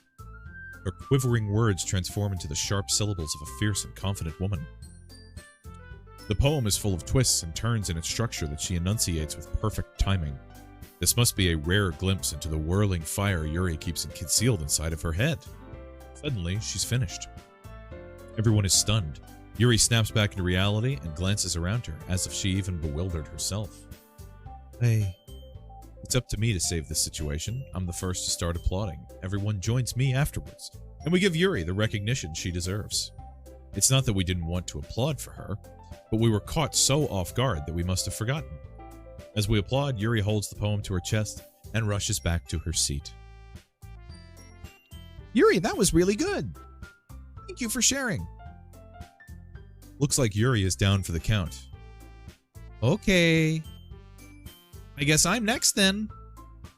Her quivering words transform into the sharp syllables of a fierce and confident woman. The poem is full of twists and turns in its structure that she enunciates with perfect timing. This must be a rare glimpse into the whirling fire Yuri keeps concealed inside of her head. Suddenly, she's finished. Everyone is stunned. Yuri snaps back into reality and glances around her, as if she even bewildered herself. Hey, it's up to me to save this situation. I'm the first to start applauding. Everyone joins me afterwards, and we give Yuri the recognition she deserves. It's not that we didn't want to applaud for her, but we were caught so off guard that we must have forgotten. As we applaud, Yuri holds the poem to her chest and rushes back to her seat. Yuri, that was really good. Thank you for sharing. Looks like Yuri is down for the count. Okay. I guess I'm next then.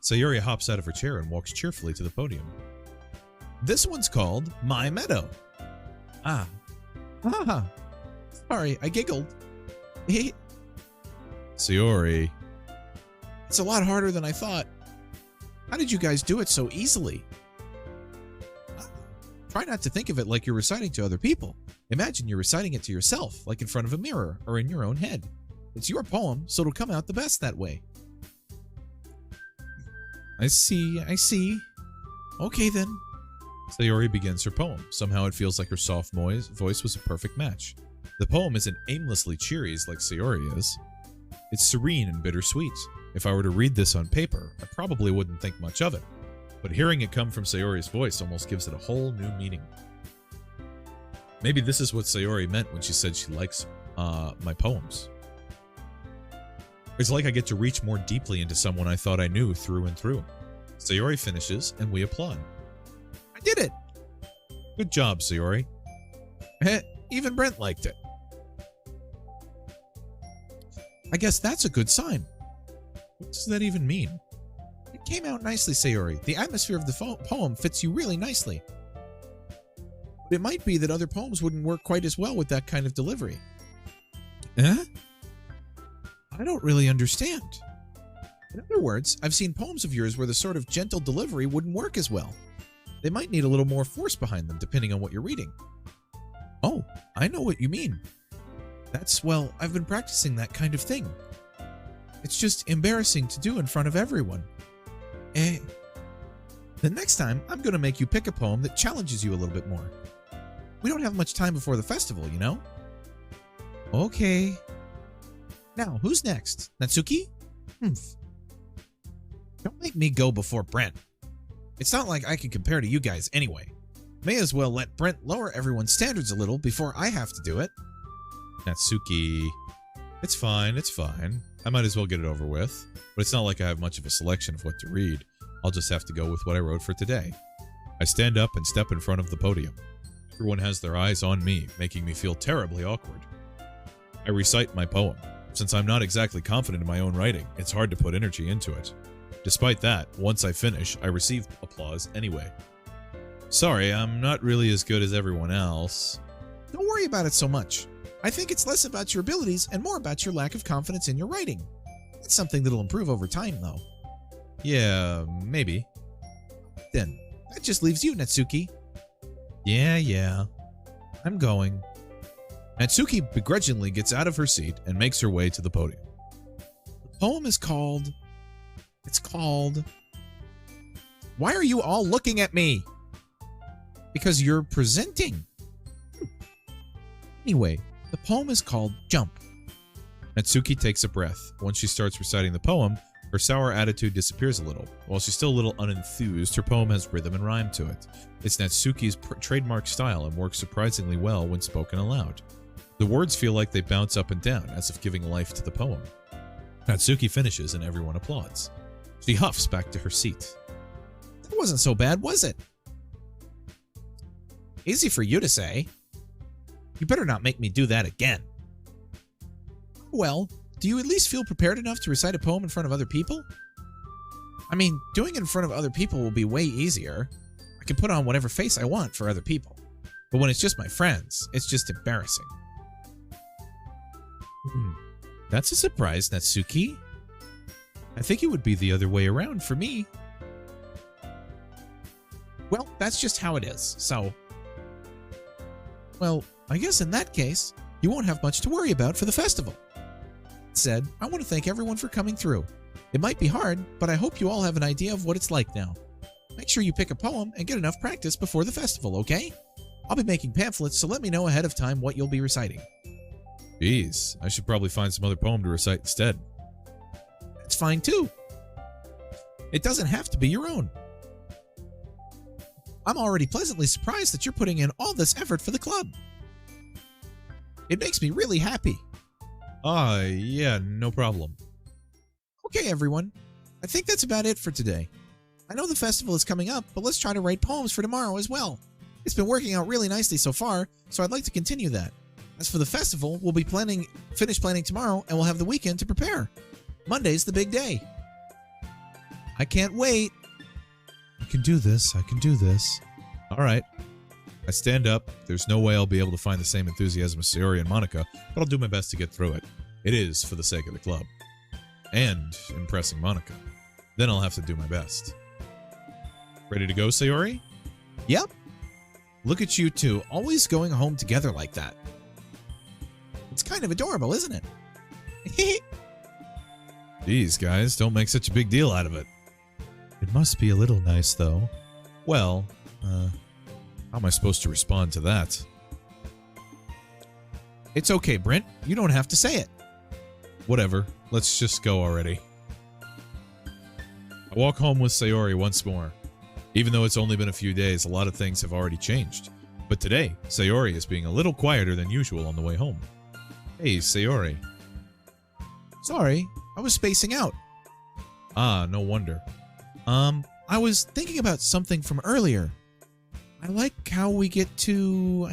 Sayuri hops out of her chair and walks cheerfully to the podium. This one's called My Meadow. Ah. Sorry, I giggled. Sayori. It's a lot harder than I thought. How did you guys do it so easily? Try not to think of it like you're reciting to other people. Imagine you're reciting it to yourself, like in front of a mirror or in your own head. It's your poem, so it'll come out the best that way. I see. Okay then. Sayori begins her poem. Somehow it feels like her soft voice was a perfect match. The poem isn't aimlessly cheery like Sayori is. It's serene and bittersweet. If I were to read this on paper, I probably wouldn't think much of it. But hearing it come from Sayori's voice almost gives it a whole new meaning. Maybe this is what Sayori meant when she said she likes my poems. It's like I get to reach more deeply into someone I thought I knew through and through. Sayori finishes, and we applaud. I did it! Good job, Sayori. Even Brent liked it. I guess that's a good sign. What does that even mean? It came out nicely, Sayori. The atmosphere of the poem fits you really nicely. But it might be that other poems wouldn't work quite as well with that kind of delivery. Eh? I don't really understand. In other words, I've seen poems of yours where the sort of gentle delivery wouldn't work as well. They might need a little more force behind them, depending on what you're reading. Oh, I know what you mean. Well, I've been practicing that kind of thing. It's just embarrassing to do in front of everyone. The next time, I'm going to make you pick a poem that challenges you a little bit more. We don't have much time before the festival, you know? Okay. Now, who's next? Natsuki? Don't make me go before Brent. It's not like I can compare to you guys anyway. May as well let Brent lower everyone's standards a little before I have to do it. Natsuki. It's fine. I might as well get it over with. But it's not like I have much of a selection of what to read. I'll just have to go with what I wrote for today. I stand up and step in front of the podium. Everyone has their eyes on me, making me feel terribly awkward. I recite my poem. Since I'm not exactly confident in my own writing, it's hard to put energy into it. Despite that, once I finish, I receive applause anyway. Sorry, I'm not really as good as everyone else. Don't worry about it so much. I think it's less about your abilities and more about your lack of confidence in your writing. It's something that'll improve over time, though. Yeah, maybe. Then, that just leaves you, Natsuki. Yeah. I'm going. Natsuki begrudgingly gets out of her seat and makes her way to the podium. The poem is called... Why are you all looking at me? Because you're presenting. Anyway, the poem is called Jump. Natsuki takes a breath. Once she starts reciting the poem, her sour attitude disappears a little. While she's still a little unenthused, her poem has rhythm and rhyme to it. It's Natsuki's trademark style and works surprisingly well when spoken aloud. The words feel like they bounce up and down, as if giving life to the poem. Natsuki finishes and everyone applauds. She huffs back to her seat. That wasn't so bad, was it? Easy for you to say. You better not make me do that again. Well, do you at least feel prepared enough to recite a poem in front of other people? I mean, doing it in front of other people will be way easier. I can put on whatever face I want for other people. But when it's just my friends, it's just embarrassing. That's a surprise, Natsuki. I think it would be the other way around for me. Well, that's just how it is, so... Well, I guess in that case, you won't have much to worry about for the festival. That said, I want to thank everyone for coming through. It might be hard, but I hope you all have an idea of what it's like now. Make sure you pick a poem and get enough practice before the festival, okay? I'll be making pamphlets, so let me know ahead of time what you'll be reciting. Jeez, I should probably find some other poem to recite instead. That's fine too. It doesn't have to be your own. I'm already pleasantly surprised that you're putting in all this effort for the club. It makes me really happy. Yeah, no problem. Okay, everyone. I think that's about it for today. I know the festival is coming up, but let's try to write poems for tomorrow as well. It's been working out really nicely so far, so I'd like to continue that. As for the festival, we'll be finish planning tomorrow, and we'll have the weekend to prepare. Monday's the big day. I can't wait. I can do this. I can do this. All right. I stand up. There's no way I'll be able to find the same enthusiasm as Sayori and Monica, but I'll do my best to get through it. It is for the sake of the club. And impressing Monica. Then I'll have to do my best. Ready to go, Sayori? Yep. Look at you two, always going home together like that. It's kind of adorable, isn't it? Jeez, guys, don't make such a big deal out of it. It must be a little nice, though. Well, how am I supposed to respond to that? It's okay, Brent. You don't have to say it. Whatever. Let's just go already. I walk home with Sayori once more. Even though it's only been a few days, a lot of things have already changed. But today, Sayori is being a little quieter than usual on the way home. Hey, Sayori. Sorry, I was spacing out. Ah, no wonder. I was thinking about something from earlier. I like how we get to,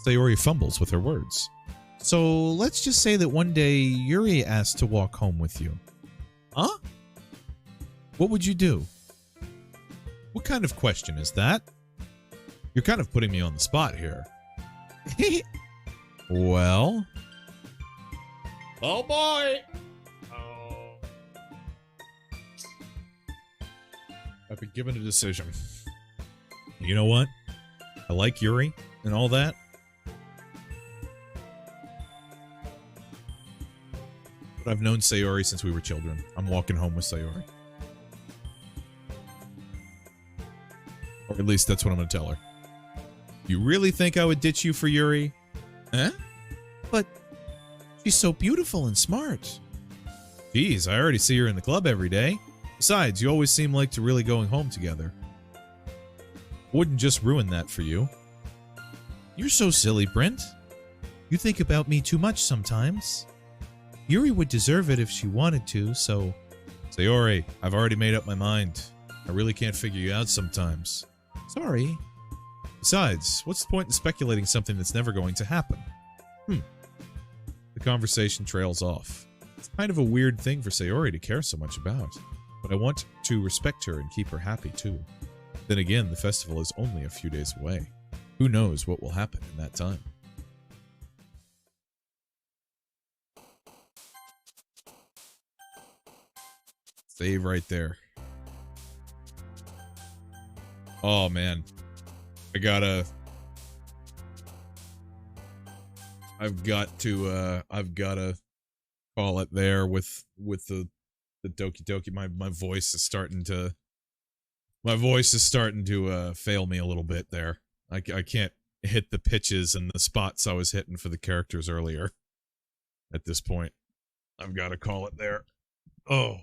Sayori fumbles with her words. So let's just say that one day Yuri asked to walk home with you. Huh? What would you do? What kind of question is that? You're kind of putting me on the spot here. Well? Oh boy! I've been given a decision. You know what? I like Yuri and all that. But I've known Sayori since we were children. I'm walking home with Sayori. Or at least that's what I'm going to tell her. You really think I would ditch you for Yuri? Huh? But she's so beautiful and smart. Geez, I already see her in the club every day. Besides, you always seem like to really going home together. Wouldn't just ruin that for you. You're so silly, Brent. You think about me too much sometimes. Yuri would deserve it if she wanted to, so... Sayori, I've already made up my mind. I really can't figure you out sometimes. Sorry. Besides, what's the point in speculating something that's never going to happen? The conversation trails off. It's kind of a weird thing for Sayori to care so much about, but I want to respect her and keep her happy too. Then again, the festival is only a few days away. Who knows what will happen in that time? Save right there. Oh man. I've got to call it there with the Doki Doki. My voice is starting to fail me a little bit there. I can't hit the pitches and the spots I was hitting for the characters earlier at this point. I've got to call it there. Oh,